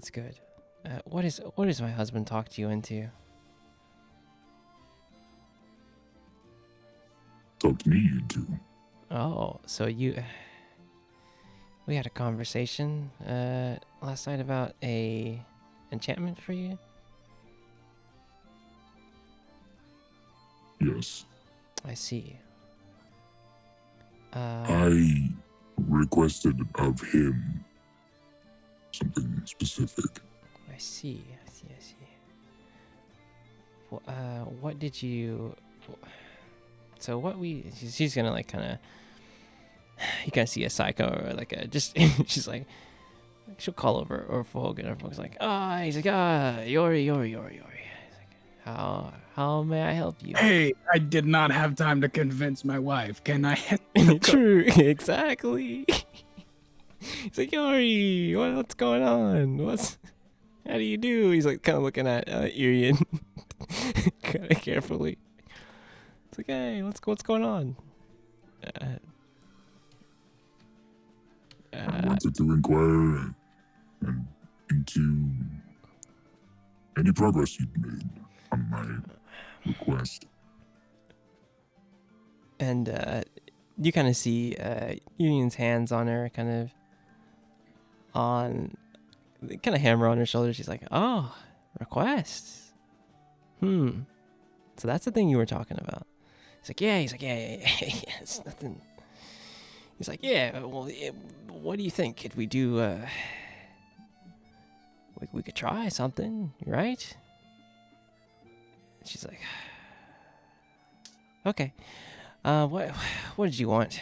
good. What is my husband talked you into? Talked me into. Oh, so we had a conversation last night about a enchantment for you? Yes. I see. I requested of him something specific. I see. What did you? So what she's gonna like kind of. You kind of see a psycho or like a just. She's like, she'll call over Orfolk, and Orfolk's like, he's like, Yori. He's like, how may I help you? Hey, I did not have time to convince my wife. Can I? True, exactly. He's like, Yori, what's going on? How do you do? He's like kind of looking at Irian kind of carefully. It's like, hey, what's going on? I wanted to inquire into any progress you'd made on my request. And you kind of see Union's hands on her, kind of hammer on her shoulder. She's like, oh, requests. So that's the thing you were talking about. He's like, yeah. It's nothing. He's like, yeah, well, what do you think? Could we do, we could try something, right? She's like, okay. What did you want,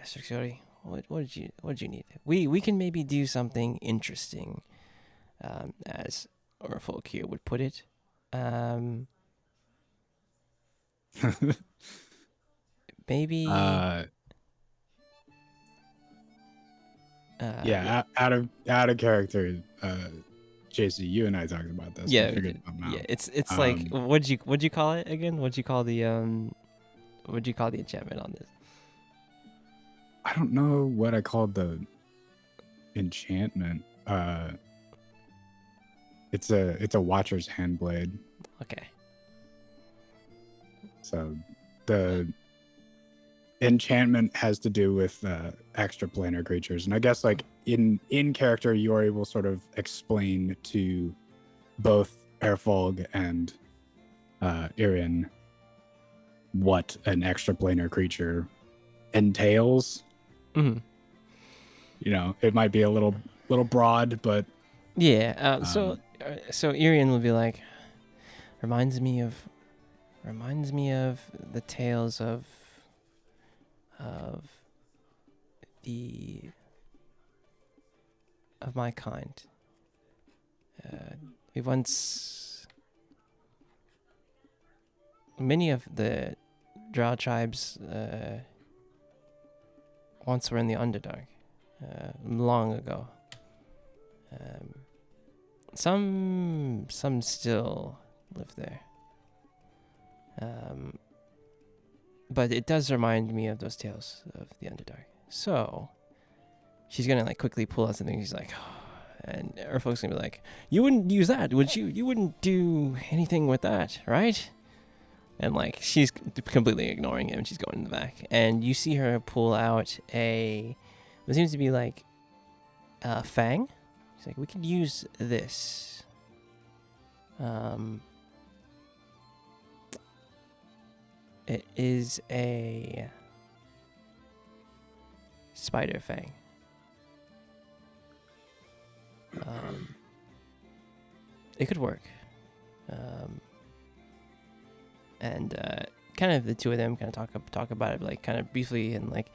Strixori? What did you need? We can maybe do something interesting, as Orfolk here would put it. Maybe. Yeah, out of character. JC, you and I talked about this. Yeah, We figured something out. yeah. It's like, what'd you call it again? What'd you call the enchantment on this? I don't know what I called the enchantment. It's a Watcher's Handblade. Okay. So the enchantment has to do with extraplanar creatures, and I guess like in character, Yori will sort of explain to both Airfolg and Irin what an extraplanar creature entails. Mm-hmm. You know, it might be a little broad, but yeah. So Irian will be like, reminds me of the tales of my kind. We once, many of the Drow tribes once were in the Underdark, long ago. Some still live there. But it does remind me of those tales of the Underdark. So she's gonna like quickly pull out something. She's like, and her folks gonna be like, "You wouldn't use that, would you? You wouldn't do anything with that, right?" And like she's completely ignoring him. She's going in the back, and you see her pull out what seems to be like a fang. She's like, "We could use this." It is a spider fang. It could work. And kind of the two of them kind of talk about it like kind of briefly and like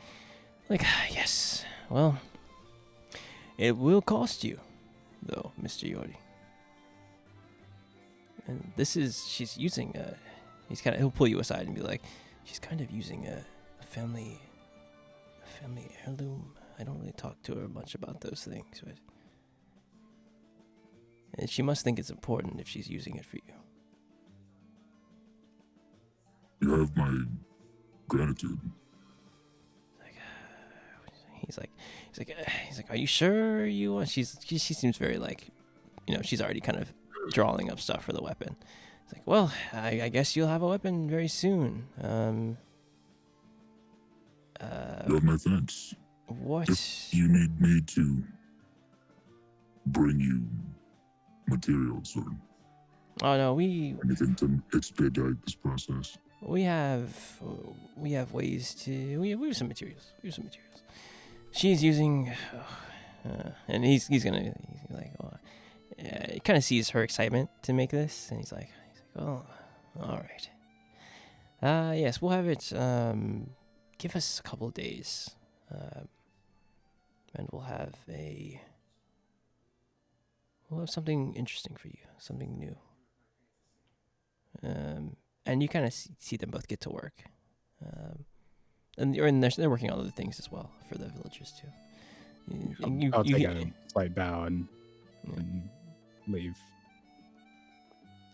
yes, well, it will cost you though, Mr. Yori. And she's using he'll pull you aside and be like, she's kind of using a family heirloom. I don't really talk to her much about those things, but and she must think it's important if she's using it for you. You have my gratitude. He's like, are you sure you want? She seems very like, she's already kind of drawing up stuff for the weapon. It's like, well, I guess you'll have a weapon very soon. You have my thanks. What? If you need me to bring you materials or anything to expedite this process. We have ways to. We have some materials. She's using, and he's like, he kind of sees her excitement to make this, and he's like, oh, all right. Yes, we'll have it. Give us a couple of days, and we'll have something interesting for you, something new. And you kind of see them both get to work. And they're working on other things as well for the villagers too. I'll take a slight bow and leave.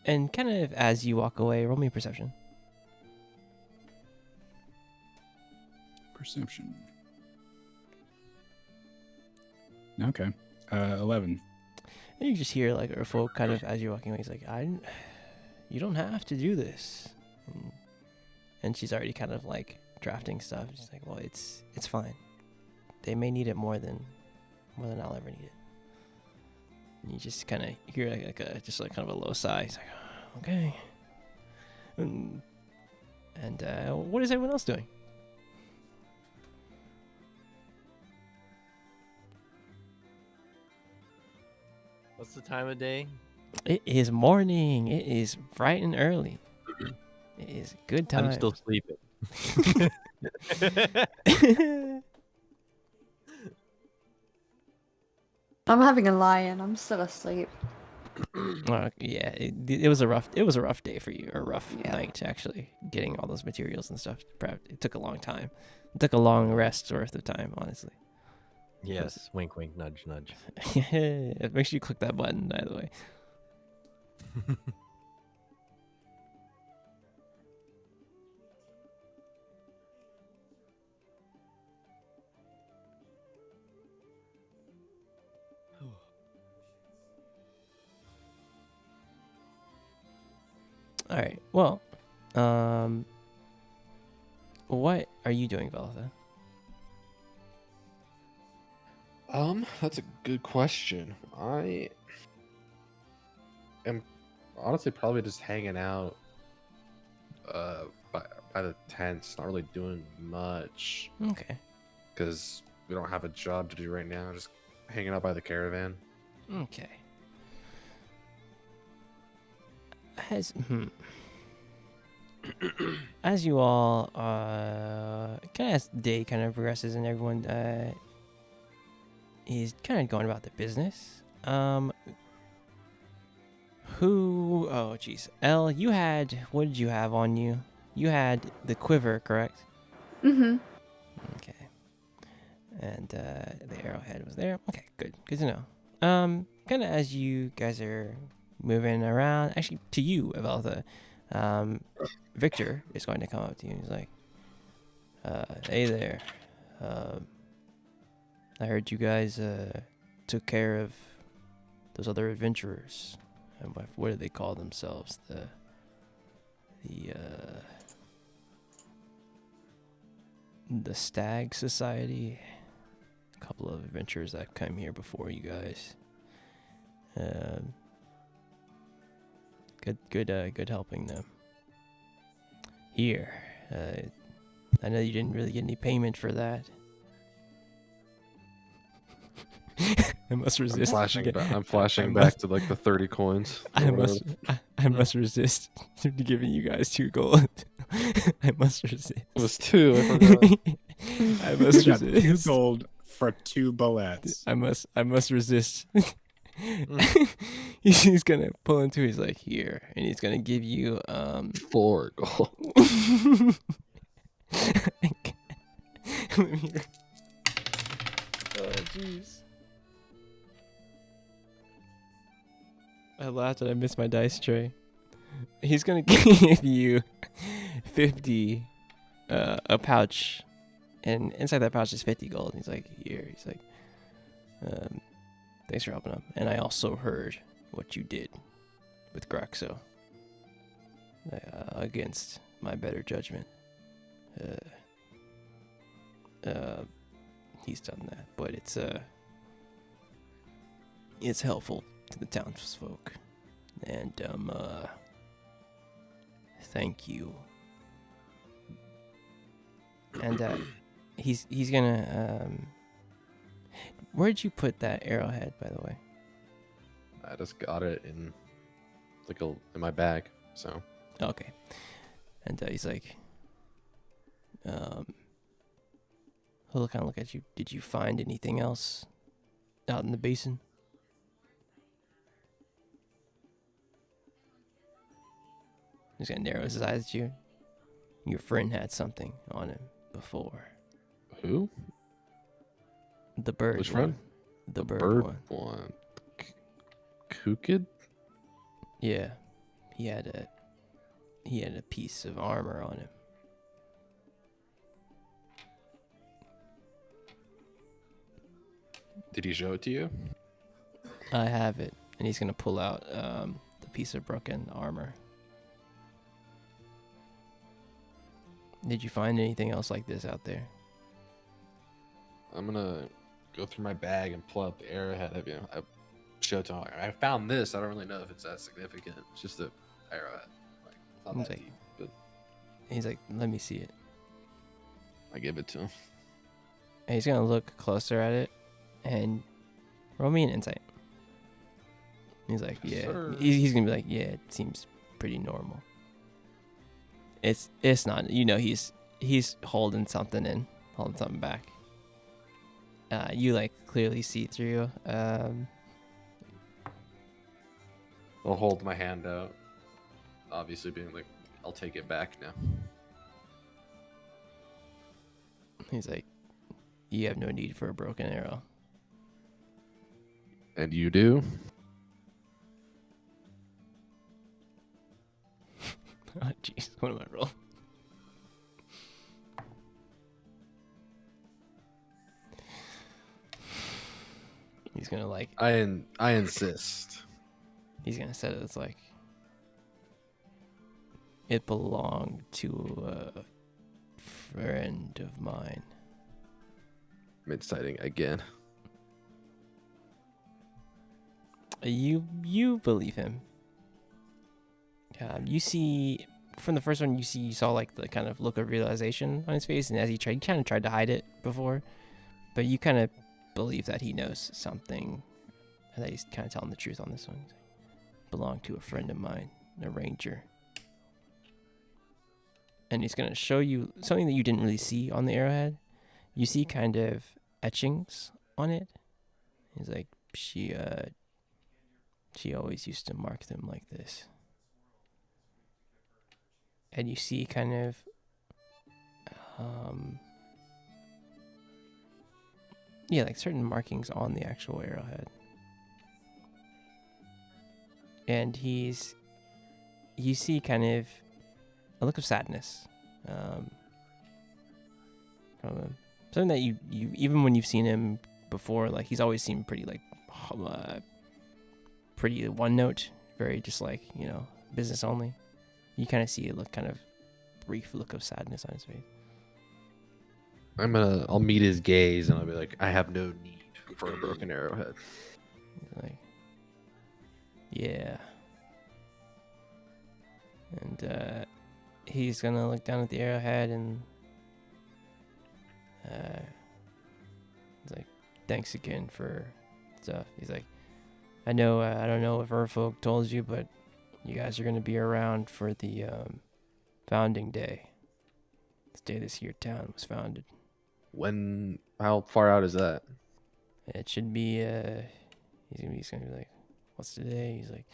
And kind of as you walk away, roll me a perception. Perception. Okay. 11. And you just hear like Urfo kind of as you're walking away, he's like, you don't have to do this. And she's already kind of like drafting stuff. She's like, well, it's fine. They may need it more than I'll ever need it. And you just kind of hear like kind of a low sigh. He's like, oh, okay. And what is everyone else doing? What's the time of day? It is morning. It is bright and early. It is good time. I'm still sleeping. I'm having a lie-in. I'm still asleep. Yeah, it was a rough day for you, or a rough night actually, getting all those materials and stuff prepped. It took a long time. It took a long rest worth of time, honestly. Yes, wink, wink, nudge, nudge. Make sure you click that button, by the way. All right. Well, what are you doing, Veltha? That's a good question. I am honestly probably just hanging out by the tents, not really doing much Okay. because we don't have a job to do right now. Just hanging out by the caravan. Okay. As you all kind of as the day kind of progresses and everyone is kind of going about their business. Oh jeez, Elle, what did you have on you? You had the quiver, correct? Mm-hmm. Okay. And the arrowhead was there. Okay, good to know. Kind of as you guys are moving around, actually to you, Aveltha, Victor is going to come up to you. He's like, hey there. I heard you guys took care of those other adventurers. And what do they call themselves? The Stag Society. A couple of adventurers that came here before you guys. Good helping them. Here, I know you didn't really get any payment for that. I must resist. I'm flashing back to like the 30 coins. I must resist giving you guys 2 gold. I must resist. It was 2. I forgot. I must You got resist. 2 gold for 2 bullets. I must resist. He's gonna pull into. He's like, here, and he's gonna give you 4 gold. Oh jeez. I laughed and I missed my dice tray. He's gonna give you 50, a pouch, and inside that pouch is 50 gold. And he's like, here. He's like, thanks for helping him. And I also heard what you did with Graxo against my better judgment. He's done that, but it's helpful to the townsfolk, and thank you. And he's gonna where'd you put that arrowhead, by the way? I just got it in in my bag. So Okay. And he's like, he'll kind of look at you. Did you find anything else out in the basin? He's gonna narrow his eyes at you. Your friend had something on him before. who? The bird Which one. one? The bird one. one. Kukid? Yeah. He had a piece of armor on him. Did he show it to you? I have it, and he's gonna pull out the piece of broken armor. Did you find anything else like this out there? I'm gonna go through my bag and pull out the arrowhead. I showed it to him. I found this. I don't really know if it's that significant. It's just an arrowhead. Like, it's not He's that like- deep, but He's like, let me see it. I give it to him. And he's gonna look closer at it and roll me an insight. He's like, yeah. Sir. He's gonna be like, yeah, it seems pretty normal. It's not. You know, he's holding something back. You like clearly see through. I'll hold my hand out. Obviously, being like, I'll take it back now. He's like, you have no need for a broken arrow. And you do? Oh jeez, what am I rolling? He's gonna like. I insist. He's gonna set it as like. It belonged to a friend of mine. Mid-sighting again. You believe him. You see from the first one, you saw like the kind of look of realization on his face, and as he kind of tried to hide it before, but you kind of believe that he knows something, and that he's kind of telling the truth on this one. Belonged to a friend of mine, a ranger, and he's gonna show you something that you didn't really see on the arrowhead. You see kind of etchings on it. He's like, she always used to mark them like this. And you see kind of like certain markings on the actual arrowhead. And you see kind of a look of sadness from him. Something that you even when you've seen him before, like he's always seemed pretty like pretty one note, very just like, business only. You kind of see a kind of brief look of sadness on his face. I'll meet his gaze and I'll be like, I have no need for a broken arrowhead. He's like, yeah. And he's gonna look down at the arrowhead and he's like, thanks again for stuff. He's like, I don't know if Urfolk told you, but you guys are going to be around for the founding day. This day this here town was founded. How far out is that? It should be, he's going to be like, what's today? He's like,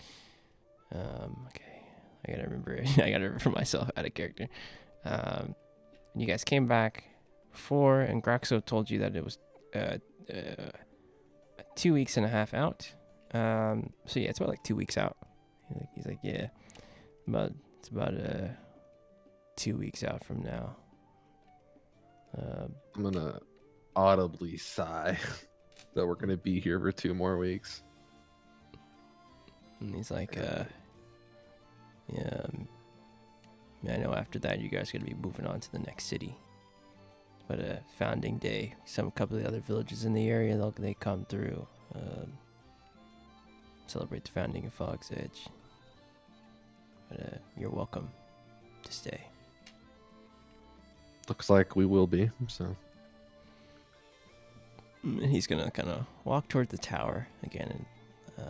okay, I got to remember it. I got to remember myself out of character. And you guys came back before, and Graxo told you that it was 2 weeks and a half out. So yeah, it's about like 2 weeks out. He's like, yeah, it's about 2 weeks out from now. I'm gonna audibly sigh that we're gonna be here for 2 more weeks. And he's like, yeah, I know after that you guys are gonna be moving on to the next city. But founding day, a couple of the other villages in the area, they come through, celebrate the founding of Fog's Edge. But you're welcome to stay. Looks like we will be, so. And he's gonna kind of walk toward the tower again and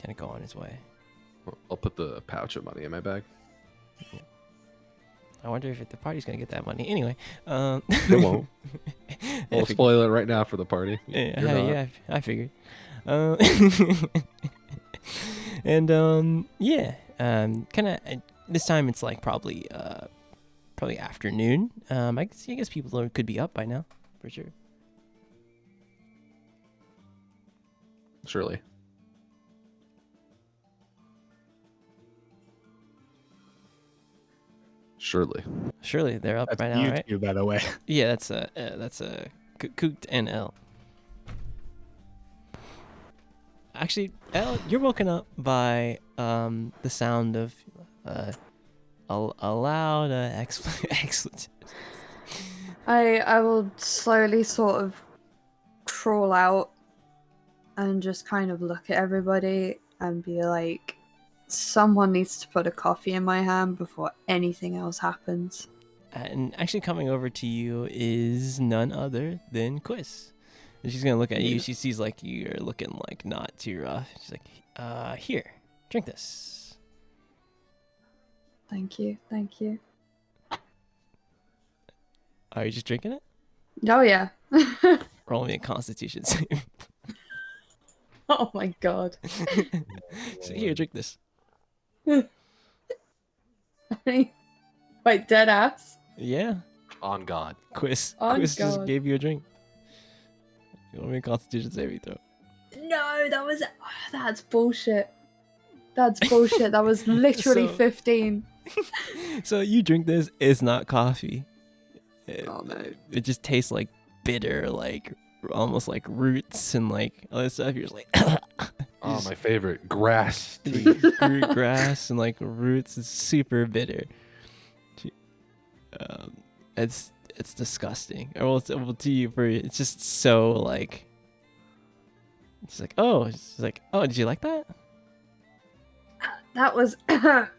kind of go on his way. I'll put the pouch of money in my bag. Yeah. I wonder if the party's gonna get that money. Anyway, It won't. We'll spoil it right now for the party. Yeah, I figured. And kind of this time it's like probably afternoon. I guess people could be up by now, for sure. Surely. Surely they're up That's by now, YouTube, right? by the way. Yeah, that's a Coot and L. Actually, Elle, you're woken up by the sound of a loud expletive. I will slowly sort of crawl out and just kind of look at everybody and be like, someone needs to put a coffee in my hand before anything else happens. And actually coming over to you is none other than Quiz. And she's gonna look at you. She sees like you're looking like not too rough. She's like, here, drink this. Thank you. Are you just drinking it? Oh yeah. Roll me a Constitution save. Oh my god. So here, drink this. Wait, dead ass? Yeah. On God. Quiz On just God. gave you a drink. You want me a Constitution saving throw? No, that's bullshit. That's bullshit. That was literally So- 15. So you drink this. It's not coffee. Oh no. It just tastes like bitter, like almost like roots and like other stuff. You're just like, Oh, my favorite. Grass tea. Grass and like roots. It's super bitter. It's disgusting. Well, to you, it's just so like. It's like, oh, did you like that? That was what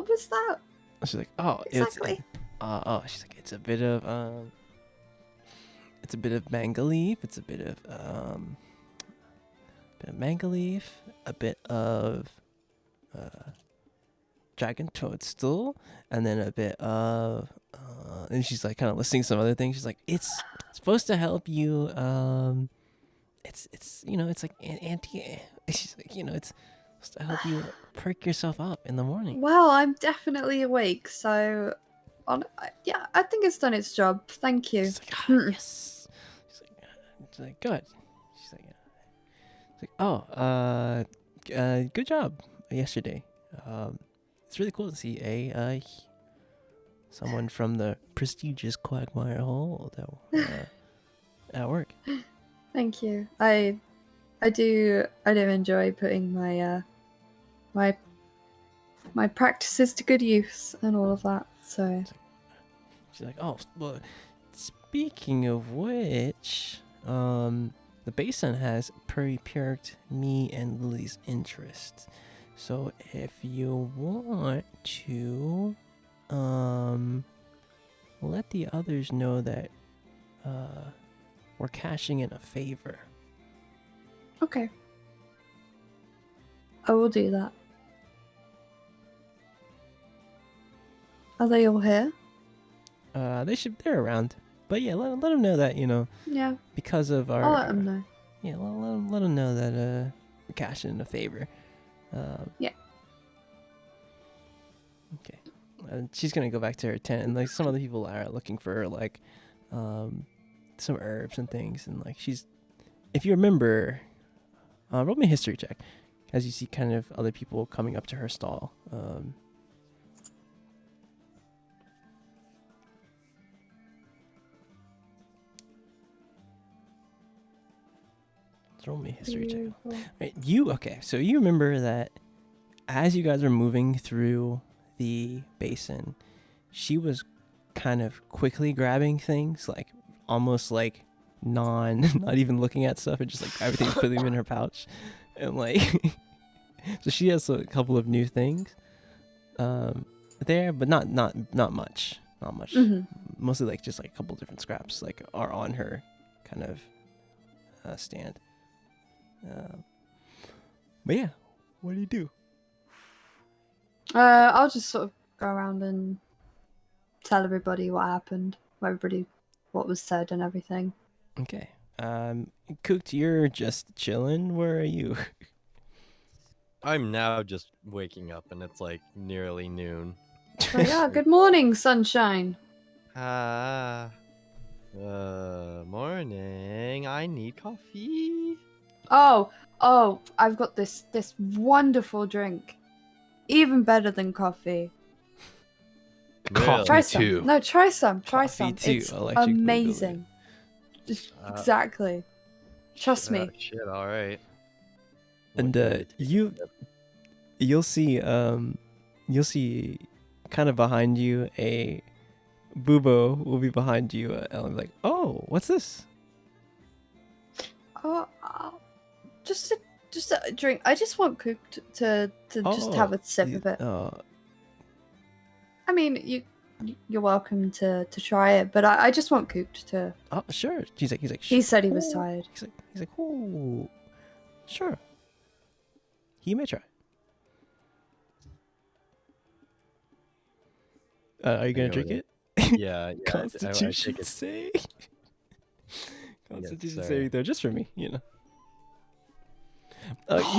was that? She's like, oh, Exactly. she's like, it's a bit of mango leaf, it's a bit of mango leaf, a bit of dragon toadstool, and then a bit of and she's like kind of listing some other things. She's like, it's supposed to help you it's it's like anti. She's like, it's supposed to help you perk yourself up in the morning. Well, I'm definitely awake, so yeah, I think it's done its job. Thank you. She's like, yes. She's like, good. She's like, oh, good job yesterday. It's really cool to see someone from the prestigious Quagmire Hall at work. Thank you. I do enjoy putting my my practices to good use and all of that. So she's like, oh, well, speaking of which, the basin has perked me and Lily's interest. So if you want to, let the others know that, we're cashing in a favor. okay, I will do that. Are they all here? They're around. But yeah, let them know that, Yeah, because of our... I'll let them know. Yeah, let them know that we're cashing in a favor. Yeah. Okay. She's gonna go back to her tent, and like some other people are looking for like some herbs and things, and like if you remember, roll me a history check as you see kind of other people coming up to her stall. Roll me a history check. Right, so you remember that as you guys are moving through the basin, she was kind of quickly grabbing things, like almost like not even looking at stuff, and just like everything's putting them in her pouch, and like so she has a couple of new things there, but not much. Mm-hmm. Mostly like just like a couple different scraps like are on her kind of stand. But yeah, what do you do? I'll just sort of go around and tell everybody what happened, what was said and everything. Okay. Cooked, you're just chilling. Where are you? I'm now just waking up, and it's like nearly noon. So, yeah, good morning, sunshine. Morning. I need coffee. Oh, I've got this wonderful drink. Even better than coffee. Coffee Try too. some. No, try some. Try Coffee some. too, It's electric boogaloo. amazing. Just exactly. Trust me. Shit, all right. And you'll see kind of behind you a Bubo will be behind you, Ellen, like, oh, what's this? Oh, just a drink. I just want Cooked to just have a sip of it. I mean, you're welcome to try it, but I just want Cooked to. Oh, sure. He's like. He said he was tired. He's like, oh, sure. He may try. Are you gonna drink it? Yeah. Constitution I save. Constitution sorry. saving throw, just for me, You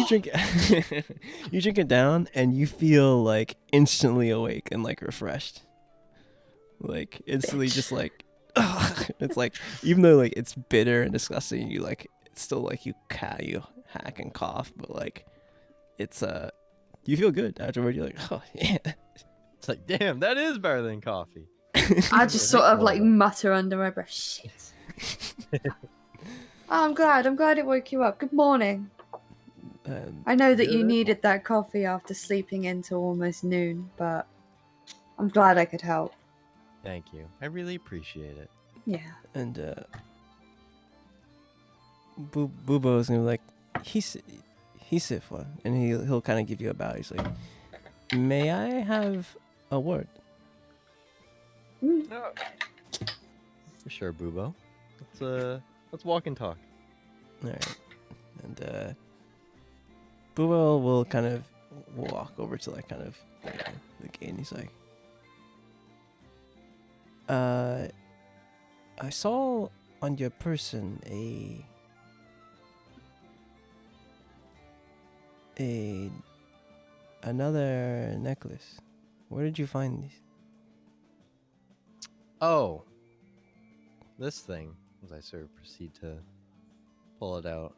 drink it. You drink it down, and you feel like instantly awake and like refreshed. Like instantly, just like it's like, even though like it's bitter and disgusting, you like it's still like you hack and cough, but like it's you feel good afterward. You're like, oh yeah. It's like, damn, that is better than coffee. I just sort of like mutter under my breath. Shit. Oh, I'm glad it woke you up. Good morning. I know that Yeah, you that- needed that coffee after sleeping into almost noon, but I'm glad I could help. Thank you. I really appreciate it. Yeah. And Bubo is gonna be like, he's Sifwa, and he'll kind of give you a bow. He's like, may I have a word? For sure, Bubo. Let's walk and talk. All right. And Bubo will kind of walk over to like kind of the gate, and he's like, I saw on your person another necklace. Where did you find these? Oh, this thing. As I sort of proceed to pull it out.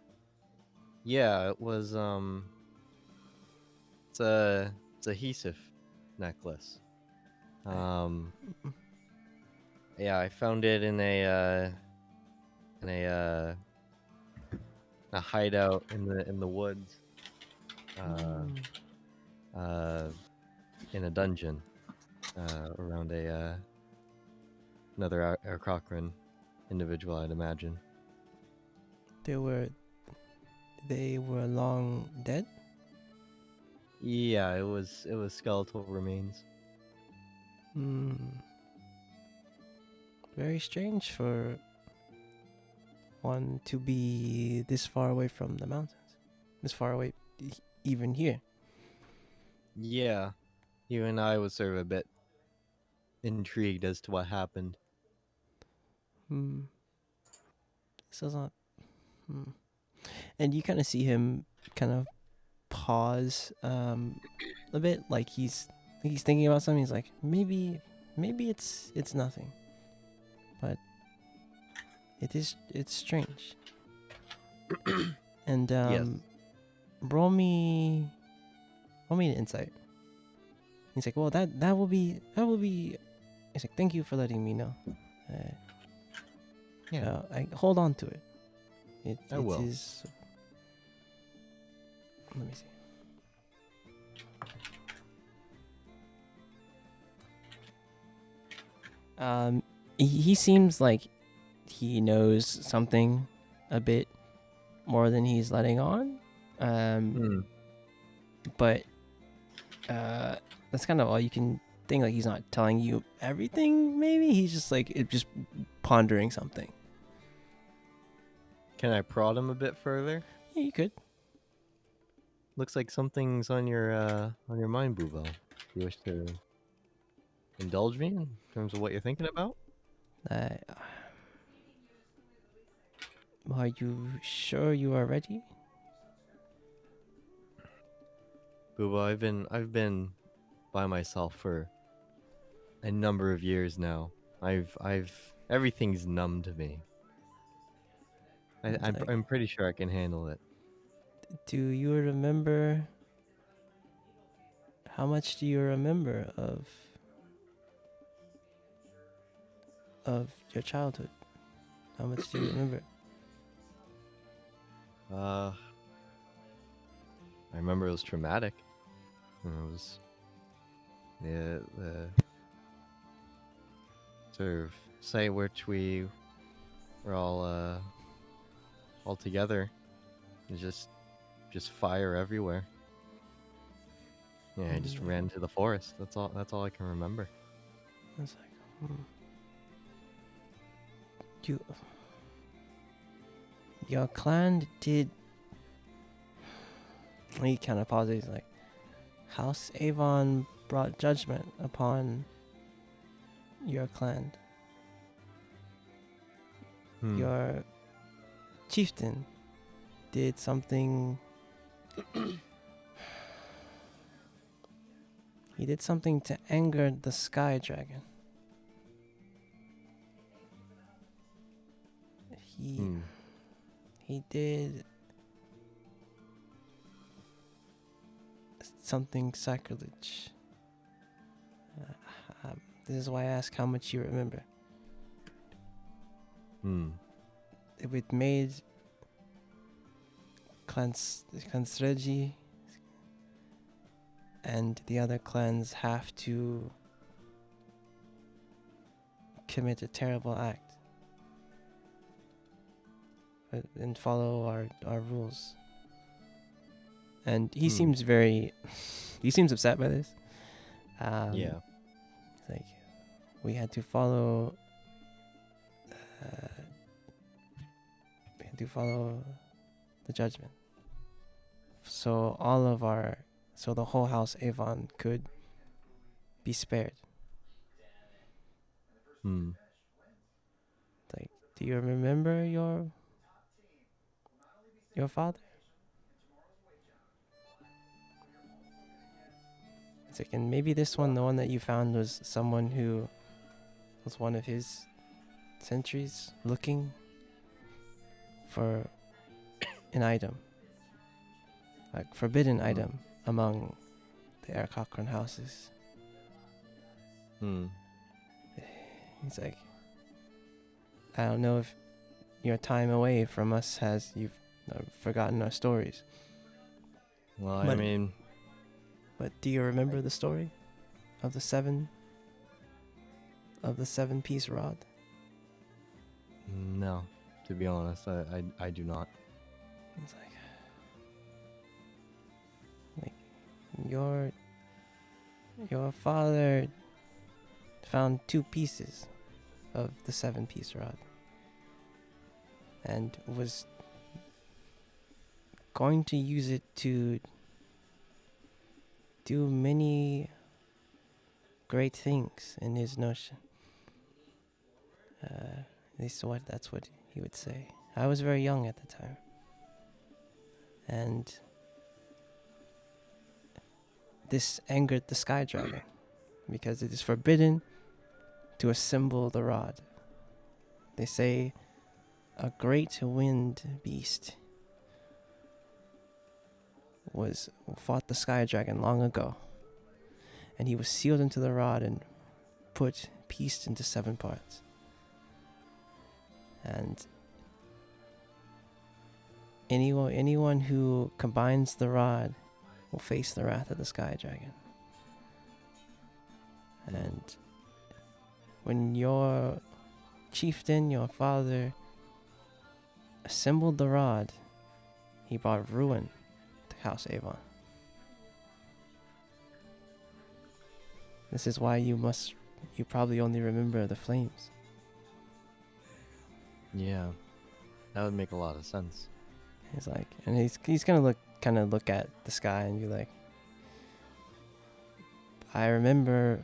Yeah, it was it's a Hisif necklace. Yeah, I found it in a hideout in the woods. In a dungeon. Around another Cochrane individual, I'd imagine. They were long dead? Yeah, it was skeletal remains. Very strange for one to be this far away from the mountains. This far away even here. Yeah. You and I was sort of a bit intrigued as to what happened. This is not. And you kind of see him kind of pause a bit, like he's thinking about something. He's like, maybe it's nothing, but it's strange. And Yes. roll me an insight. He's like, well, that will be. He's like, thank you for letting me know. I hold on to it. I will. Is. Let me see. He seems like he knows something a bit more than he's letting on. But that's kind of all you can think. Like, he's not telling you everything. Maybe he's just like just pondering something. Can I prod him a bit further? Yeah, you could. Looks like something's on your mind, Bubo. You wish to indulge me in terms of what you're thinking about? Are you sure you are ready? Bubo, I've been by myself for a number of years now. Everything's numb to me. I'm pretty sure I can handle it. Do you remember? How much do you remember of your childhood? How much do you remember? I remember it was traumatic. It was the sort of site which we were all together. It's just fire everywhere. Yeah, I just ran to the forest. That's all I can remember. I was like, your clan did. He kind of pauses. He's like, House Avon brought judgment upon your clan. Your chieftain did something. He did something to anger the sky dragon. He did something sacrilege. This is why I ask how much you remember. It made clans Regi and the other clans have to commit a terrible act and follow our rules. And he seems he seems upset by this. Yeah. It's like we had to follow the judgment. So the whole house Avon could be spared. Like, do you remember your father? It's like, and maybe this one, the one that you found, was someone who was one of his sentries looking for an item, like forbidden item among the Air Cochrane houses. He's like, I don't know if your time away from us you've forgotten our stories. Well, I mean, but do you remember the story of the 7-piece rod? No, to be honest, I do not. It's like your father found 2 pieces of the 7-piece rod and was going to use it to do many great things in his notion. At least that's what he would say. I was very young at the time. And this angered the Sky Dragon because it is forbidden to assemble the rod. They say a great wind beast fought the Sky Dragon long ago, and he was sealed into the rod and pieced into 7 parts. And anyone who combines the rod will face the wrath of the Sky Dragon. And when your chieftain, your father, assembled the rod, he brought ruin to House Avon. This is why you probably only remember the flames. Yeah, that would make a lot of sense. He's like, and he's gonna look at the sky and be like, I remember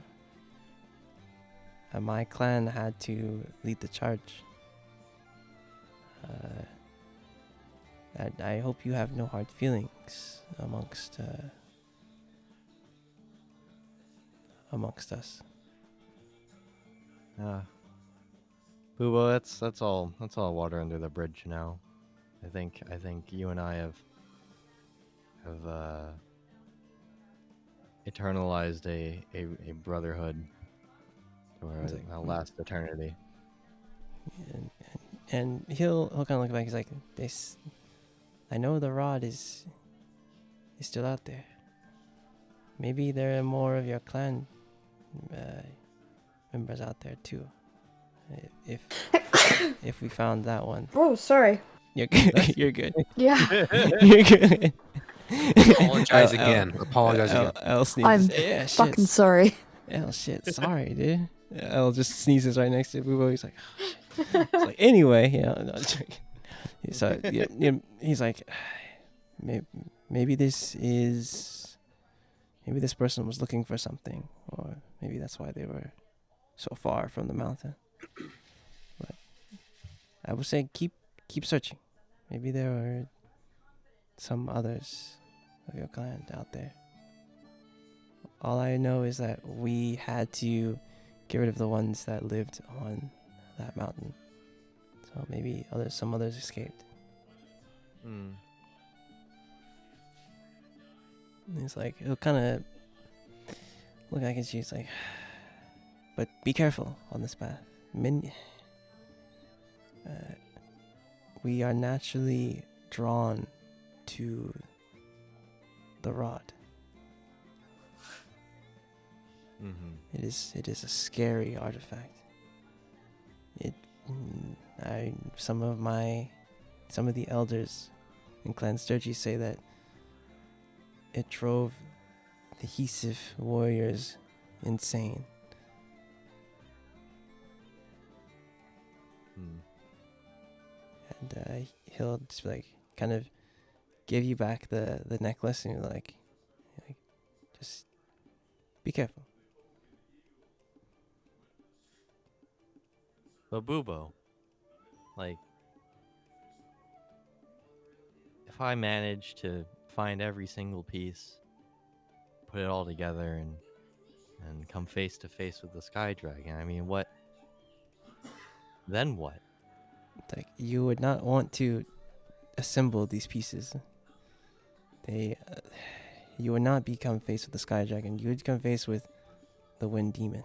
my clan had to lead the charge. I hope you have no hard feelings amongst us. Boobo, that's all water under the bridge now. I think you and I have eternalized a brotherhood for a last eternity. And he'll kind of look back. He's like, I know the rod is still out there. Maybe there are more of your clan members out there too. If we found that one. Oh, sorry. You're good. You're good. Yeah. You're good. Apologize again. Apologize again. Elle sneezes. I'm fucking sorry. Elle, shit. Sorry, dude. Elle just sneezes right next to Boobo. He's like, oh, shit. It's like, anyway, no, so he's like, maybe this person was looking for something, or maybe that's why they were so far from the mountain. But I would say keep searching. Maybe there are some others of your clan out there. All I know is that we had to get rid of the ones that lived on that mountain. So maybe some others escaped. And he's like, he'll kind of look back at you. He's like, but be careful on this path. We are naturally drawn to the rod. It is a scary artifact. Some of the elders in Clan Sturgy say that it drove the Hisif warriors insane. And he'll just like kind of give you back the necklace, and you're like just be careful. But Bubo, like, if I manage to find every single piece, put it all together, and come face to face with the Sky Dragon, I mean, what? Then what? Like, you would not want to assemble these pieces. You would not become faced with the Sky Dragon. You would come faced with the Wind Demon.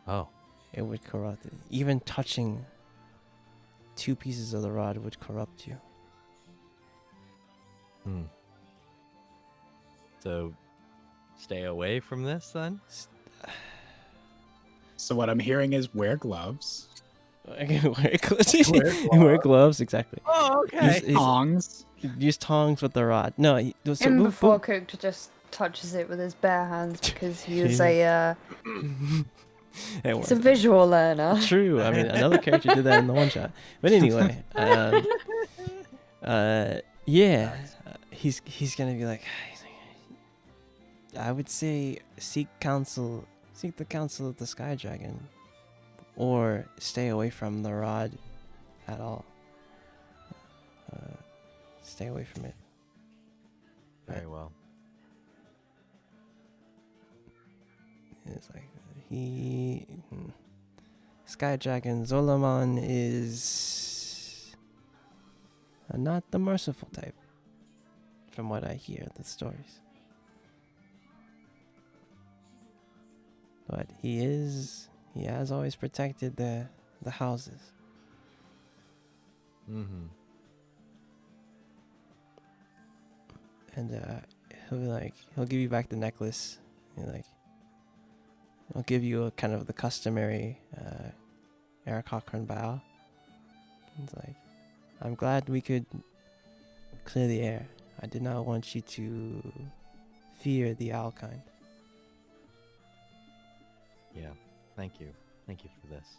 Oh. It would corrupt it. Even touching 2 pieces of the rod would corrupt you. So, stay away from this then? So what I'm hearing is wear gloves. Wear gloves, exactly. Oh, okay. Tongs. Use tongs with the rod. No, before Cook just touches it with his bare hands because he is he's a visual learner. True. I mean, another character did that in the one shot. But anyway, he's gonna be like, I would say seek the counsel of the Sky Dragon, or stay away from the rod at all. Stay away from it. Very well. It's like Sky Dragon Zolaman is not the merciful type, from what I hear the stories. But he has always protected the houses. And he'll give you back the necklace. I'll give you a kind of the customary Eric Cochran bow. It's like, I'm glad we could clear the air. I did not want you to fear the owl kind. Yeah, thank you. Thank you for this.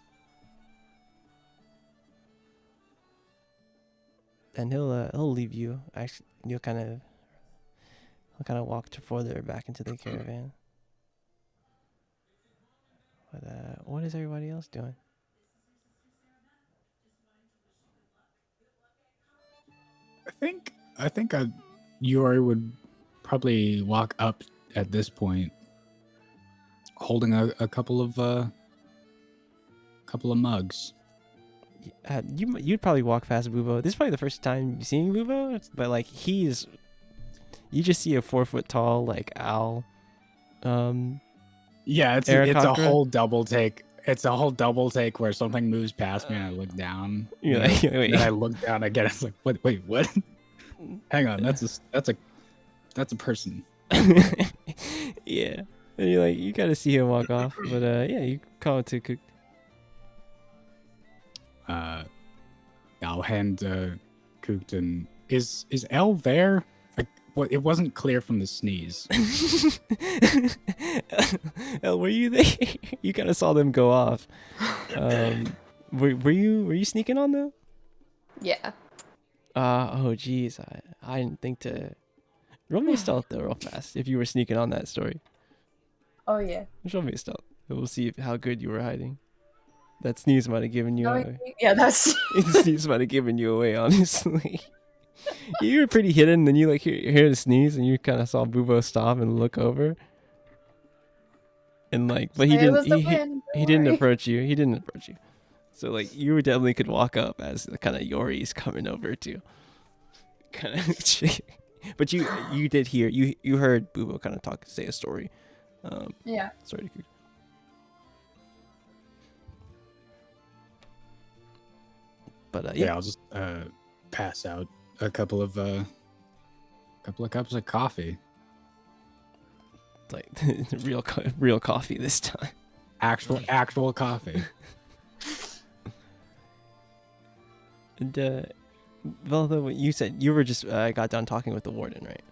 And he'll leave you. Actually, he'll kind of walk further back into the caravan. But what is everybody else doing? I think Yuri would probably walk up at this point, holding a couple of mugs. You'd probably walk past Bubo. This is probably the first time you've seen Bubo, but like you just see a 4 foot tall like owl. Yeah, it's a whole double take. It's a whole double take where something moves past me and I look down. And I look down again. It's like, wait, what? Hang on, that's a person. Yeah, and you gotta see him walk off. But you call it to Cook. I'll hand Cookton. Is Elle there? It wasn't clear from the sneeze. Elle, were you there? You kind of saw them go off. Were you sneaking on them? Yeah. Oh geez, I didn't think to. Roll me a stealth though, real fast. If you were sneaking on that story. Oh yeah. Show me a stealth. We'll see how good you were hiding. That sneeze might have given you away. Yeah, that's. The sneeze might have given you away, honestly. You were pretty hidden, then you hear the sneeze, and you kind of saw Bubo stop and look over, and but he didn't. He didn't approach you. He didn't approach you. So you definitely could walk up as the kind of Yori's coming over to, kind of. But you did hear you heard Bubo kind of say a story. Yeah. Sorry. But yeah, I'll just pass out a couple of cups of coffee. Like real coffee this time. Actual coffee. And Veltha, you said you were just got done talking with the warden, right?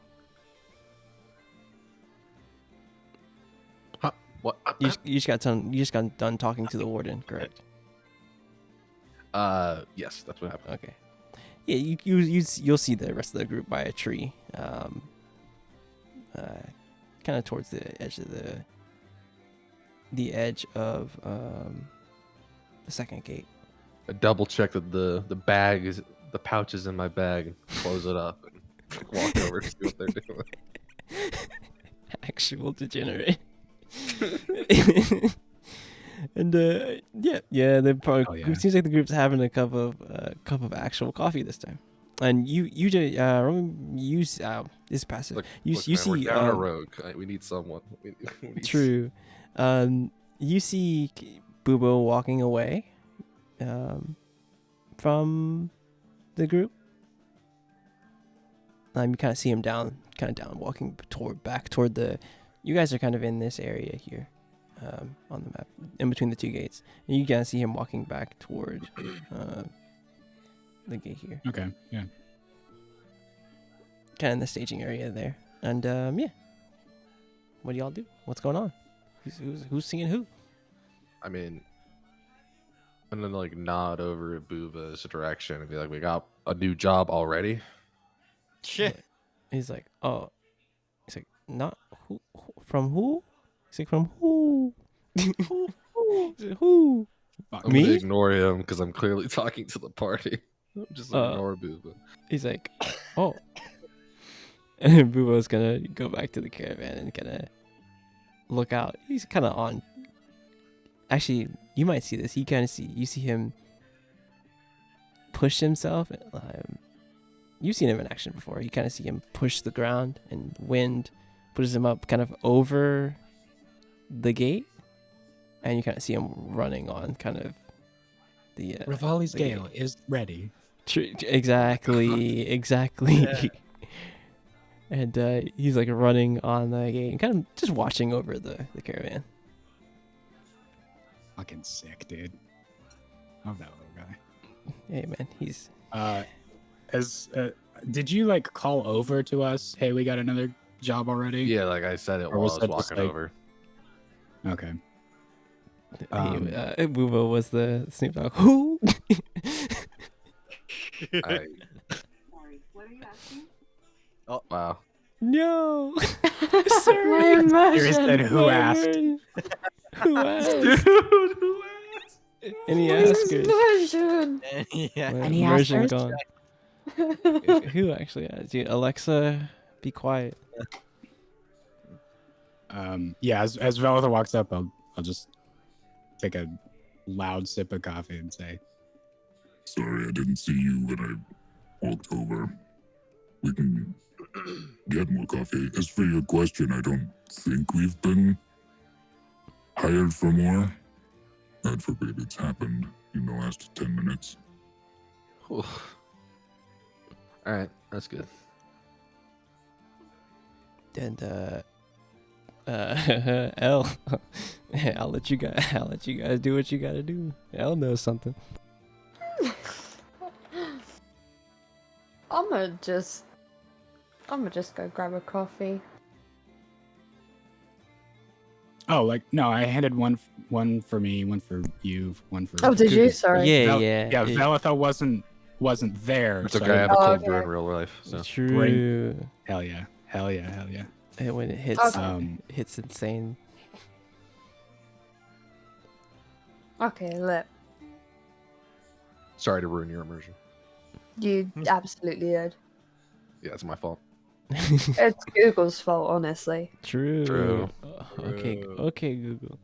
Huh? What? You just got done talking to the warden, correct? Yes, that's what happened. Okay. Yeah, you'll see the rest of the group by a tree, kind of towards the edge of the second gate. I double check that the pouch is in my bag, and close it up, and walk over to see what they're doing. Actual degenerate. And they probably. It seems like the group's having a cup of actual coffee this time. And you use this passive. Look, You man, see we're down a rogue. We need someone. We need True. You see Bubo walking away from the group. You kind of see him down, walking back toward the. You guys are kind of in this area here, on the map, in between the two gates, and you kind of see him walking back toward the gate here. Okay, yeah. Kind of in the staging area there, and yeah. What do y'all do? What's going on? Who's singing who? I mean, I'm gonna like nod over at Booba's direction and be like, "We got a new job already." Shit. He's like, oh. He's like, not who? From who? He's like, from who? He's like, who? I'm Me? gonna ignore him because I'm clearly talking to the party. Just ignore Booba. He's like, oh. And Booba's gonna go back to the caravan and kind of look out. He's kind of on. Actually, you might see this. You see him push himself. You've seen him in action before. You kind of see him push the ground, and wind pushes him up kind of over the gate, and you kind of see him running on kind of the Rivali's the gale gate. is ready. Exactly. Yeah. And he's like running on the gate and kind of just watching over the caravan. Fucking sick, dude. Love that little guy. Hey man, he's did you like call over to us? Hey, we got another job already. Yeah, like I said it Or while was I was that just, walking like- over. Okay. Booba was the Snoop Dogg. Who? I, Sorry, what are you asking? wow. No. My Sorry. Here said, immersion. who asked? Who asked? Dude, who asked? Any My askers? immersion. Yeah. Well, Any immersion askers? gone. Who actually asked? Dude, Alexa, be quiet. Yeah, as Veltha walks up, I'll just take a loud sip of coffee and say, Sorry, I didn't see you when I walked over. We can get more coffee. As for your question, I don't think we've been hired for more. God forbid it's happened in the last 10 minutes. All right, that's good. And L, I'll let you guys do what you gotta do. L knows something. I'ma just go grab a coffee. "Oh, like no, I handed one for me, one for you, one for." Oh, did you? Google." Sorry. Yeah, Yeah, it- Veltha wasn't there. It's so okay. I have a Oh, cold brew okay. in real life. So True. Hell yeah. And when it hits, Okay. hits insane. Okay, look. sorry to ruin your immersion. You absolutely did. Yeah, it's my fault. It's Google's fault, honestly. True. Okay, True. okay, Google.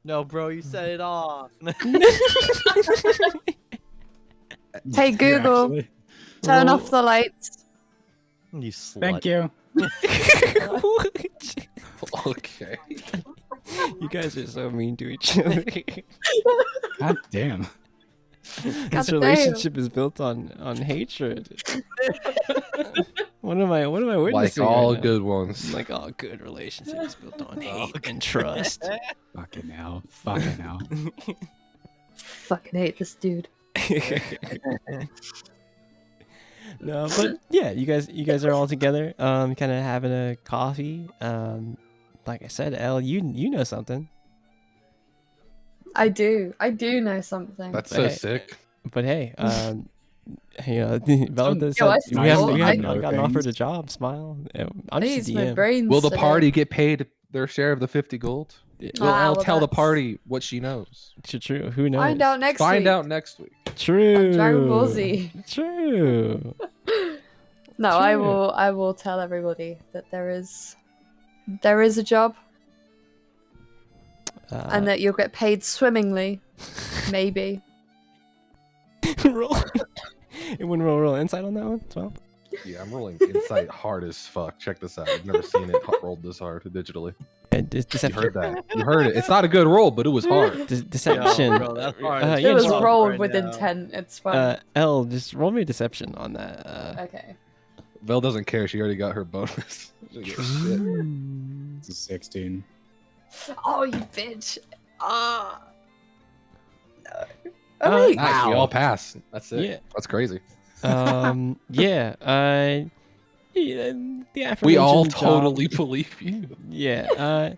No, bro, you set it off. Hey, Google, Actually, turn Roll- off the lights. You slut. thank you. Okay. You guys are so mean to each other. God damn. God This relationship is built on hatred. What am I Like witnessing? all right now? good ones. Like all good relationships built on hate and trust. Fucking hell. Fucking hell. Fucking hate this dude. No, but yeah, you guys are all together, kind of having a coffee. Like I said, Elle, you know something. I do know something. That's But so hey, sick. But hey, Velda Yo, I said we haven't I gotten know offered a things. job. Smile. I'm I just used a my DM. brains. Will the today. party get paid their share of the 50 gold? Yeah, Will Elle well, tell the that's- party what she knows? True. Who knows? Find out next Find week. out next week. True. On Dragon Ball Z. True. No, I True. will tell everybody that there is a job and that you'll get paid swimmingly. Maybe. roll. It wouldn't roll insight on that one as well. Yeah, I'm rolling insight hard as fuck. Check this out. I've never seen it rolled this hard digitally. And You deception. heard that. You heard it. It's not a good roll, but it was hard. Deception. bro, that's hard. Yeah, It just was roll- rolled right with now. intent. It's fine. Elle, just roll me a deception on that. Okay. Vel doesn't care. She already got her bonus. She gives a shit. It's a 16. Oh, you bitch. Ah. No. Uh, Oh, wait. Nice. We Wow. all pass. That's it. Yeah. That's crazy. Yeah. Yeah, the We all aforementioned job- totally believe you. Yeah.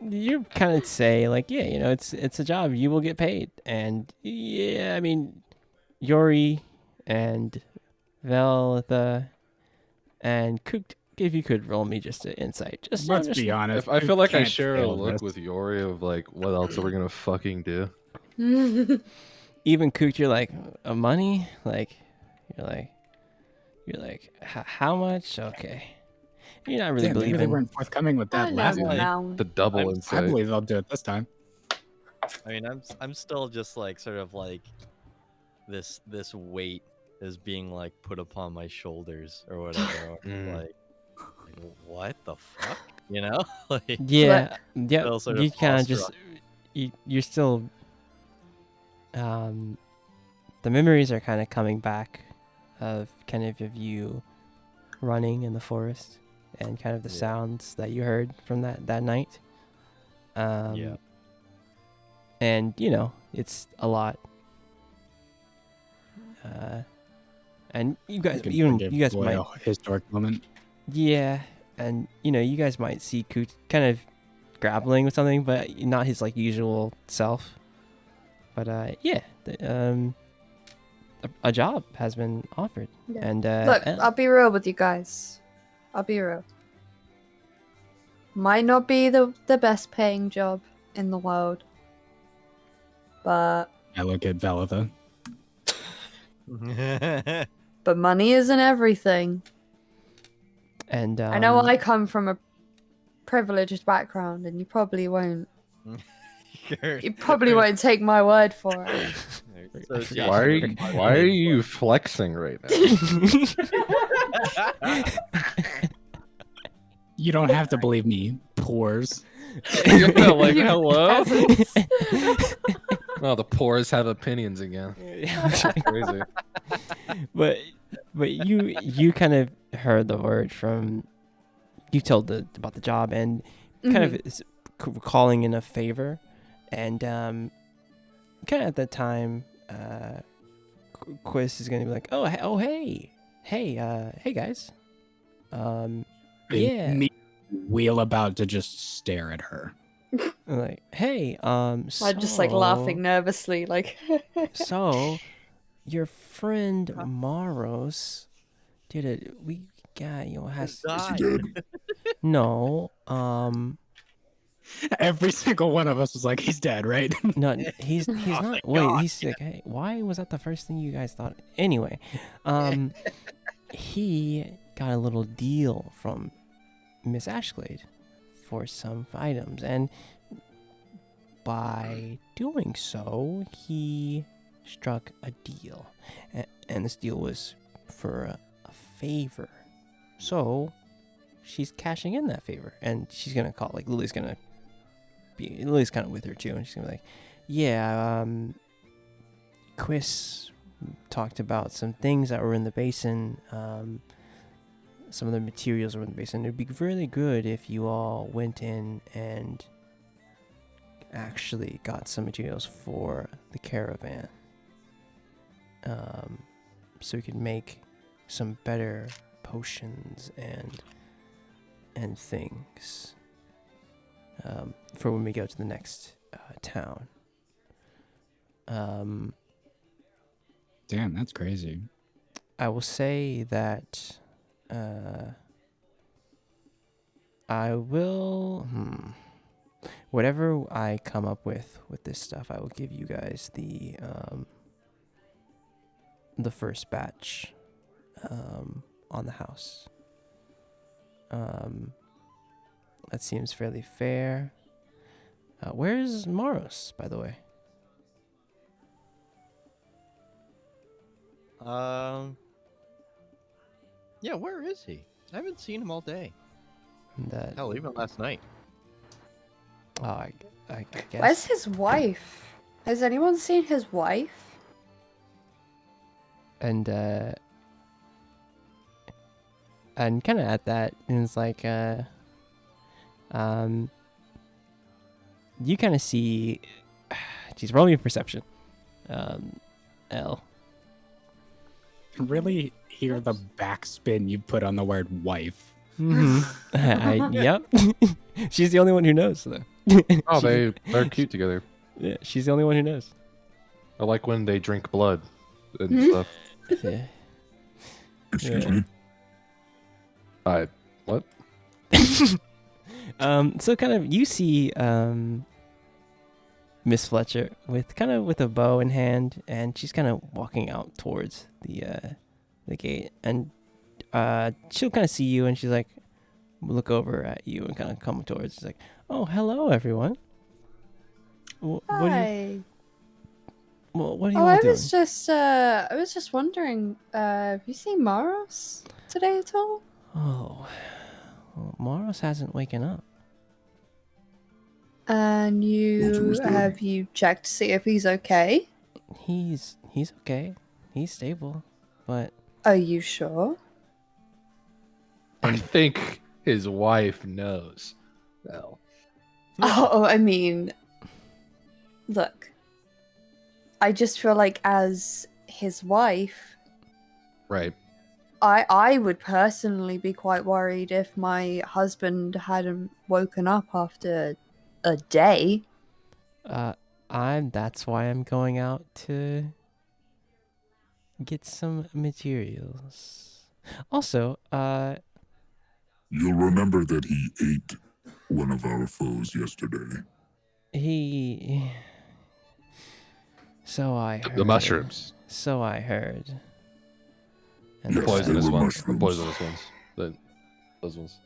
You kind of say like, yeah, it's a job. You will get paid, and yeah, I mean, Yori and Veltha and Cooked. If you could roll me just an insight, Let's be honest. I feel like I can't share a fail look this. with Yori of like, what else are we gonna fucking do? Even Cooked, you're like, money, like, you're like, how much? Okay, you're not really Damn, maybe they believing. weren't forthcoming with that last Never night. mind. The double I I insight. believe they'll do it this time. I mean, I'm still just like sort of like this weight is being like put upon my shoulders or whatever. like, what the fuck? You know? like, Yeah, yeah. still sort You of kind of just awestruck. you're still. The memories are kind of coming back, of you running in the forest, and kind of the Yeah. sounds that you heard from that night. Yeah. And it's a lot. And you guys, can even forgive you guys Boy might, a historic moment. yeah, and you guys might see Coot kind of grappling with something, but not his like usual self. But yeah, a job has been offered, Yeah. and Look, I'll be real with you guys. I'll be real. Might not be the best paying job in the world, but I look at Velitha. but money isn't everything. and I know I come from a privileged background, and you probably won't. You probably won't take my word for it. Why are you flexing right now? You don't have to believe me, pores. Yeah, like, You hello? peasants. Oh, the pores have opinions again. Crazy. but you kind of heard the word from you told about the job and kind of is calling in a favor, and kind of at that time Quiz is gonna be like, hey guys, yeah, Me wheel about to just stare at her. like, hey, I'm just like laughing nervously, like. So, your friend Maros did it. We got has Is he dead? no. Every single one of us was like, he's dead, right? No, he's not. Wait, he's like, hey, why was that the first thing you guys thought? Anyway, he got a little deal from Miss Ashglade for some items, and by doing so, he struck a deal, and this deal was for a favor. So she's cashing in that favor, and she's gonna call. Like Lily's kind of with her too, and she's gonna be like, yeah, Quiz talked about some things that were in the basin, some of the materials that were in the basin. It'd be really good if you all went in and actually got some materials for the caravan, so we could make some better potions and things for when we go to the next town. Damn, that's crazy. I will say that I will whatever I come up with this stuff, I will give you guys the first batch on the house. That seems fairly fair. Where's Maros, by the way? Yeah, where is he? I haven't seen him all day. That Hell, even last night. I guess. Where's his wife? Has anyone seen his wife? And kind of at that, and it's like you kind of see. She's rolling a perception. L. Really hear the backspin you put on the word wife. Yep. She's the only one who knows, though. Oh, they're cute together. Yeah, she's the only one who knows. I like when they drink blood and stuff. Yeah. Excuse me? What? So kind of you see Miss Fletcher with a bow in hand, and she's kind of walking out towards the gate, and she'll kind of see you, and she's like, look over at you and kind of come towards. She's like, "Oh, hello, everyone. What are you all doing?" I was just wondering, have you seen Maros today at all? Oh, well, Maros hasn't waken up. And have you checked to see if he's okay? He's okay. He's stable, but Are you sure? I think his wife knows. Well, Oh, I mean, look, I just feel like as his wife, right. I would personally be quite worried if my husband hadn't woken up after a day. that's why I'm going out to get some materials. Also, You'll remember that he ate one of our foes yesterday. So I heard. The mushrooms. So I heard. And Yes, Poisonous they were ones. The mushrooms. poisonous ones. Those ones.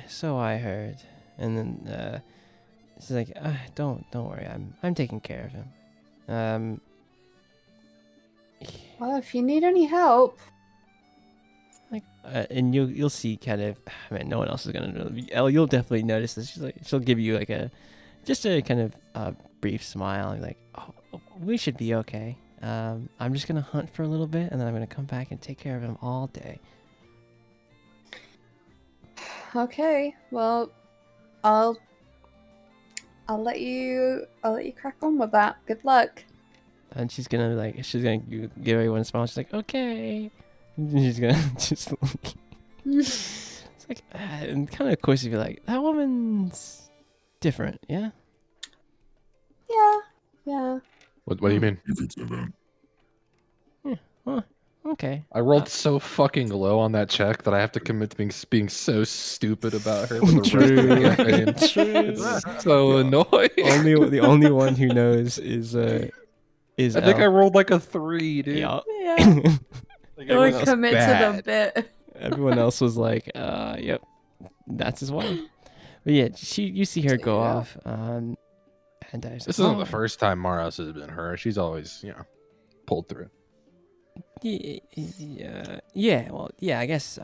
So I heard. And then she's like, "Don't worry. I'm taking care of him." Well, if you need any help, And you'll see kind of, man, no one else is gonna know. Elle, you'll definitely notice this. She'll give you like just a kind of brief smile, like, "Oh, we should be okay. I'm just gonna hunt for a little bit, and then I'm gonna come back and take care of him all day." okay. Well, I'll let you crack on with that. Good luck. And she's gonna give everyone a smile. She's like, "Okay." And she's gonna just like, it's like, and kind of course you'd be like, "That woman's different, yeah." Yeah. What do you mean? You could say that. Okay. I rolled so fucking low on that check that I have to commit to being so stupid about her for the rest of the campaign. It's so annoying. The only one who knows is I think I Elle. rolled like a 3, dude. Yeah. Yeah. Like, Don't everyone else commit to bad. the bit. Everyone else was like, "Yep, that's his wife." But yeah, you see her go Yeah. off, and This isn't the first time Maros has been her. She's always, pulled through. Yeah. Well, yeah. I guess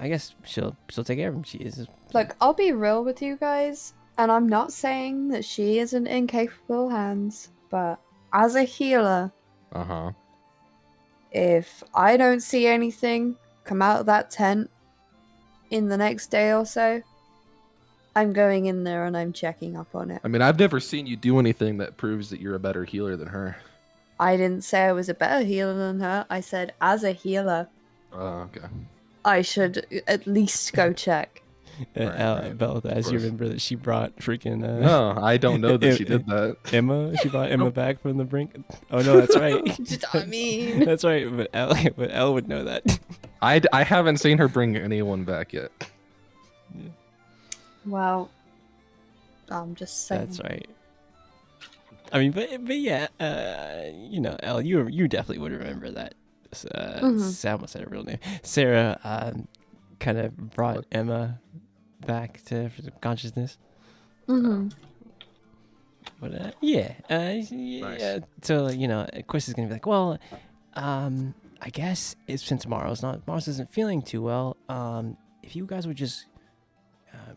she'll take care of him. She is. Look, I'll be real with you guys, and I'm not saying that she isn't in capable hands, but as a healer, Uh-huh. If I don't see anything come out of that tent in the next day or so, I'm going in there and I'm checking up on it. I mean, I've never seen you do anything that proves that you're a better healer than her. I didn't say I was a better healer than her. I said, as a healer, Oh, okay. I should at least go check. Right, Belle, of as you course. remember that she brought freaking No, I don't know that she did that. Emma. She brought Emma back from the brink. Oh no, that's right. I mean, That's right. But Elle would know that. I haven't seen her bring anyone back yet. well, I'm just saying. That's right. I mean, but yeah, you know, Elle, you definitely would remember that. I almost said her real name. Sarah kind of brought What? Emma back to consciousness. Mm-hmm. But yeah, Nice. so you know, Quist is gonna be like, well, I guess it's since Mars isn't feeling too well. If you guys would just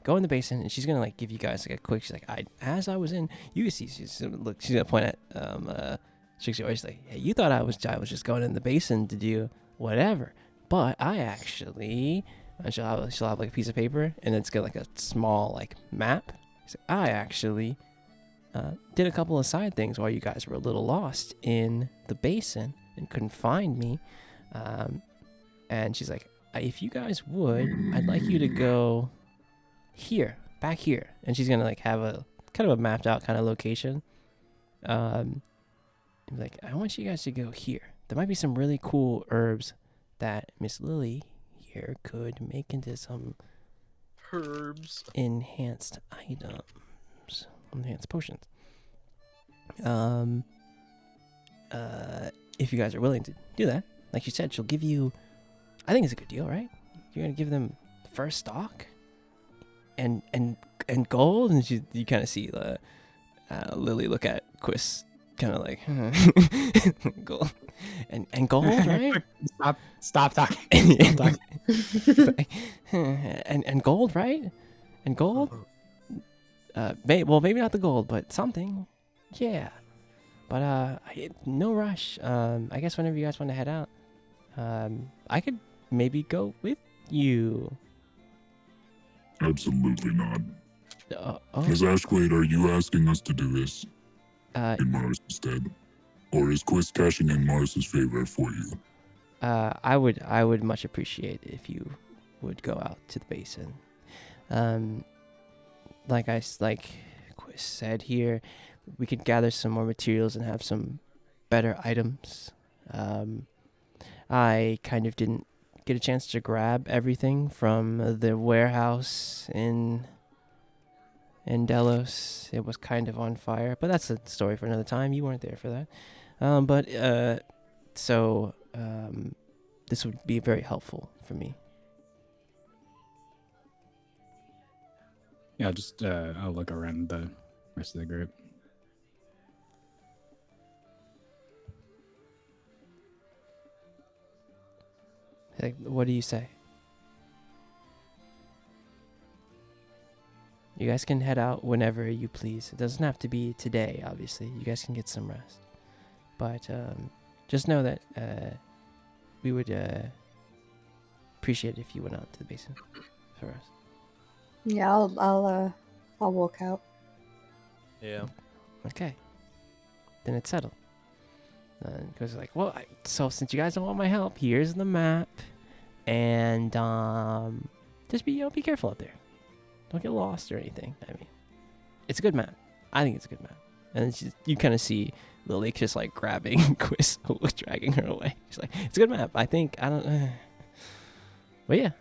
go in the basin, and she's gonna like give you guys like a quick. She's like, as I was in, you can see she's gonna point at Shixie. She's like, hey, you thought I was just going in the basin to do whatever, but I actually. And she'll have like a piece of paper, and it's got like a small like map. She's like, I actually did a couple of side things while you guys were a little lost in the basin and couldn't find me. And she's like, if you guys would, I'd like you to go here, back here. And she's gonna like have a kind of a mapped out kind of location. Like, I want you guys to go here. There might be some really cool herbs that Miss Lily here could make into some Herbs. enhanced items, enhanced potions. If you guys are willing to do that, like she said, she'll give you. I think it's a good deal, right? You're gonna give them the first stock, and gold, and you kind of see Lily look at Quist, kind of like gold, and gold, right? Stop talking. Stop talking. Like, and gold, right? And gold. Maybe not the gold, but something. Yeah. But no rush. I guess whenever you guys want to head out, I could maybe go with you. Absolutely not. Oh, Ms. Ashglade, are you asking us to do this uh, in Mars' stead? Or is Quist cashing in Mars' favor for you? I would much appreciate if you would go out to the basin. Like Quist said here, we could gather some more materials and have some better items. I kind of didn't get a chance to grab everything from the warehouse in Delos. It was kind of on fire, but that's a story for another time. You weren't there for that. This would be very helpful for me. Yeah, just I'll look around the rest of the group. Like, what do you say? You guys can head out whenever you please. It doesn't have to be today, obviously. You guys can get some rest. But just know that we would appreciate it if you went out to the basin for us. Yeah, I'll walk out. Yeah. Okay. Then it's settled. Because like, well, so since you guys don't want my help, here's the map, and just be careful out there. Don't get lost or anything. I mean, it's a good map. I think it's a good map. And it's just, you kind of see Lily just like grabbing Quist, dragging her away. She's like, it's a good map. I think I don't. But yeah,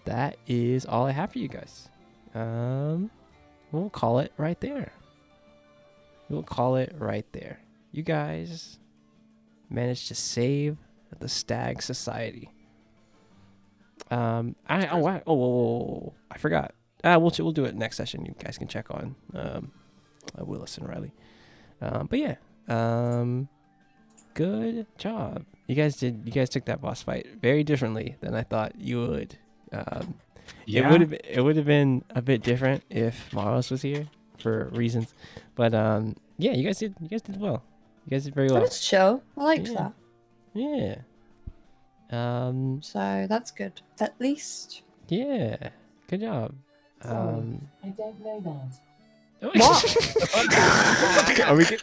that is all I have for you guys. We'll call it right there. You guys managed to save the Stag Society. I forgot. We'll do it next session. You guys can check on Willis and Riley. But yeah, good job. You guys took that boss fight very differently than I thought you would. Yeah. It would have been a bit different if Maros was here for reasons, but yeah, you guys did well. You guys did very well. That's chill. I liked Yeah. that. Yeah. So that's good. At least. Yeah. Good job. I don't know that.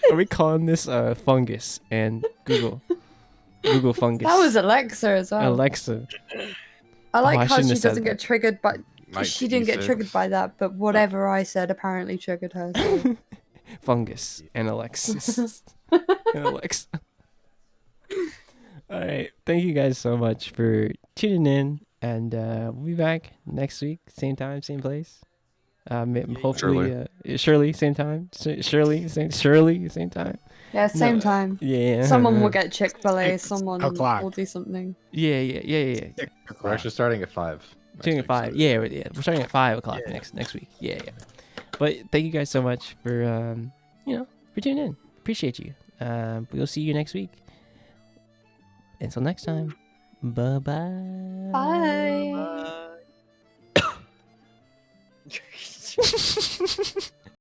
Are we calling this Fungus and Google Fungus? That was Alexa as well. Alexa. I Oh, like I how shouldn't she have said doesn't that. get triggered by. Like She didn't get Ethan. triggered by that, but whatever I said apparently triggered her. So. Fungus and Alexis. And Alexa. All right. Thank you guys so much for tuning in, and we'll be back next week, same time, same place. Hopefully, Shirley, same time. Shirley, same time. Yeah, same No. time. Yeah. Someone will get Chick-fil-A. Someone o'clock. will do something. Yeah. We're actually starting at 5. Starting at 5. Yeah. We're starting at 5 o'clock next week. Yeah. But thank you guys so much for for tuning in. Appreciate you. We'll see you next week. Until next time. Bye-bye. Bye.